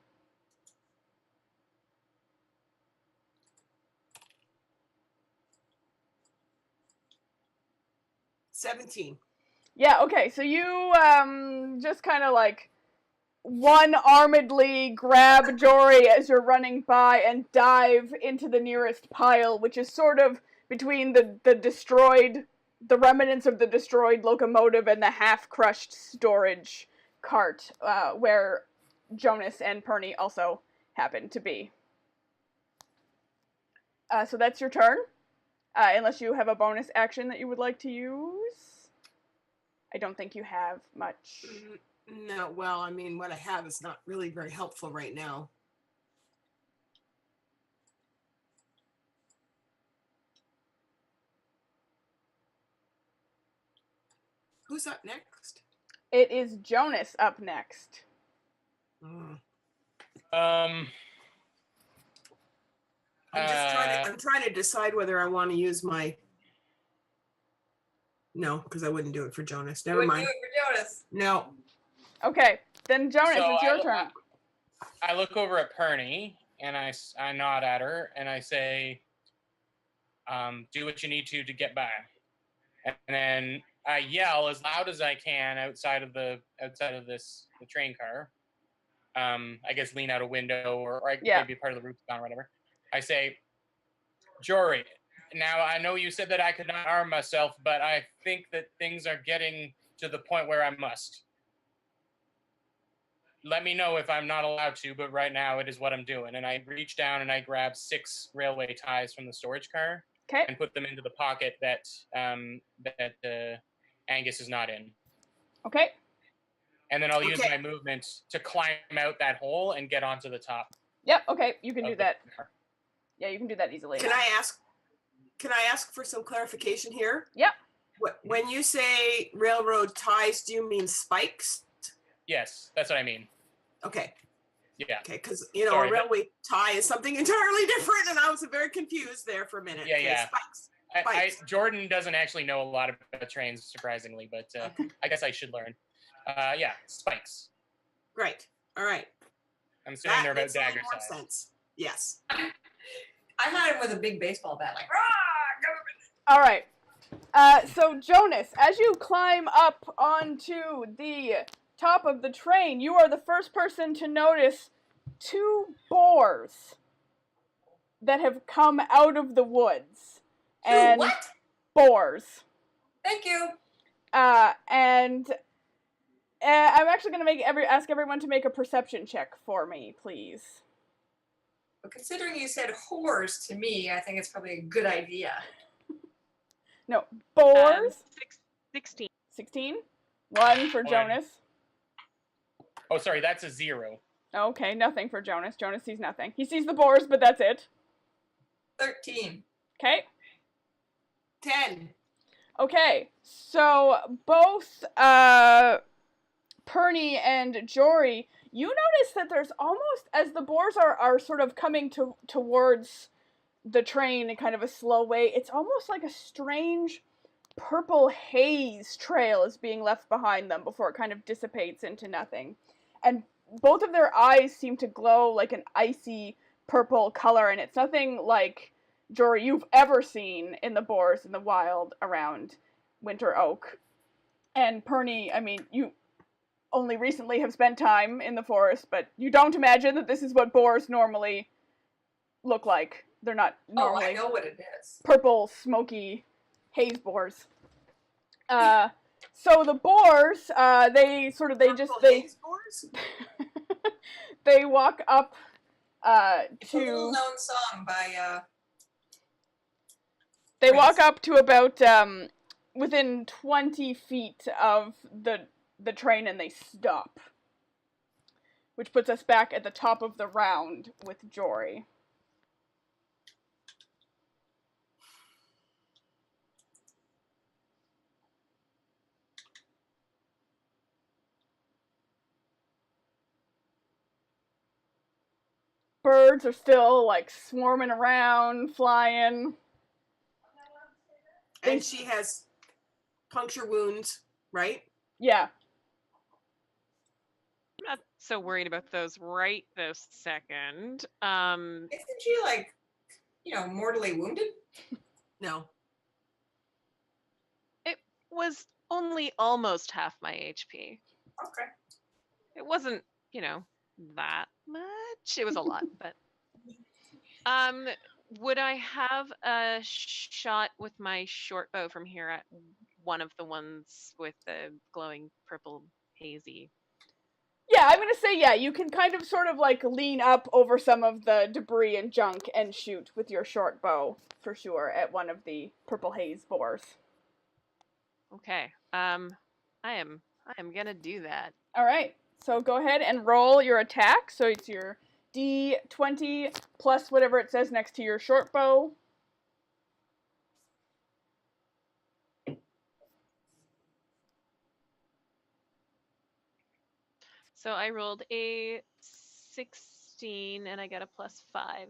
$17. Yeah, okay, so you just kind of like one-armedly grab Jory as you're running by and dive into the nearest pile, which is sort of between the remnants of the destroyed locomotive and the half-crushed storage cart, where Jonas and Perny also happen to be. So that's your turn, unless you have a bonus action that you would like to use. I don't think you have much. No, well, I mean, what I have is not really very helpful right now. Who's up next? It is Jonas up next. Mm. Um. I'm trying to decide whether I want to use my... No, because I wouldn't do it for Jonas. Never Wouldn't mind. do it for Jonas. No. Okay, then Jonas, So it's your turn. I look over at Perny and I nod at her and I say, "Do what you need to get by." And then I yell as loud as I can outside of the train car. I guess lean out a window or maybe part of the roof's gone or whatever. I say, "Jory, now I know you said that I could not arm myself, but I think that things are getting to the point where I must. Let me know if I'm not allowed to, but right now it is what I'm doing." And I reach down and I grab 6 railway ties from the storage car Okay. and put them into the pocket that Angus is not in. Okay. And then I'll use Okay. my movement to climb out that hole and get onto the top. Yep. Okay, you can of do the that. car. Yeah, you can do that easily. Can I ask for some clarification here? Yep. When you say railroad ties, do you mean spikes? Yes, that's what I mean. Okay. Yeah. Okay, because Sorry, a railway tie is something entirely different, and I was very confused there for a minute. Yeah, Okay, yeah. Spikes. Jordan doesn't actually know a lot about trains, surprisingly, but I guess I should learn. Yeah, spikes. Great. All right. I'm assuming they're about makes a little dagger more size. sense. Yes. I had him with a big baseball bat, like, rah, All right. So Jonas, as you climb up onto the top of the train, you are the first person to notice 2 boars that have come out of the woods. And what? boars. Thank you. And I'm actually going to ask everyone to make a perception check for me, please. But considering you said whores to me, I think it's probably a good idea. No, boars. 16. 16. 1 for One. Jonas. Oh, sorry, that's a 0. Okay, nothing for Jonas. Jonas sees nothing. He sees the boars, but that's it. 13. Okay. 10. Okay, so both Perny and Jory, you notice that there's almost, as the boars are sort of coming towards the train in kind of a slow way, it's almost like a strange purple haze trail is being left behind them before it kind of dissipates into nothing. And both of their eyes seem to glow like an icy purple color, and it's nothing like, Jory, you've ever seen in the boars in the wild around Winteroak. And Perny, I mean, you only recently have spent time in the forest, but you don't imagine that this is what boars normally look like. They're not normally I know what it is. purple, smoky haze boars. So the boars, they Haze boars? they walk up It's a little known song by they Prince. walk up to about within 20 feet of the train, and they stop, which puts us back at the top of the round with Jory. Birds are still like swarming around, flying. And she has puncture wounds, right? Yeah. I'm not so worried about those right this second. Isn't she like, mortally wounded? No. It was only almost half my HP. Okay. It wasn't, that much. It was a lot, but would I have a shot with my short bow from here at one of the ones with the glowing purple hazy? Yeah, I'm gonna say yeah, you can kind of sort of like lean up over some of the debris and junk and shoot with your short bow, for sure, at one of the purple haze boars. Okay. I am gonna do that. Alright, so go ahead and roll your attack. So it's your D20 plus whatever it says next to your short bow. So I rolled a 16 and I got a +5,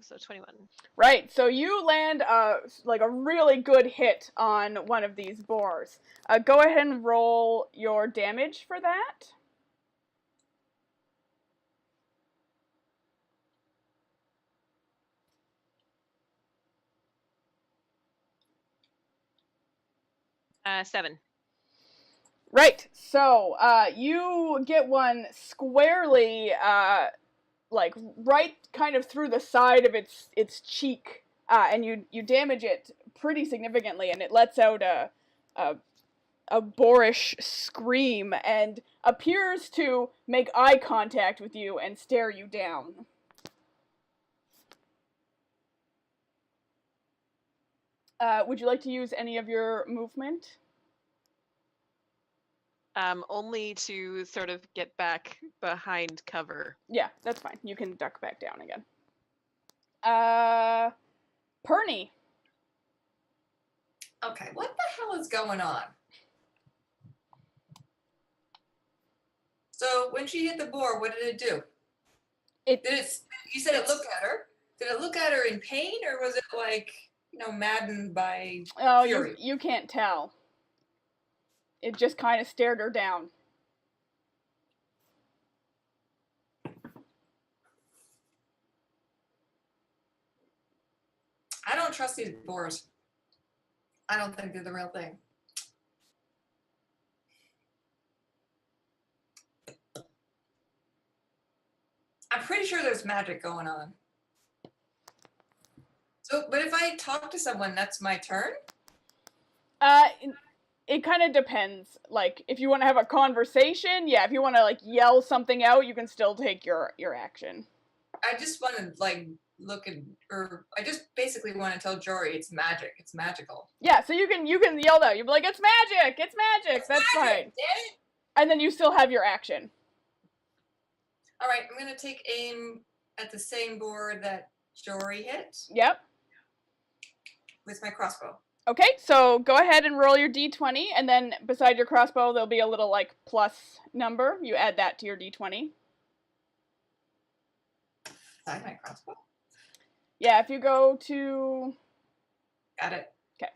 so 21. Right, so you land like a really good hit on one of these boars. Go ahead and roll your damage for that. Seven. Right, so you get one squarely, like right kind of through the side of its cheek, and you damage it pretty significantly, and it lets out a boorish scream and appears to make eye contact with you and stare you down. Would you like to use any of your movement? Only to sort of get back behind cover. Yeah, that's fine. You can duck back down again. Perny. Okay, what the hell is going on? So when she hit the boar, what did it do? You said it looked at her. Did it look at her in pain, or was it like, maddened by fury? You can't tell. It just kind of stared her down. I don't trust these boars. I don't think they're the real thing. I'm pretty sure there's magic going on. So, but if I talk to someone, that's my turn? it kind of depends. Like, if you want to have a conversation, yeah, if you want to, like, yell something out, you can still take your action. I just want to like look at, or I just basically want to tell Jory it's magic. It's magical. Yeah, so you can yell that. You'll be like, it's magic! It's magic! It's That's magic, fine. damn it! And then you still have your action. All right, I'm gonna take aim at the same board that Jory hit Yep. with my crossbow. Okay, so go ahead and roll your d20, and then beside your crossbow, there'll be a little, like, plus number. You add that to your d20. Side my crossbow. Yeah, if you go to... Got it. Okay.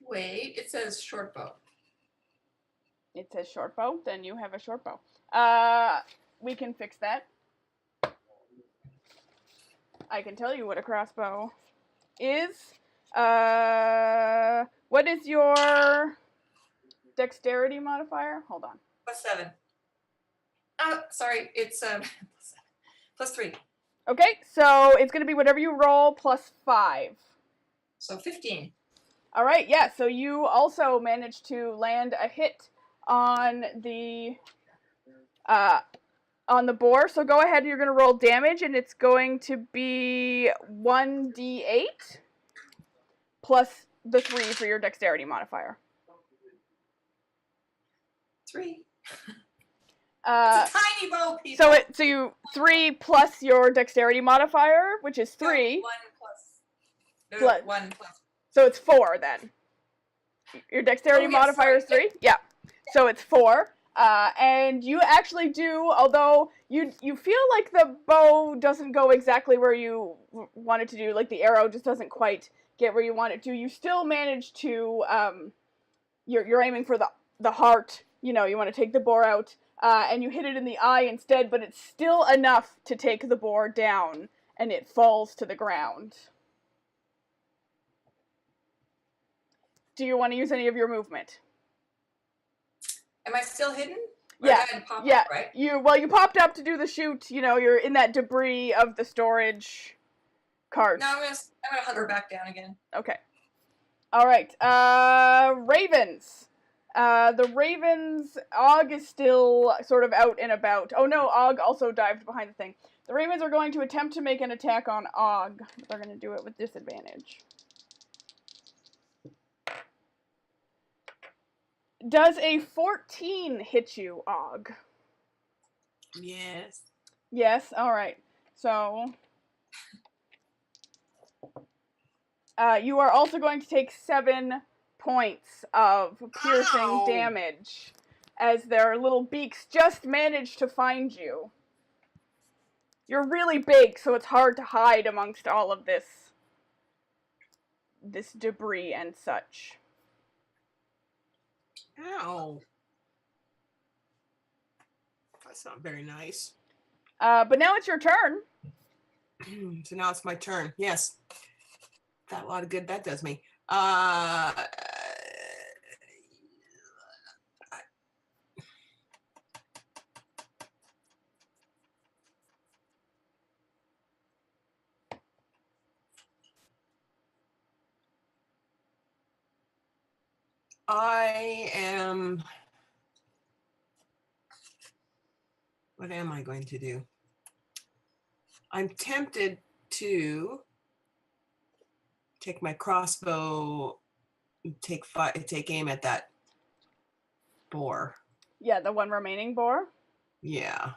Wait, it says short bow. It says short bow, then you have a short bow. We can fix that. I can tell you what a crossbow is. What is your dexterity modifier? Hold on. +7. Oh, sorry, it's +3. Okay, so it's going to be whatever you roll plus 5. So 15. All right, yeah, so you also managed to land a hit on the boar. So go ahead, you're going to roll damage, and it's going to be 1d8 plus the 3 for your dexterity modifier. 3. Uh, It's a tiny bow, people. so you 3 plus your dexterity modifier, which is 3. 1 plus. Plus- 1 plus. So it's 4 then. Your dexterity Oh, yes, modifier is sorry. 3? Yeah. So it's 4. And you actually do, although you feel like the bow doesn't go exactly where you want it to do, like the arrow just doesn't quite get where you want it to, you still manage to, you're aiming for the heart, you know, you want to take the boar out, and you hit it in the eye instead, but it's still enough to take the boar down, and it falls to the ground. Do you want to use any of your movement? Am I still hidden? Or Yeah, did I pop yeah. up, right? You popped up to do the shoot, you know, you're in that debris of the storage cart. No, I'm gonna hunker back down again. Okay. All right. Ravens. The ravens. Og is still sort of out and about. Oh no, Og also dived behind the thing. The ravens are going to attempt to make an attack on Og. But they're going to do it with disadvantage. Does a 14 hit you, Og? Yes. Yes. All right. So. You are also going to take 7 points of piercing Ow. damage as their little beaks just manage to find you. You're really big, so it's hard to hide amongst all of this debris and such. Ow. That's not very nice. But now it's your turn. So now it's my turn. Yes. Got a lot of good that does me. I am. What am I going to do? I'm tempted to take my crossbow, take aim at that boar. Yeah, the one remaining boar. Yeah.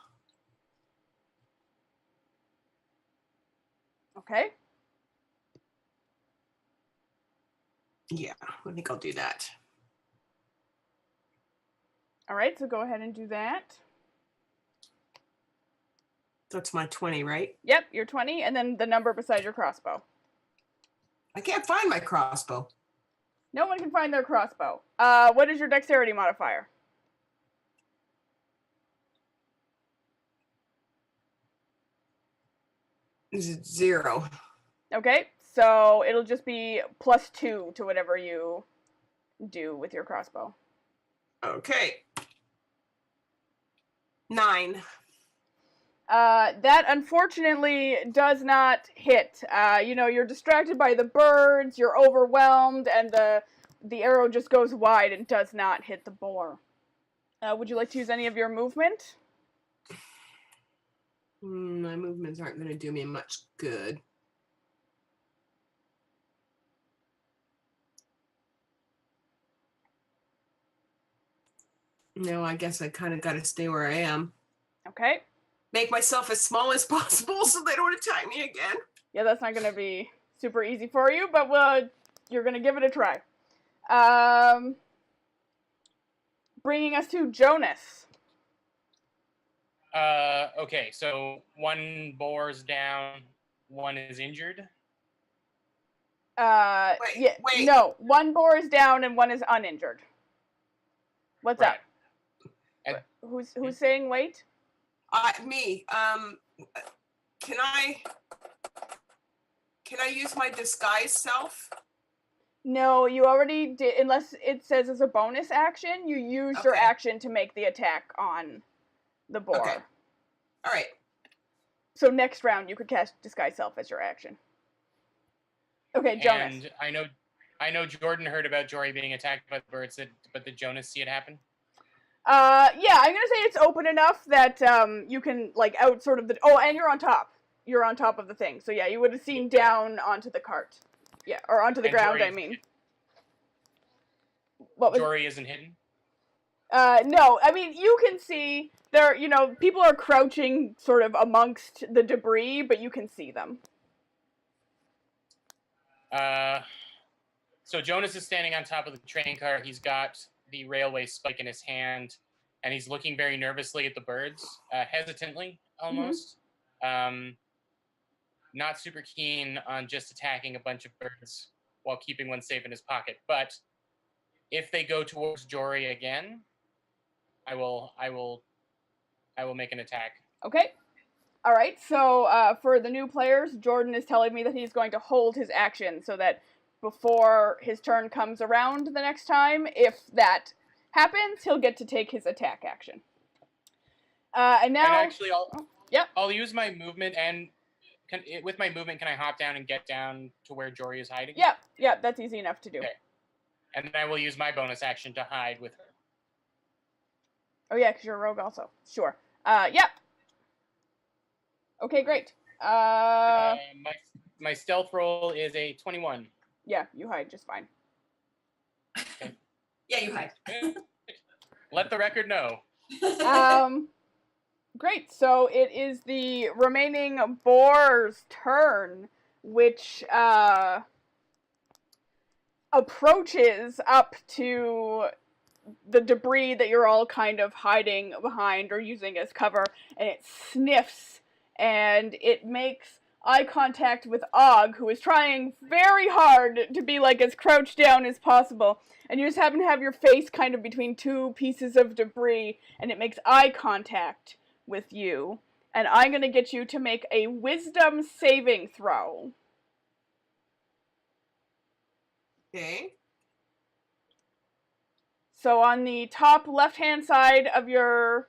Okay. Yeah, I think I'll do that. All right, so go ahead and do that. That's my 20, right? Yep, you're 20, and then the number beside your crossbow. I can't find my crossbow. No one can find their crossbow. What is your dexterity modifier? Is it 0? Okay, so it'll just be +2 to whatever you do with your crossbow. Okay. 9. That unfortunately does not hit. You're distracted by the birds, you're overwhelmed, and the arrow just goes wide and does not hit the boar. Would you like to use any of your movement? My movements aren't going to do me much good. No, I guess I kind of got to stay where I am. Okay. Make myself as small as possible so they don't attack me again. Yeah, that's not going to be super easy for you, but you're going to give it a try. Bringing us to Jonas. Okay, so one boar's down, one is injured. Wait. No, one boar is down and one is uninjured. What's Right. up? Who's saying wait? Me. Can I use my disguise self? No, you already did. Unless it says as a bonus action, you used your Okay. action to make the attack on the boar. Okay. All right. So next round, you could cast disguise self as your action. Okay, Jonas. And I know Jordan heard about Jory being attacked by the birds, but did Jonas see it happen? Yeah, I'm gonna say it's open enough that you can out sort of the. Oh, and you're on top. You're on top of the thing. So yeah, you would have seen down onto the cart. Yeah, or onto the And ground. Jory I mean. What was? Jory isn't hidden. No, I mean you can see there. People are crouching sort of amongst the debris, but you can see them. So Jonas is standing on top of the train car. He's got the railway spike in his hand, and he's looking very nervously at the birds, hesitantly almost. Not super keen on just attacking a bunch of birds while keeping one safe in his pocket. But if they go towards Jory again, I will make an attack. Okay. All right. So for the new players, Jordan is telling me that he's going to hold his action so that before his turn comes around the next time, if that happens, he'll get to take his attack action. And now, And actually, yep. I'll use my movement, and with my movement, can I hop down and get down to where Jory is hiding? Yeah, that's easy enough to do. Okay. And then I will use my bonus action to hide with her. Oh yeah, because you're a rogue also. Sure. Yep. Okay, great. My stealth roll is a 21. Yeah, you hide just fine. Yeah, you hide. Let the record know. Great. So it is the remaining boar's turn, which approaches up to the debris that you're all kind of hiding behind or using as cover, and it sniffs, and it makes eye contact with Og, who is trying very hard to be as crouched down as possible, and you just happen to have your face kind of between two pieces of debris, and it makes eye contact with you, and I'm going to get you to make a wisdom saving throw. Okay. So on the top left-hand side of your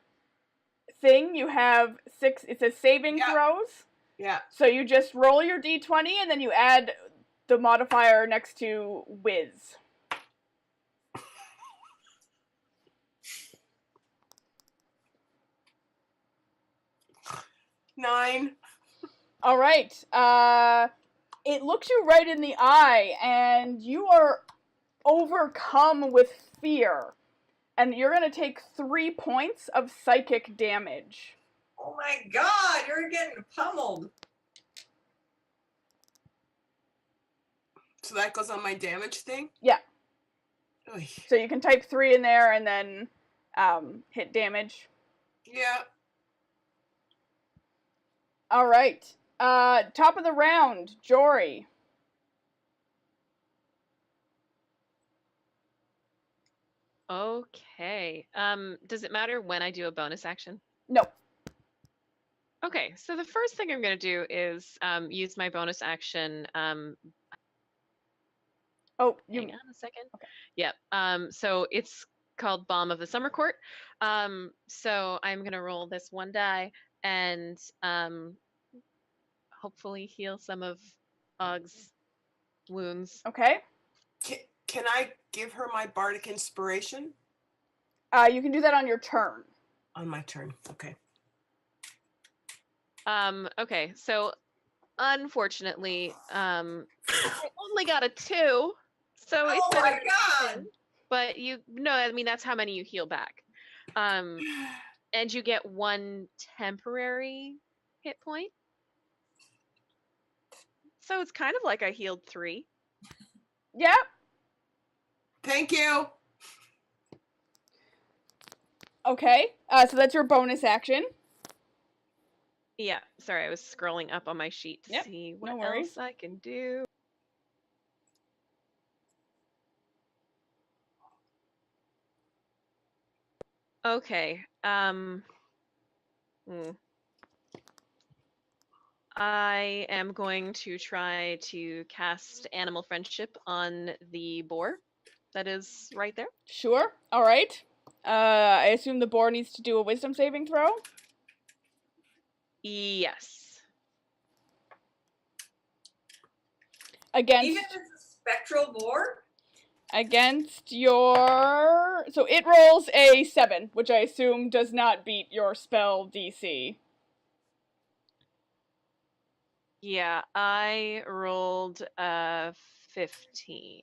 thing, you have 6, it says saving throws. Yeah. So you just roll your d20 and then you add the modifier next to whiz. Nine. All right. It looks you right in the eye, and you are overcome with fear. And you're going to take 3 points of psychic damage. Oh my god, you're getting pummeled. So that goes on my damage thing? Yeah. Oy. So you can type 3 in there and then hit damage. Yeah. All right. Top of the round, Jory. Okay. Does it matter when I do a bonus action? No. Okay, so the first thing I'm going to do is use my bonus action. Oh, Hang on a second. Okay. Yep. So it's called Balm of the Summer Court. So I'm going to roll this one die. and hopefully heal some of Og's wounds. Okay. Can I give her my bardic inspiration? You can do that on your turn. On my turn. Okay. Okay, so unfortunately, I only got a 2, so it's Oh better my than God! 10, but I mean that's how many you heal back. And you get 1 temporary hit point. So it's kind of like I healed 3. Yeah. Thank you. Okay. So that's your bonus action. Yeah, sorry, I was scrolling up on my sheet to Yep, see no what worries. else I can do. Okay. I am going to try to cast Animal Friendship on the boar that is right there. Sure. All right. I assume the boar needs to do a wisdom saving throw. Yes. Against Even as a spectral boar? against your, so it rolls a 7, which I assume does not beat your spell DC. Yeah, I rolled a 15.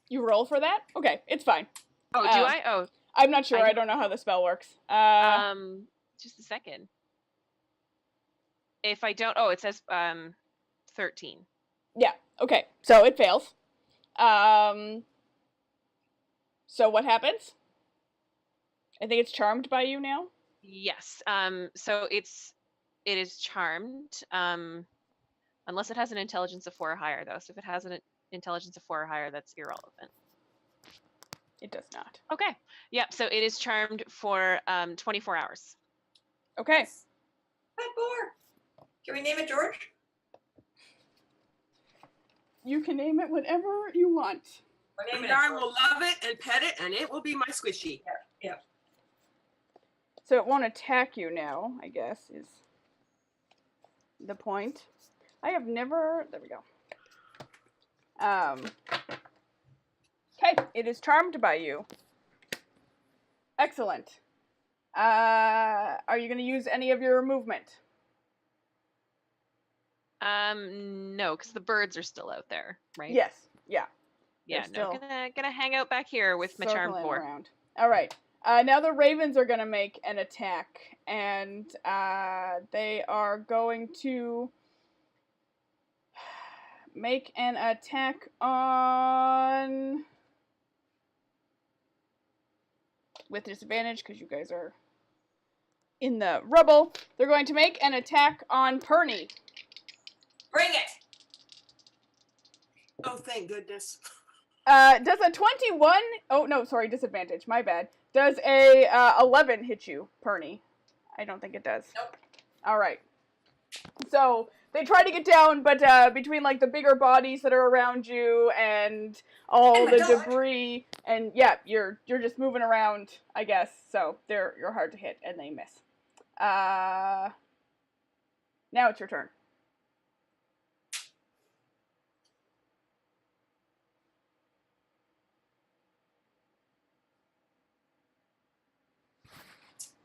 You roll for that? Okay, it's fine. Oh, do I? Oh, I'm not sure. I I don't- don't know how the spell works. just a second. If I don't, oh, it says 13. Yeah. Okay. So it fails. So what happens? I think it's charmed by you now. Yes. So it is charmed. Unless it has an intelligence of 4 or higher, though. So if it has an intelligence of 4 or higher, that's irrelevant. It does not. Okay. Yep. So it is charmed for 24 hours. Okay. Pet boar. Can we name it George? You can name it whatever you want. We're naming And it I George. will love it and pet it, and it will be my squishy. Yep. So it won't attack you now, I guess, is the point. I have never... There we go. Okay, it is charmed by you. Excellent. Are you going to use any of your movement? No, because the birds are still out there, right? Yes. Yeah. Yeah. they're No, still gonna hang out back here with my charmed circling boar. around. All right. Now the ravens are going to make an attack, and they are going to make an attack on... with disadvantage because you guys are in the rubble. They're going to make an attack on Perny. Bring it. Oh, thank goodness. Does a 21... Oh, no, sorry, disadvantage. My bad. Does a 11 hit you, Perny? I don't think it does. Nope. All right. So they try to get down, but between like the bigger bodies that are around you and all And my the dog. debris, and yeah, you're just moving around, I guess. So you're hard to hit, and they miss. Now it's your turn.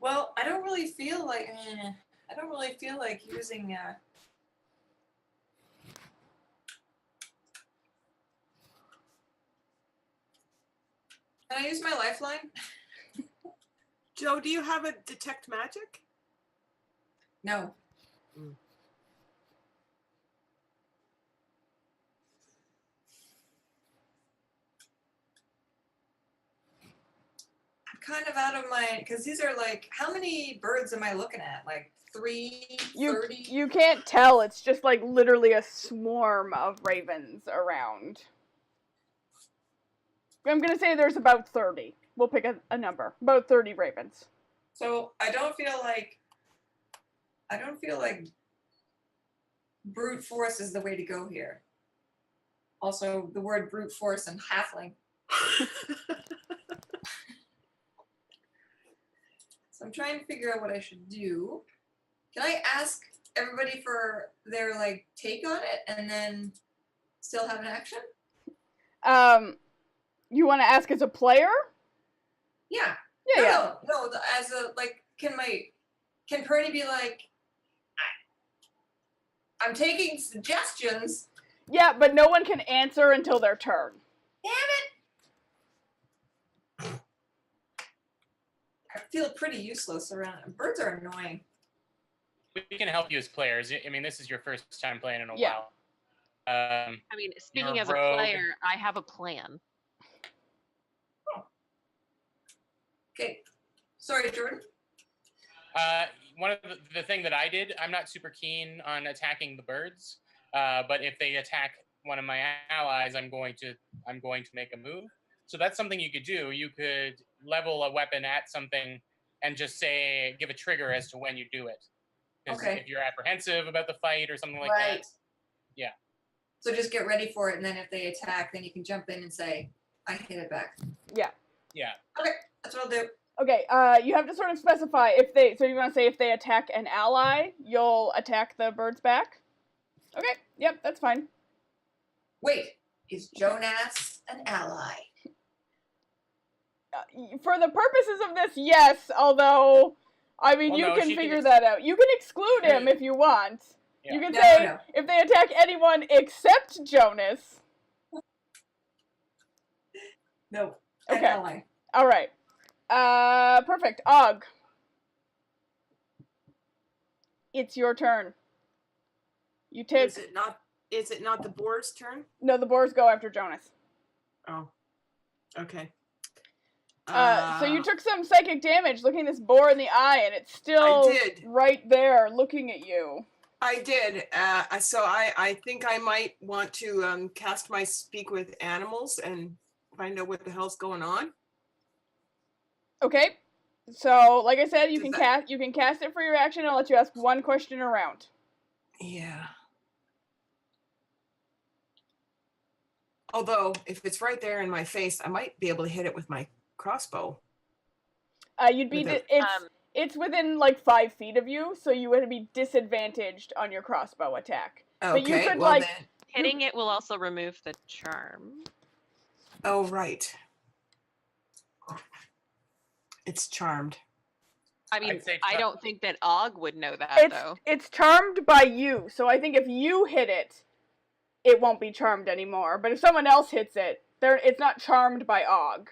Well, I don't really feel like using. Can I use my lifeline? Joe, do you have a detect magic? No. I'm kind of out of my, because these are like, how many birds am I looking at? Like 30? You can't tell. It's just like literally a swarm of ravens around. I'm gonna say there's about 30. We'll pick a number. About 30 ravens. So I don't feel like brute force is the way to go here. Also, the word brute force and halfling. So I'm trying to figure out what I should do. Can I ask everybody for their like take on it and then still have an action? You want to ask as a player? Yeah. Yeah. No. As a like, can Purdy be like, I'm taking suggestions. Yeah, but no one can answer until their turn. Damn it! I feel pretty useless around. Birds are annoying. We can help you as players. I mean, this is your first time playing in a Yeah. while. I mean, speaking You're as a rogue. player, I have a plan. Okay. Sorry, Jordan. One of the thing that I did, I'm not super keen on attacking the birds, but if they attack one of my allies, I'm going to make a move. So that's something you could do. You could level a weapon at something and just give a trigger as to when you do it. Because Okay. if you're apprehensive about the fight or something like that, yeah. So just get ready for it, and then if they attack, then you can jump in and say, I hit it back. Yeah. Okay, that's what I'll do. Okay, you have to sort of specify so you want to say if they attack an ally, you'll attack the birds back? Okay, yep, that's fine. Wait, is Jonas an ally? For the purposes of this, yes, although, I mean, Well, you no, can she can figure that out. You can exclude him if you want. Yeah. You can No, say, no. if they attack anyone except Jonas. No, Okay. an ally. Alright. Perfect. Og. It's your turn. You take... Is it not the boar's turn? No, the boars go after Jonas. Oh. Okay. So you took some psychic damage looking this boar in the eye, and it's still did. right there looking at you. I did. So I think I might want to cast my Speak with Animals and find out what the hell's going on. Okay. So, like I said, you Does can cast it for your action. I'll let you ask one question a round. Yeah. Although, if it's right there in my face, I might be able to hit it with my crossbow. You'd be it's within like 5 feet of you, so you would be disadvantaged on your crossbow attack. Okay, But you could well like then. Hitting it will also remove the charm. Oh, right. It's charmed. I mean, I'd say I char- don't think that Og would know that, though. it's charmed by you. So I think if you hit it, it won't be charmed anymore. But if someone else hits it, it's not charmed by Og.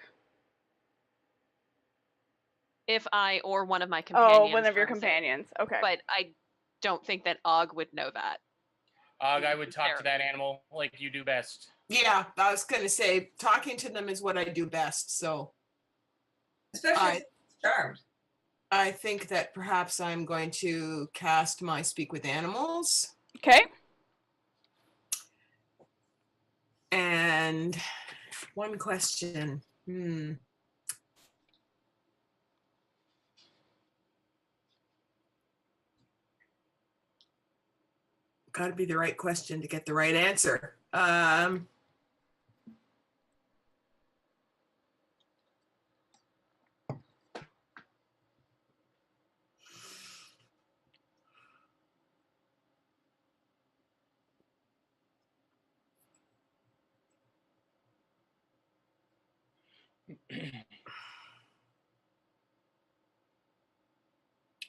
If I or one of my companions. One of your harms it. companions. Okay. But I don't think that Og would know that. Og, I would talk to that animal like you do best. Yeah, I was going to say, talking to them is what I do best. So Especially if it's charmed. I think that perhaps I'm going to cast my Speak with Animals. Okay. And one question. Got to be the right question to get the right answer.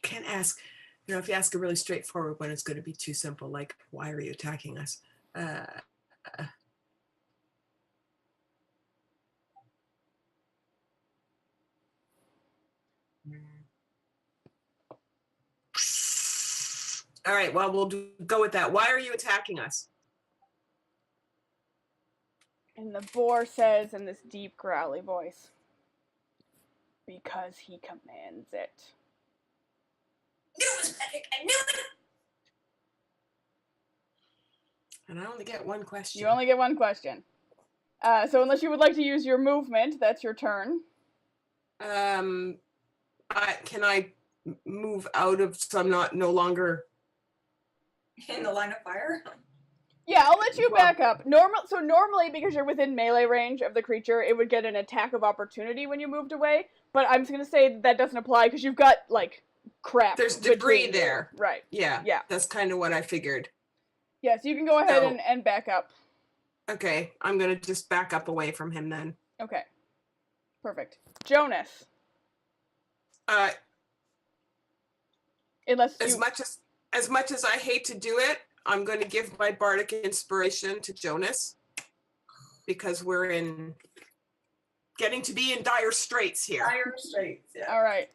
Can't ask, if you ask a really straightforward one, it's going to be too simple, like, why are you attacking us? All right, well, we'll go with that. Why are you attacking us? And the boar says in this deep, growly voice, because he commands it. Knew it was magic. I knew it. And I only get one question. You only get one question. So unless you would like to use your movement, that's your turn. Can I move out of, so I'm no longer In the line of fire? Yeah, I'll let you back up. Normally, because you're within melee range of the creature, it would get an attack of opportunity when you moved away. But I'm just gonna say that doesn't apply because you've got like crap. There's debris between you. there. Right. Yeah. Yeah. That's kind of what I figured. Yes, you can go ahead So- and back up. Okay, I'm gonna just back up away from him then. Okay. Perfect. Jonas. Unless As you... much as I hate to do it, I'm going to give my bardic inspiration to Jonas because we're getting to be in dire straits here. Dire straits. Yeah. All right.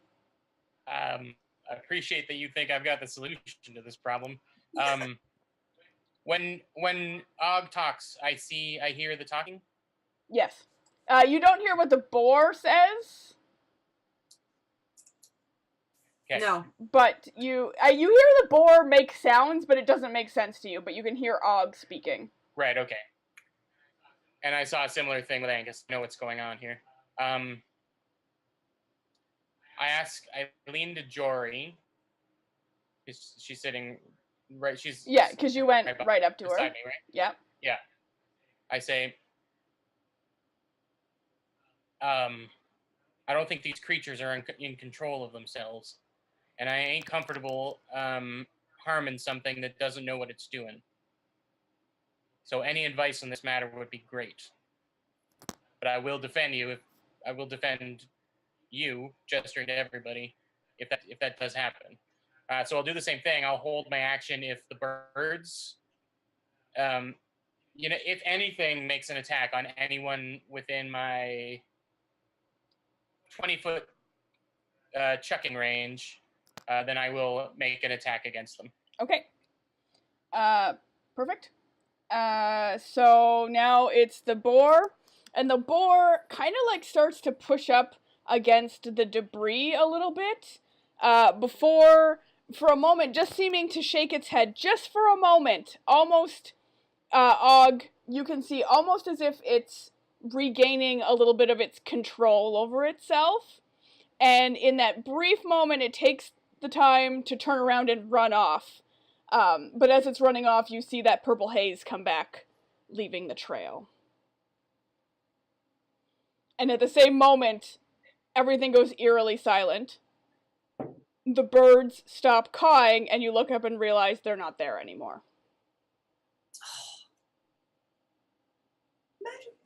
I appreciate that you think I've got the solution to this problem. When Og talks, I hear the talking. Yes. You don't hear what the boar says, Okay. No. but you hear the boar make sounds, but it doesn't make sense to you. But you can hear Og speaking. Right. Okay. And I saw a similar thing with Angus. I know what's going on here. I lean to Jory. She's sitting right. Yeah, because you went right up to her. beside me, right? Yeah. Yeah. I say, I don't think these creatures are in control of themselves, and I ain't comfortable harming something that doesn't know what it's doing. So any advice on this matter would be great. But I will defend you gesturing to everybody, if that does happen. So I'll do the same thing. I'll hold my action if the birds, if anything makes an attack on anyone within my 20-foot chucking range, then I will make an attack against them. Okay. Perfect. So now it's the boar, and the boar kind of like starts to push up against the debris a little bit, before, for a moment, just seeming to shake its head just for a moment, almost, Og, you can see almost as if it's regaining a little bit of its control over itself, and in that brief moment, it takes the time to turn around and run off. But as it's running off, you see that purple haze come back, leaving the trail. And at the same moment, everything goes eerily silent. The birds stop cawing, and you look up and realize they're not there anymore.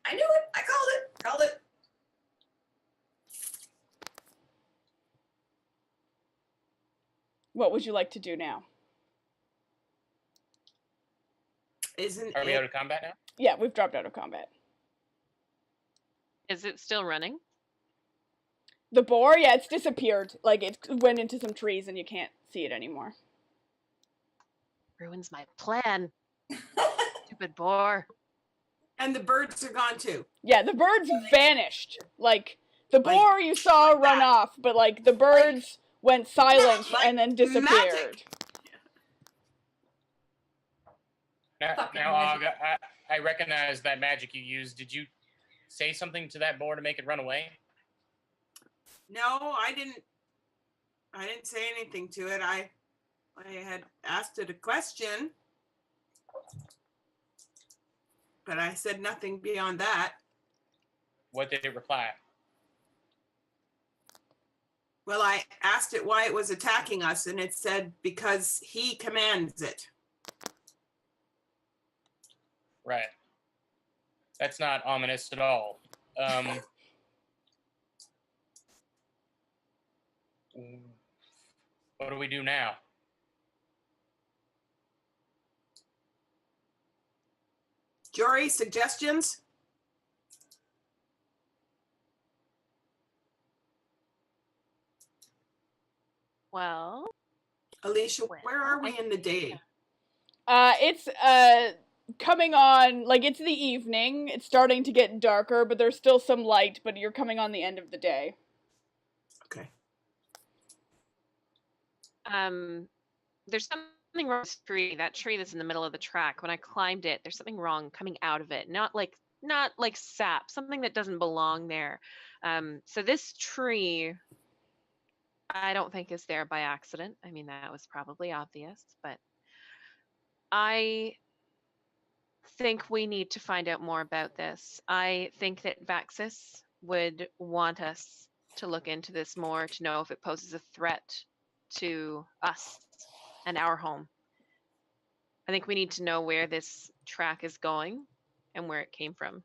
I knew it. I called it. What would you like to do now? Are we out of combat now? Yeah, we've dropped out of combat. Is it still running? The boar, yeah, it's disappeared. Like, it went into some trees and you can't see it anymore. Ruins my plan. Stupid boar. And the birds are gone too. Yeah, the birds vanished. Like, the boar you saw like run that. off, but, like, the birds went silent like and then disappeared. magic. Now, Og, I recognize that magic you used. Did you say something to that boar to make it run away? No, I didn't say anything to it. I had asked it a question, but I said nothing beyond that. What did it reply? Well, I asked it why it was attacking us, and it said because he commands it. Right. That's not ominous at all. What do we do now? Jory, suggestions? Well, Alicia, where are we in the day? It's, coming on, like, it's the evening. It's starting to get darker, but there's still some light, but you're coming on the end of the day. Okay. there's something wrong with this tree. That tree that's in the middle of the track. When I climbed it, there's something wrong coming out of it. Not like sap, something that doesn't belong there. So this tree, I don't think is there by accident. I mean, that was probably obvious, but I think we need to find out more about this. I think that Vaxis would want us to look into this more to know if it poses a threat to us and our home. I think we need to know where this track is going and where it came from.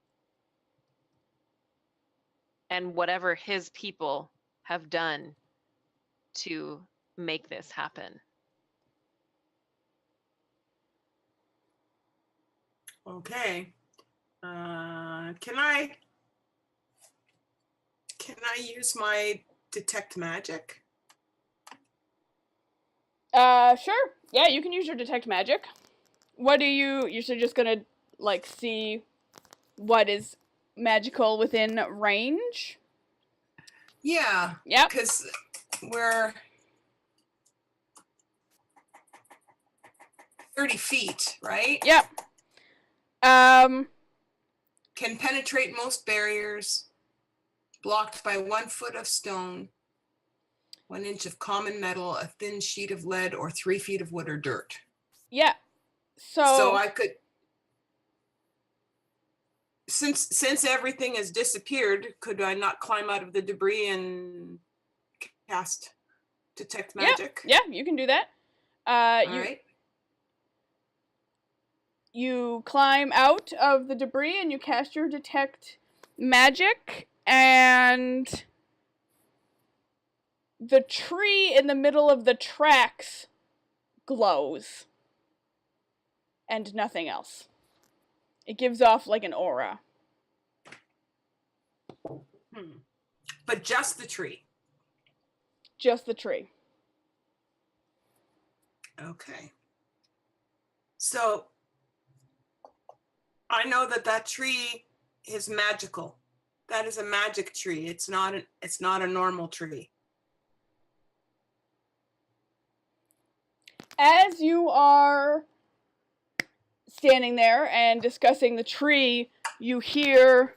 And whatever his people have done to make this happen. Okay. Can I use my detect magic? Sure. Yeah, you can use your detect magic. What do you're just gonna, like, see what is magical within range? Yeah. Yep. Because we're 30 feet, right? Yep. Can penetrate most barriers. Blocked by 1 foot of stone, 1 inch of common metal, a thin sheet of lead, or 3 feet of wood or dirt. Yeah. So I could, since everything has disappeared, could I not climb out of the debris and cast detect magic? Yeah, you can do that. All you right. you climb out of the debris and you cast your detect magic, and the tree in the middle of the tracks glows. And nothing else. It gives off like an aura. But just the tree. Just the tree. Okay. So I know that tree is magical. That is a magic tree. It's not a normal tree. As you are standing there and discussing the tree, you hear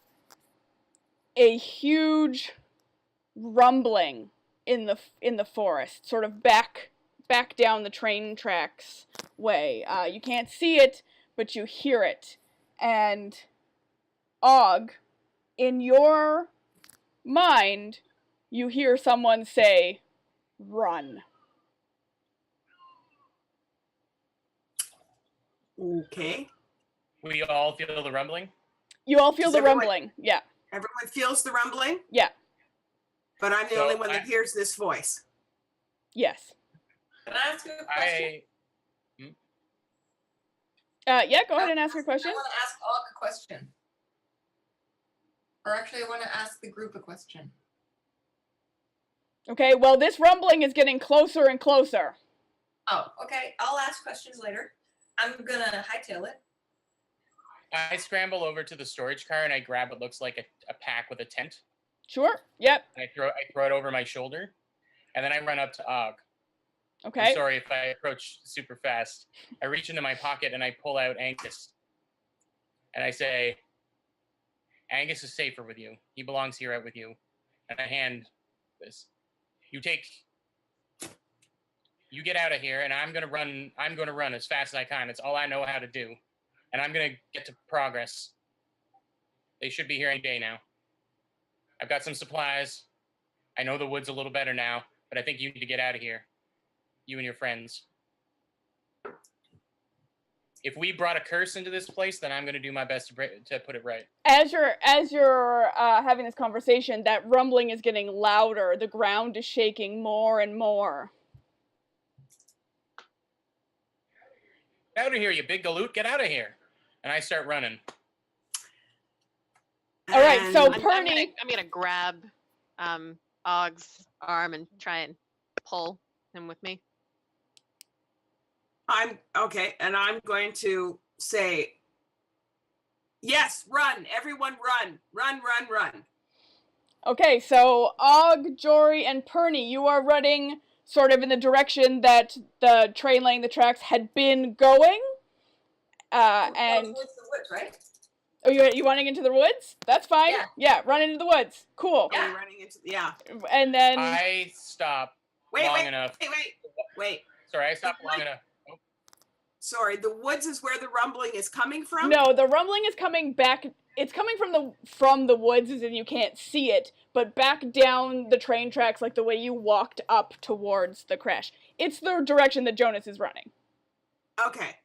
a huge rumbling in the forest, sort of back down the train tracks way. You can't see it, but you hear it. And Og, in your mind, you hear someone say, "Run." Okay. We all feel the rumbling. You all feel Does the everyone- rumbling. Yeah. Everyone feels the rumbling, Yeah. but I'm the So only one that hears this voice. Yes. Can I ask you a question? Yeah, go ahead and ask your question. I want to ask Og a question. Or actually, I want to ask the group a question. Okay, well, this rumbling is getting closer and closer. Oh, okay. I'll ask questions later. I'm going to hightail it. I scramble over to the storage car and I grab what looks like a pack with a tent. Sure. Yep. I throw it over my shoulder, and then I run up to Og. Okay. I'm sorry if I approach super fast. I reach into my pocket and I pull out Angus. And I say, Angus is safer with you. He belongs here out with you. And I hand this. You get out of here, and I'm gonna run as fast as I can. It's all I know how to do. And I'm gonna get to progress. They should be here any day now. I've got some supplies. I know the woods a little better now, but I think you need to get out of here. You and your friends. If we brought a curse into this place, then I'm going to do my best to put it right. As you're having this conversation, that rumbling is getting louder. The ground is shaking more and more. Get out of here, you big galoot! Get out of here! And I start running. All right, so And Perny, I'm gonna grab Og's arm and try and pull him with me. I'm okay, and I'm going to say, yes, run, everyone run, run, run, run. Okay, so Og, Jory, and Perny, you are running sort of in the direction that the train laying the tracks had been going. And Towards the woods, right? are you running into the woods? That's fine. Yeah, run into the woods. Cool. Are we running into And then I stop long enough. Wait. Sorry, I stopped long enough. Sorry, the woods is where the rumbling is coming from? no, the rumbling is coming back it's coming from the woods, as in you can't see it, but back down the train tracks, like the way you walked up towards the crash. It's the direction that Jonas is running. Okay.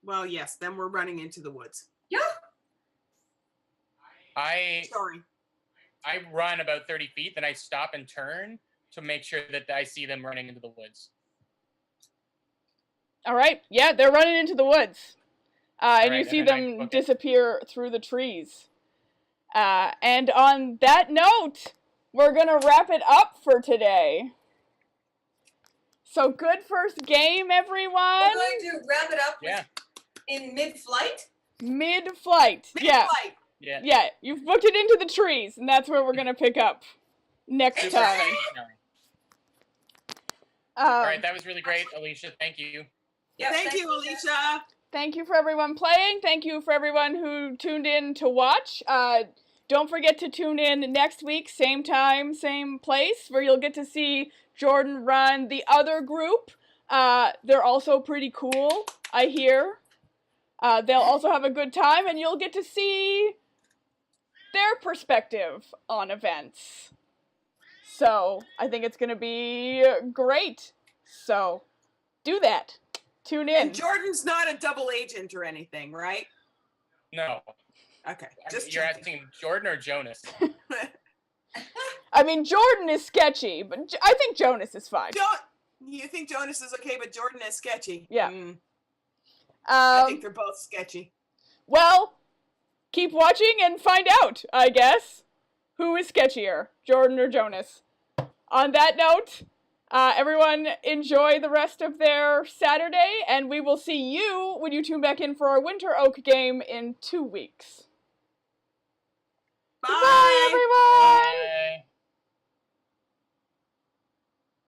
Well, yes, then we're running into the woods. Yeah. Sorry. I run about 30 feet, then I stop and turn to make sure that I see them running into the woods. All right. Yeah, they're running into the woods. And Right, you see and then them okay. disappear through the trees. And on that note, we're going to wrap it up for today. So good first game, everyone. We're going to wrap it up Yeah. in mid-flight. Mid-flight. Yeah. Mid-flight. Yeah. Yeah, you've booked it into the trees, and that's where we're going to pick up next Hey, time. All right, that was really great, Alicia. Thank you. Yep, Thank you, Alicia. Thank you for everyone playing. Thank you for everyone who tuned in to watch. Don't forget to tune in next week, same time, same place, where you'll get to see Jordan run the other group. They're also pretty cool, I hear. They'll also have a good time, and you'll get to see their perspective on events. So, I think it's going to be great. So, do that. Tune in. And Jordan's not a double agent or anything, right? No. Okay. Just You're checking. asking Jordan or Jonas? I mean, Jordan is sketchy, but I think Jonas is fine. You think Jonas is okay, but Jordan is sketchy? Yeah. I think they're both sketchy. Well, keep watching and find out, I guess. Who is sketchier, Jordan or Jonas? On that note, everyone enjoy the rest of their Saturday, and we will see you when you tune back in for our Winteroak game in 2 weeks.